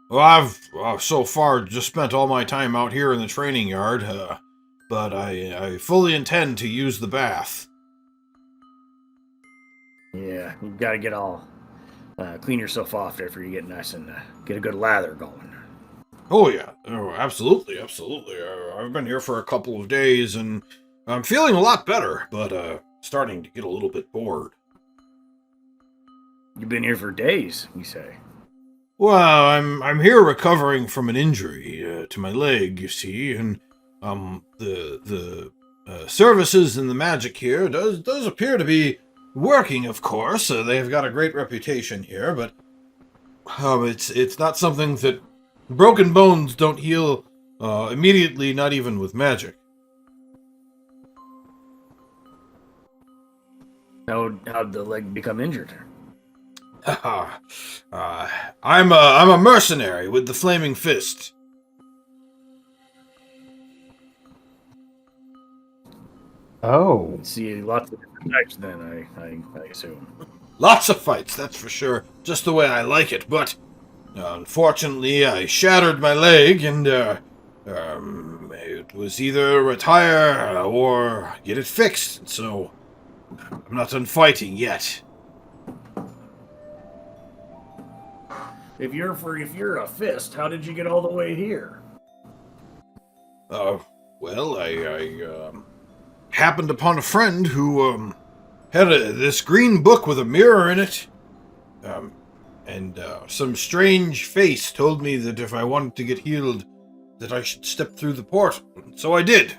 Well, I've so far just spent all my time out here in the training yard, but I fully intend to use the bath. Yeah, you've got to get all clean yourself off after you get nice and get a good lather going. Oh yeah, absolutely. I've been here for a couple of days and I'm feeling a lot better, but starting to get a little bit bored. You've been here for days, you say? Well, I'm here recovering from an injury to my leg, you see, and the services and the magic here does appear to be working. Of course, they've got a great reputation here, but it's not something that broken bones don't heal immediately, not even with magic. How'd the leg become injured? I'm a mercenary with the flaming fist. Oh. See, lots of different types then, I assume. Lots of fights, that's for sure. Just the way I like it, but unfortunately I shattered my leg and it was either retire or get it fixed, so I'm not done fighting yet. If you're a fist, how did you get all the way here? Well, I happened upon a friend who had this green book with a mirror in it. And some strange face told me that if I wanted to get healed, that I should step through the portal. So I did.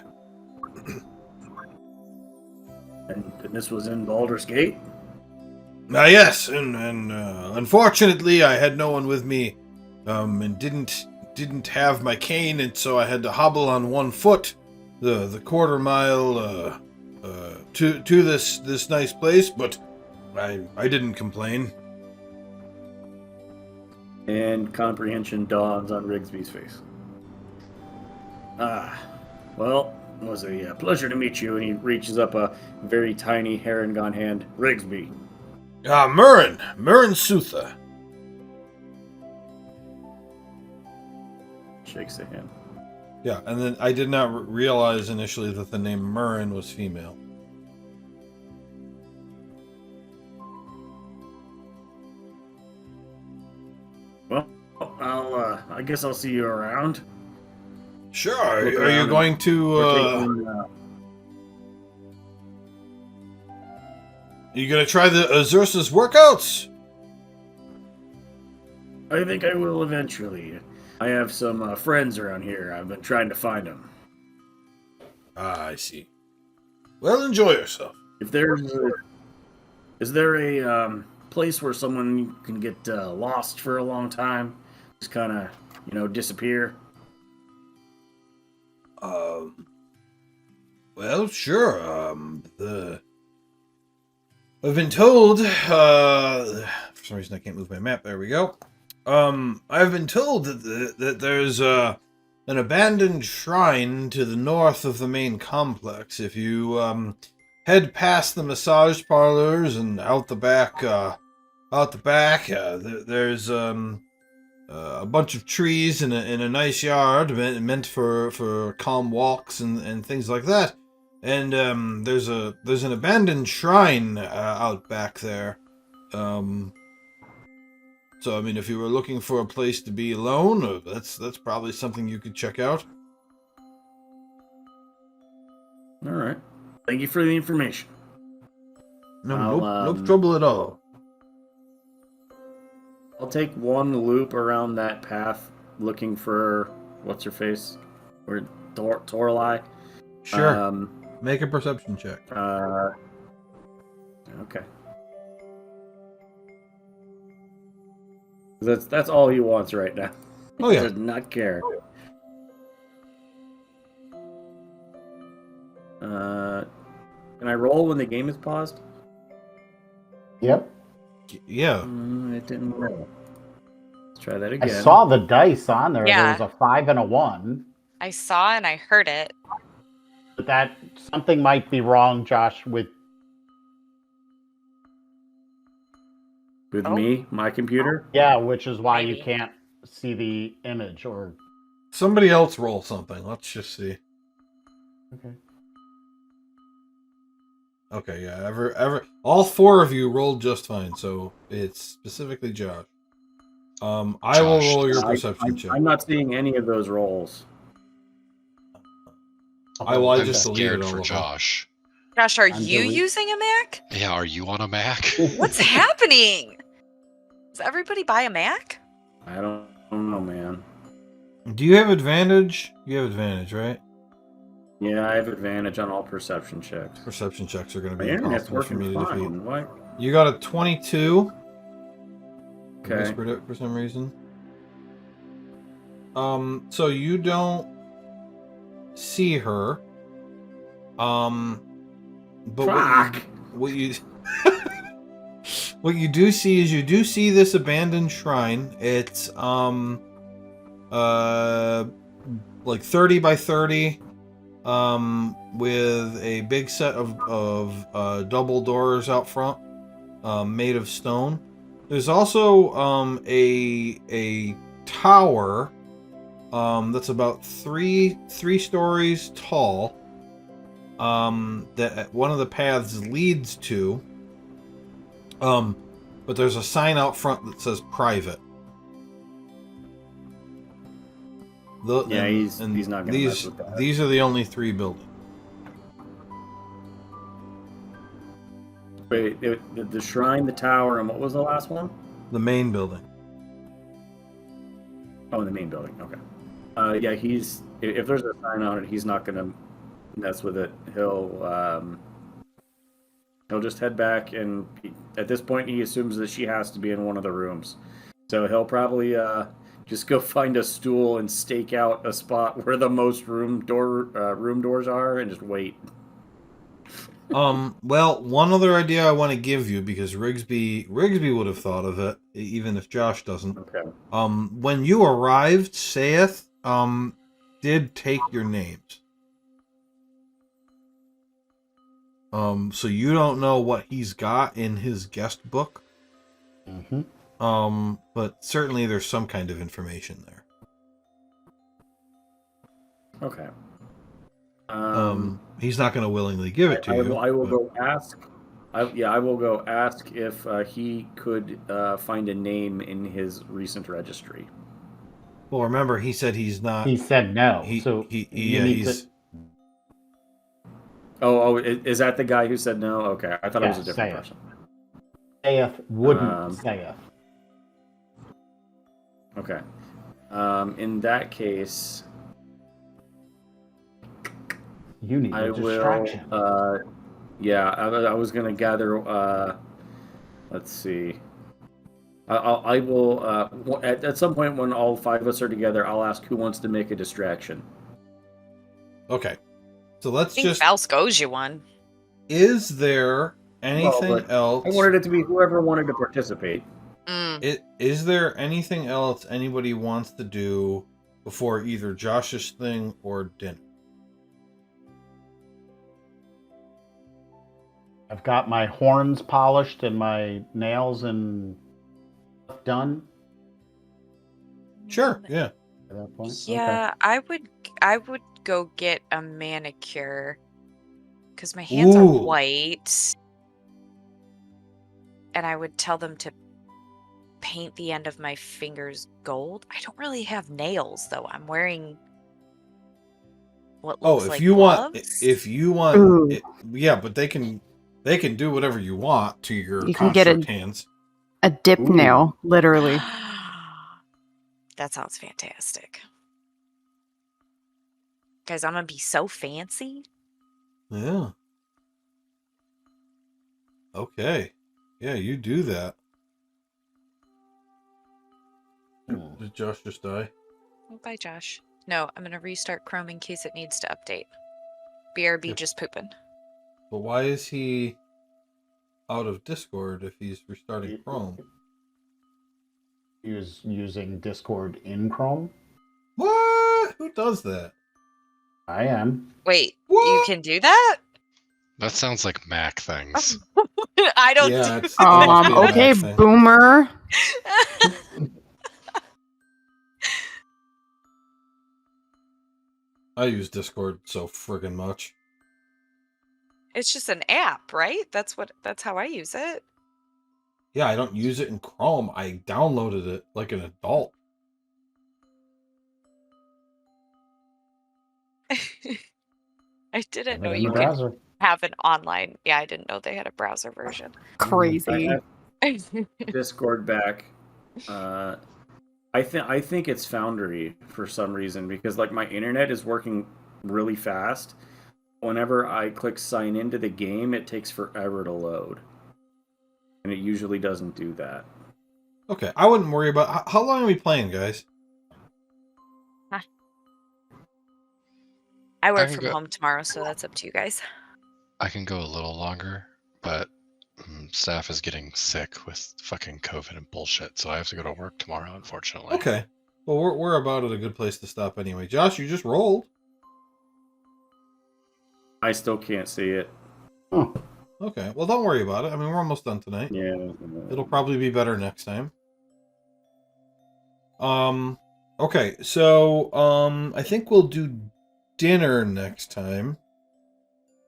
And this was in Baldur's Gate? Yes, and unfortunately I had no one with me, and didn't have my cane, and so I had to hobble on one foot the quarter mile to this nice place, but I didn't complain. And comprehension dawns on Rigsby's face. Well, it was a pleasure to meet you. And he reaches up a very tiny Harengon hand. Rigsby. Murren Sutha. Shakes the hand. Yeah, and then I did not realize initially that the name Murren was female. Well, I guess I'll see you around. Sure. Are you going to? Are you gonna try the Azursa's workouts? I think I will eventually. I have some friends around here. I've been trying to find them. Ah, I see. Well, enjoy yourself. Is there a place where someone can get lost for a long time, just kind of disappear? Well, sure. I've been told. For some reason, I can't move my map. There we go. I've been told that there's an abandoned shrine to the north of the main complex. If you head past the massage parlors and out the back, there's a bunch of trees in a nice yard meant for calm walks and things like that. And there's an abandoned shrine out back there. So I mean, if you were looking for a place to be alone, that's probably something you could check out. All right. Thank you for the information. No trouble at all. I'll take one loop around that path, looking for what's her face, or Toralei. Sure. Make a perception check. Okay. That's all he wants right now. Oh yeah. He does not care. Can I roll when the game is paused? Yep. Yeah. It didn't roll. Let's try that again. I saw the dice on there. Yeah. There was a 5 and a 1. I saw and I heard it. But that something might be wrong, Josh, with me, my computer. yeah, which is why Maybe. you can't see the image or Somebody else roll something. Let's just see. okay. Okay, yeah. All four of you rolled just fine, so it's specifically Josh. I will roll your perception check. I'm not seeing any of those rolls. I I'm just scared deleted all for of them. Josh. Josh, are I'm you delete- using a Mac? Yeah, are you on a Mac? What's happening? Does everybody buy a Mac? I don't know, man. Do you have advantage? You have advantage, right? Yeah, I have advantage on all perception checks. Perception checks are going to My be internet's impossible for me working to defeat. fine. What? You got a 22. Okay. Whispered it for some reason. So you don't see her. But Fuck. what you what you do see is you do see this abandoned shrine. It's like 30 by 30, with a big set of double doors out front, made of stone. There's also a tower that's about three stories tall, that one of the paths leads to. But there's a sign out front that says private. Yeah, he's not gonna mess with that. These are the only 3 buildings. Wait, the shrine, the tower, and what was the last one? The main building. Oh, the main building. Okay. Yeah, if there's a sign on it, he's not gonna mess with it. He'll just head back, and at this point, he assumes that she has to be in one of the rooms. So he'll probably just go find a stool and stake out a spot where the most room doors are, and just wait. Well, one other idea I want to give you, because Rigsby would have thought of it, even if Josh doesn't. Okay. When you arrived, Saith did take your names. So you don't know what he's got in his guest book. Mm-hmm. But certainly there's some kind of information there. Okay. He's not going to willingly give it to you. I will go ask. I will go ask if he could find a name in his recent registry. Well, remember, he said he's not. He said no. He's. Oh, is that the guy who said no? Okay, I thought it was a different person. Saith wouldn't Saith. Okay. In that case, you need a distraction. I was gonna gather. Let's see. I will at some point when all 5 of us are together, I'll ask who wants to make a distraction. Okay, so let's I think Faust owes you one. Is there anything else? I wanted it to be whoever wanted to participate. Is there anything else anybody wants to do before either Josh's thing or dinner? I've got my horns polished and my nails and stuff done. Sure. Yeah. At that point. Yeah, okay. I would go get a manicure because my hands are white, and I would tell them to paint the end of my fingers gold. I don't really have nails though. I'm wearing what looks like gloves. If you want, yeah, but they can do whatever you want to your construct hands. A dip nail, literally. That sounds fantastic. Guys, I'm gonna be so fancy. Yeah. Okay. Yeah, you do that. Did Josh just die? Oh, bye, Josh. No, I'm gonna restart Chrome in case it needs to update. BRB just pooping. But why is he out of Discord if he's restarting Chrome? He was using Discord in Chrome. What? Who does that? I am. Wait, you can do that? That sounds like Mac things. I don't. Yeah, okay, boomer. I use Discord so friggin' much. It's just an app, right? That's how I use it. Yeah, I don't use it in Chrome. I downloaded it like an adult. I didn't know you could have an online. Yeah, I didn't know they had a browser version. Crazy. Discord back. I think it's Foundry for some reason because like my internet is working really fast. Whenever I click sign into the game, it takes forever to load. And it usually doesn't do that. Okay, I wouldn't worry about... How long are we playing, guys? I work from home tomorrow, so that's up to you guys. I can go a little longer, but staff is getting sick with fucking COVID and bullshit, so I have to go to work tomorrow, unfortunately. Okay. Well, we're about at a good place to stop anyway. Josh, you just rolled. I still can't see it. Oh. Okay. Well, don't worry about it. I mean, we're almost done tonight. Yeah. It'll probably be better next time. Okay. So, I think we'll do dinner next time.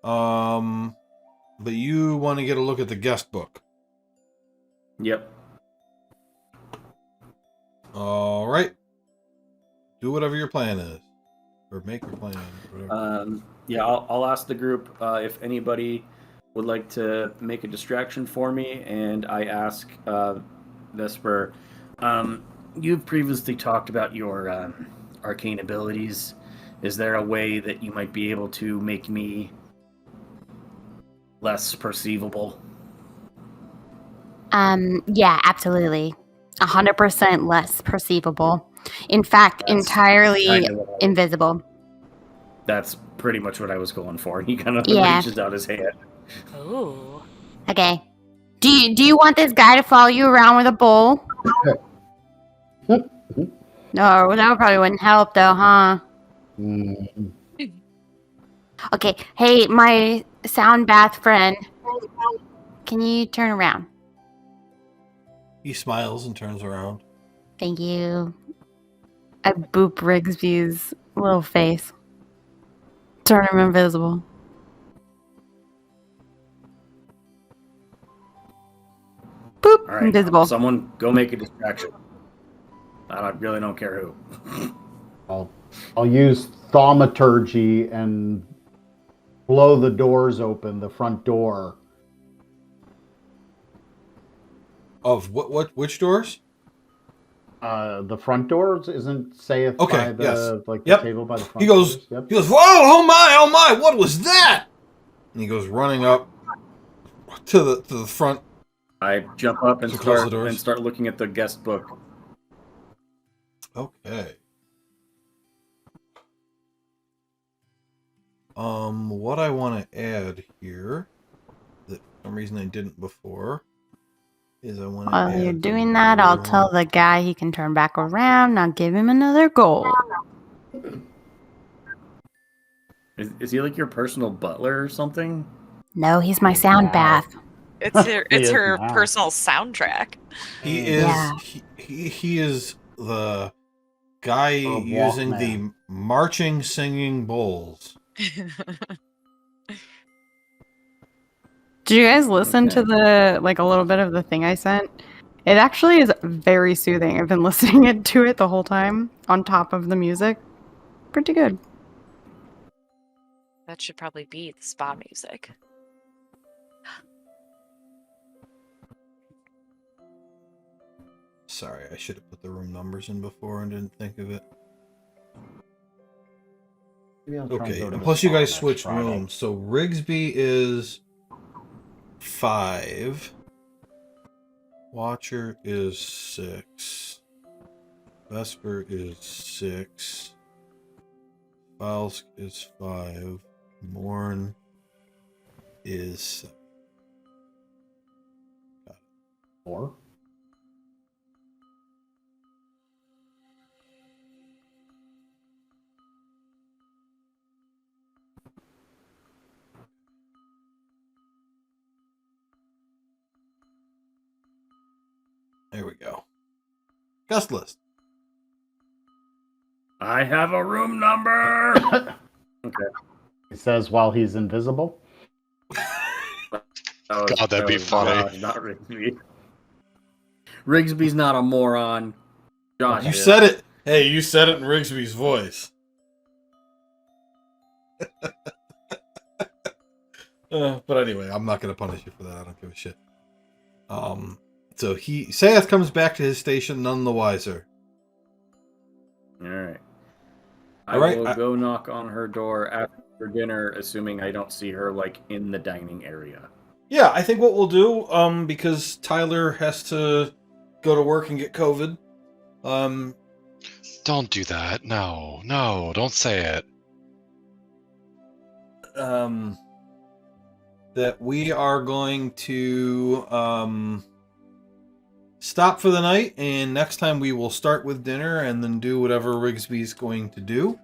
But you want to get a look at the guest book. Yep. All right. do whatever your plan is, or make your plan. Whatever. Yeah, I'll ask the group if anybody would like to make a distraction for me, and I ask Vesper. You've previously talked about your arcane abilities. Is there a way that you might be able to make me less perceivable? Yeah, absolutely. 100% less perceivable. In fact, That's entirely kind of what I- invisible. That's pretty much what I was going for. He kind of Yeah. reaches out his hand. Ooh. Okay. Do you want this guy to follow you around with a bowl? No, that probably wouldn't help though, huh? Mm. Okay. Hey, my sound bath friend. Can you turn around? He smiles and turns around. Thank you. I boop Rigsby's little face. Turn him invisible. Boop, All right, invisible. someone go make a distraction. I really don't care who. I'll use thaumaturgy and blow the doors open, the front door. Of which doors? The front doors isn't saith Okay, by the yes. like Yep. the table by the front He goes. doors. Yep. He goes. Whoa! Oh my! What was that? And he goes running up to the front. I jump up and So close the doors. start looking at the guest book. Okay. What I want to add here, that for some reason I didn't before, is I want to. While you're doing that, I'll tell the guy he can turn back around. I'll give him another goal. Is he like your personal butler or something? No, he's my sound bath. It's is her now. personal soundtrack. He is. Yeah. He is the guy Oh, using Walkman. the marching, singing bowls. Do you guys listen to Okay. a little bit of the thing I sent? It actually is very soothing. I've been listening to it the whole time on top of the music. Pretty good. That should probably be the spa music. Sorry, I should have put the room numbers in before and didn't think of it. Maybe I'll try and Okay, go to and the plus you spa guys next switched Friday. rooms. So Rigsby is 5. Watcher is 6. Vesper is 6. Falsk is 5. Morn is 7. 4. There we go. Guest list. I have a room number. Okay. It says while he's invisible. God, that'd be funny. Josh, not Rigsby. Rigsby's not a moron. Josh, You is. said it. Hey, you said it in Rigsby's voice. But anyway, I'm not going to punish you for that. I don't give a shit. So Saeth comes back to his station none the wiser. All right. All right, I will I- go knock on her door after dinner, assuming I don't see her like in the dining area. Yeah, I think what we'll do, because Tyler has to go to work and get COVID, Don't do that. No, don't say it. that we are going to stop for the night, and next time we will start with dinner and then do whatever Rigsby's going to do.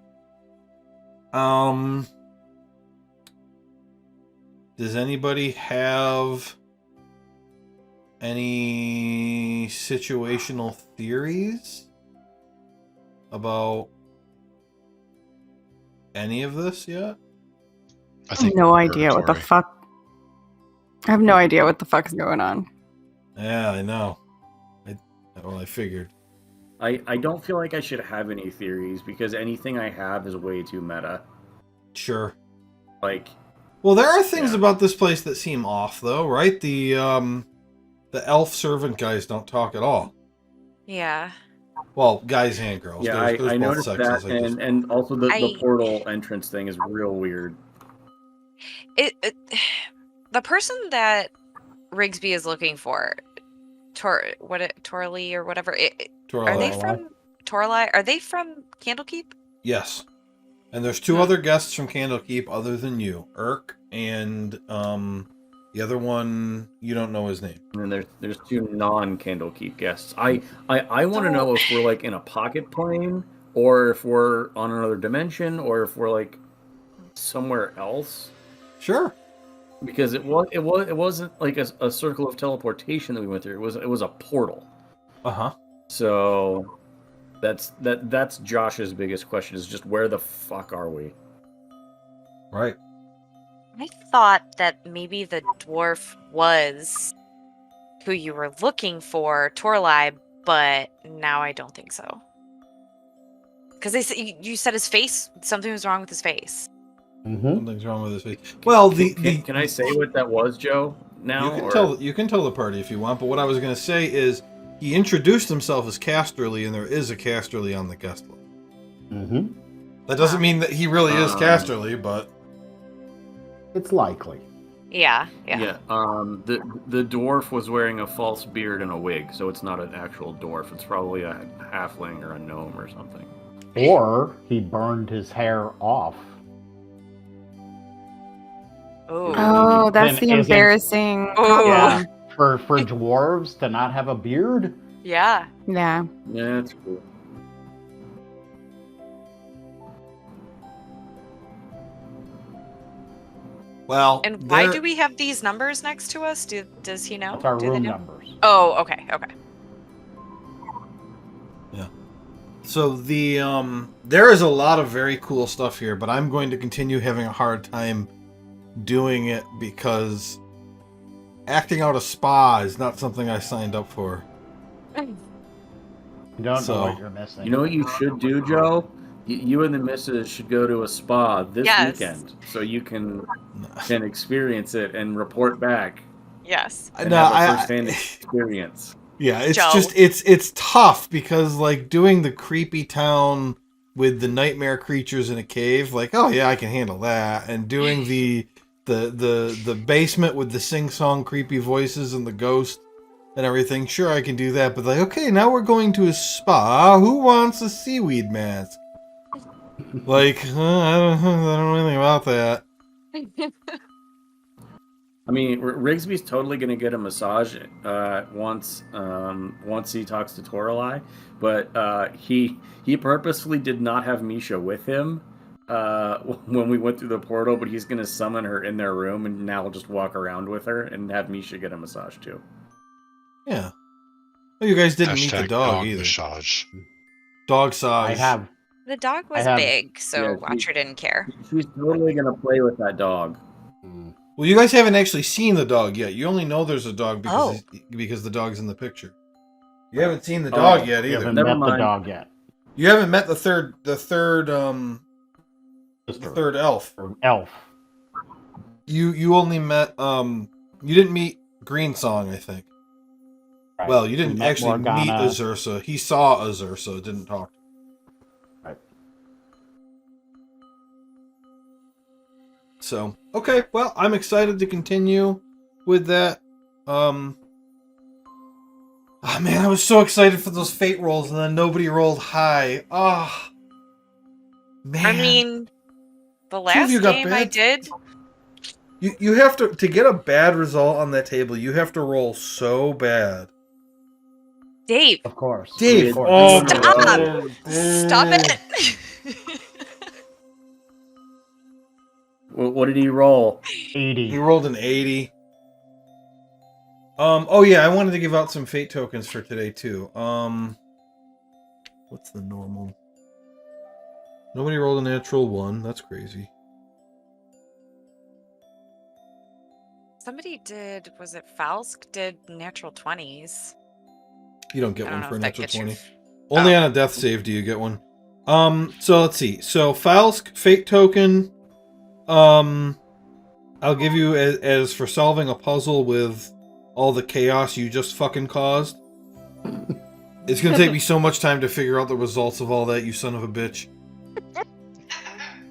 Does anybody have any situational theories about any of this yet? I I have think no idea what the purgatory. fuck. I have no idea what the fuck is going on. Yeah, I know. I figured. I don't feel like I should have any theories because anything I have is way too meta. Sure. Like, Well, there are things Yeah. about this place that seem off, though, right? The elf servant guys don't talk at all. Yeah. Well, guys and girls. yeah, There's I both noticed sexes. that, I just and also the I- portal entrance thing is real weird. The person that Rigsby is looking for, Torley or whatever, are they Toralei. from Torlai? Are they from Candlekeep? Yes. And there's two other guests from Candlekeep other than you, Irk and the other one you don't know his name. And then there's two non-Candlekeep guests. I want to know if we're like in a pocket plane, or if we're on another dimension, or if we're like somewhere else. Sure. Because it wasn't like a circle of teleportation that we went through. It was a portal. Uh-huh. So that's Josh's biggest question, is just where the fuck are we? Right. I thought that maybe the dwarf was who you were looking for, Torlai, but now I don't think so. Because you said his face, something was wrong with his face. Mm-hmm. Something's wrong with his face. Well, Can I say what that was, Joe? Now you can tell the party if you want, but what I was going to say is he introduced himself as Casterly, and there is a Casterly on the guest list. Mm-hmm. That doesn't mean that he really is Casterly, but It's likely. Yeah. Yeah. The dwarf was wearing a false beard and a wig, so it's not an actual dwarf. It's probably a halfling or a gnome or something. Or he burned his hair off. Oh, that's the Isn't- embarrassing. Oh. Yeah, for dwarves to not have a beard. Yeah. Yeah. Yeah, that's cool. well, And why do we have these numbers next to us? Does he know? That's our Do they room know? numbers. Oh, okay. So the there is a lot of very cool stuff here, but I'm going to continue having a hard time doing it because acting out a spa is not something I signed up for. You don't So- know what you're missing. You know what you should do, Joe? You and the missus should go to a spa this Yes. weekend, so you can experience it and report back Yes. and have a first-hand experience. Yeah, it's Joe. just it's tough because like doing the creepy town with the nightmare creatures in a cave, like, oh yeah, I can handle that. And doing the basement with the sing-song creepy voices and the ghost and everything, sure I can do that, but like, okay, now we're going to a spa. Who wants a seaweed mask? Like, I don't know anything about that. I mean, Rigsby's totally going to get a massage once he talks to Toralei, but he purposefully did not have Misha with him when we went through the portal, but he's going to summon her in their room and now just walk around with her and have Misha get a massage too. Yeah. Well, you guys didn't meet the Hashtag dog either. massage. Dog size. I have. The dog was have- big, so Yeah, Watcher didn't care. She's totally going to play with that dog. Well, you guys haven't actually seen the dog yet. You only know there's a dog Oh. because the dog's in the picture. You haven't seen the dog yet You either. haven't Never met the mind. dog yet. You haven't met the third Sister. elf. Or elf. You only met you didn't meet Green Song, I think. Right. Well, you didn't We met actually meet Morgana. Azursa. He saw Azursa, didn't talk. Right. So, okay, well, I'm excited to continue with that. Oh man, I was so excited for those fate rolls and then nobody rolled high. Oh. Man. I mean, the Two of last you got game I bad- did. You have to get a bad result on that table, you have to roll so bad. Dave, Of course. Dave, Of course. oh my Stop. God. stop it. What did he roll? 80. He rolled an 80. Oh yeah, I wanted to give out some fate tokens for today too. What's the normal? Nobody rolled a natural 1. That's crazy. Somebody did, was it Falsk? Did natural 20s. You don't get I don't one know for a if that natural gets you. 20. Only on a death save do you get one. So let's see. So Falsk, fate token. I'll give you as for solving a puzzle with all the chaos you just fucking caused. It's gonna take me so much time to figure out the results of all that, you son of a bitch.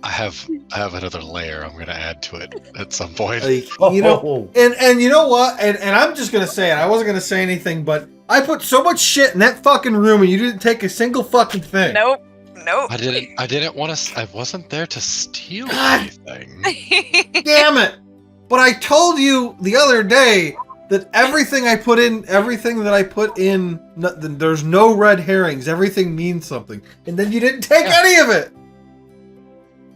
I have another layer I'm gonna add to it at some point. Like, you know, and you know what? And I'm just gonna say it. I wasn't gonna say anything, but I put so much shit in that fucking room, and you didn't take a single fucking thing. Nope. I didn't want to. I wasn't there to steal God. anything. Damn it! But I told you the other day that everything that I put in, there's no red herrings. Everything means something, and then you didn't take any of it.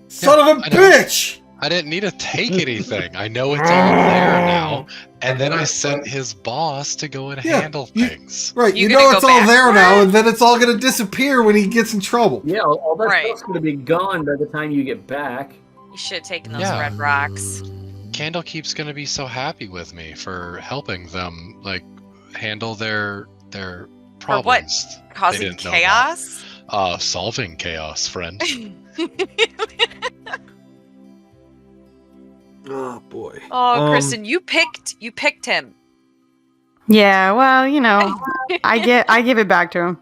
Son of a bitch! I didn't need to take anything. I know it's all there now. And then I sent his boss to go and handle things. Right, you know it's all there now, and then it's all going to disappear when he gets in trouble. Yeah, all that stuff's going to be gone by the time you get back. You should have taken those red rocks. Candlekeep's going to be so happy with me for helping them, like, handle their problems. For what? Causing chaos? Solving chaos, friend. Oh boy. Oh, Kristen, you picked him. Yeah, well, you know, I give it back to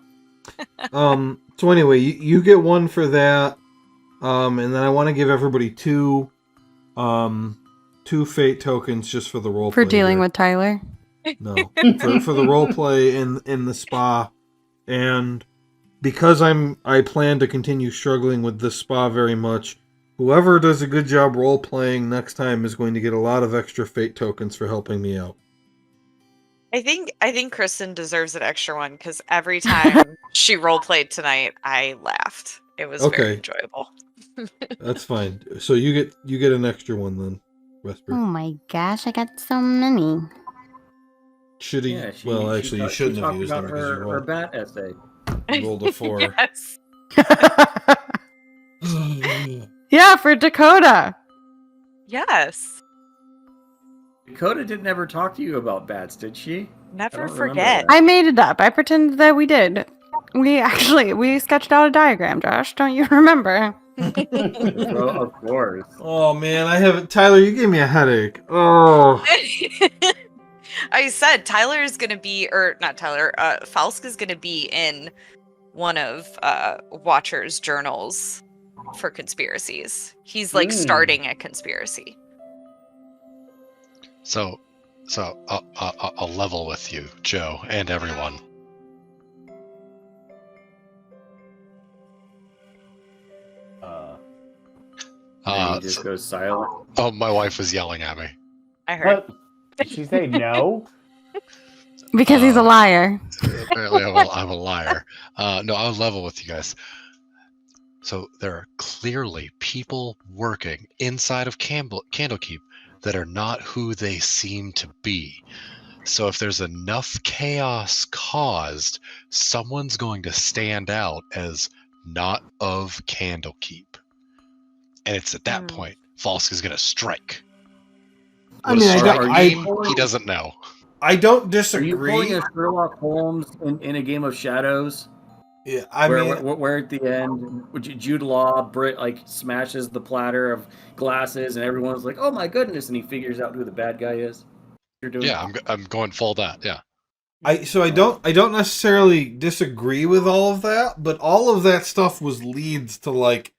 him. So anyway, you get one for that. And then I want to give everybody two fate tokens just for the role For play dealing here. with Tyler. No. for the role play in the spa. And because I plan to continue struggling with this spa very much, whoever does a good job role playing next time is going to get a lot of extra fate tokens for helping me out. I think Kristen deserves an extra one because every time she role played tonight, I laughed. It was very enjoyable. That's fine. So you get an extra one then, Westbrook. Oh my gosh, I got so many. Should he? Yeah, actually, you shouldn't have used them because you her bat essay. rolled a 4. Yes. Yeah, for Dakota. Yes. Dakota didn't ever talk to you about bats, did she? Never forget. I made it up. I pretended that we did. We sketched out a diagram, Josh. Don't you remember? Well, of course. Oh man, I haven't. Tyler, you gave me a headache. Oh. I said Tyler is going to be, or not Tyler, Falsk is going to be in one of Watcher's journals for conspiracies. He's like starting a conspiracy. So I'll level with you, Joe, and everyone. He just goes silent. Oh, my wife was yelling at me. I heard. Did she say no? Because he's a liar. Apparently, I'm a liar. No, I'll level with you guys. So there are clearly people working inside of Candlekeep that are not who they seem to be. So if there's enough chaos caused, someone's going to stand out as not of Candlekeep. And it's at that point, Falsk is going to strike. I mean, he doesn't know. I don't Are disagree. you pulling a Sherlock Holmes in a game of shadows? Yeah, where at the end, Jude Law smashes the platter of glasses, and everyone's like, "Oh my goodness!" and he figures out who the bad guy is. You're doing. Yeah, I'm going full that. Yeah. I don't necessarily disagree with all of that, but all of that stuff leads to like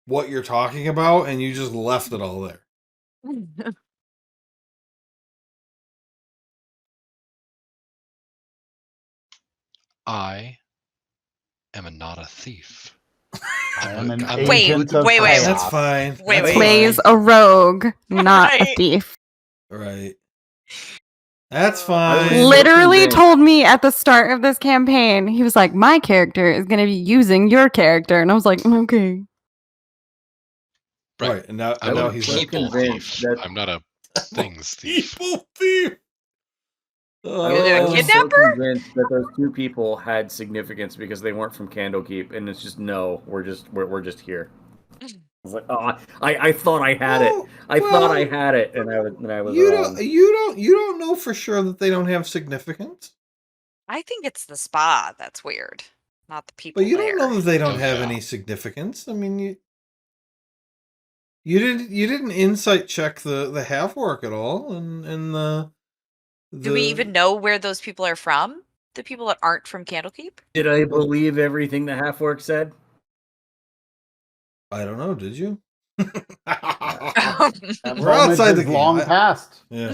what you're talking about, and you just left it all there. I am not a thief. Wait. That's fine. Clay's a rogue, not a thief. Right. That's fine. Literally told me at the start of this campaign, he was like, my character is going to be using your character. And I was like, okay. Right. And now he's a people thief. I'm not a things thief. People thief. I was so convinced that those two people had significance because they weren't from Candlekeep, and it's just no, we're just here. I was like, oh, I thought I had it. I thought I had it, and I was. You don't know for sure that they don't have significance. I think it's the spa that's weird. not the people But you there. don't know that they don't Oh, have yeah. any significance. I mean, you didn't insight check the half orc at all, and the Do we even know where those people are from? The people that aren't from Candlekeep? Did I believe everything the half orc said? I don't know. Did you? That We're outside the is game. long past. Yeah.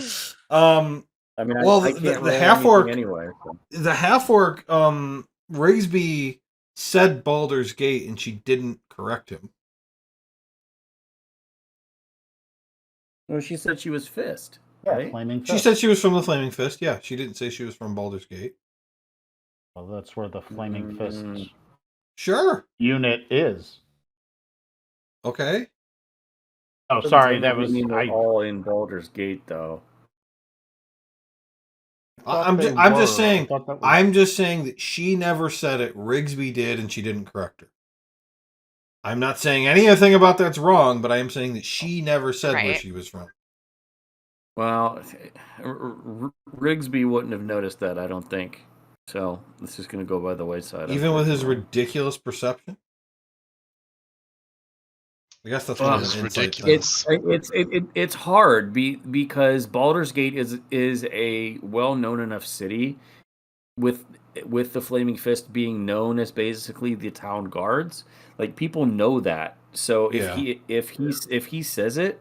I mean, Well, I the can't roll half anything orc anyway. So. the half orc Rigsby said Baldur's Gate and she didn't correct him. Well, she said she was Fist, Yeah, right? Flaming Fist. She said she was from the Flaming Fist. Yeah, she didn't say she was from Baldur's Gate. Well, that's where the Flaming Fist Sure. unit is. Okay. Oh, Doesn't sorry, that technically was mean they're all in Baldur's Gate, though. I'm just saying that she never said it. Rigsby did, and she didn't correct her. I'm not saying anything about that's wrong, but I am saying that she never said where Right. she was from. Well, Rigsby wouldn't have noticed that, I don't think. So this is going to go by the wayside. Even with his ridiculous perception? I guess that's Well, one of It's an insight thing. ridiculous. It's hard because Baldur's Gate is a well-known enough city with the Flaming Fist being known as basically the town guards. Like, people know that. So Yeah. if he says it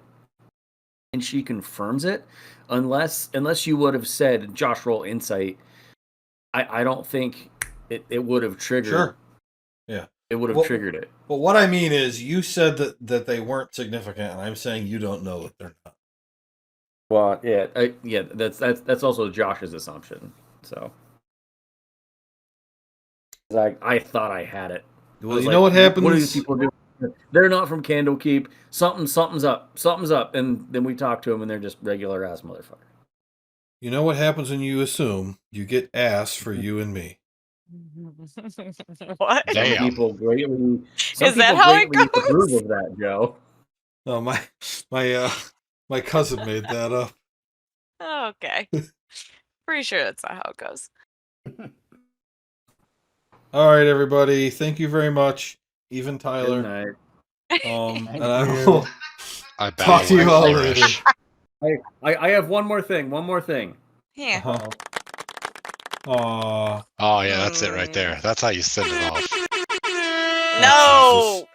and she confirms it, unless you would have said Josh roll insight, I don't think it would have triggered. Sure. Yeah. It would have triggered it. But what I mean is, you said that they weren't significant, and I'm saying you don't know that they're not. Well, yeah, that's also Josh's assumption. So, I thought I had it. Well, you know what happens? What do these people do? They're not from Candlekeep. Something's up, and then we talk to them, and they're just regular ass motherfuckers. You know what happens when you assume? You get ass for you and me. What? Some Damn. people greatly. Is that how it goes? Approve of that, Joe. No, my cousin made that up. Okay. Pretty sure that's not how it goes. All right, everybody. Thank you very much, even Good Tyler. night. And I will I bet talk to you all Irish. later. I have one more thing. Yeah. Uh-huh. Aw. Oh yeah, that's it right there. That's how you send it off. No.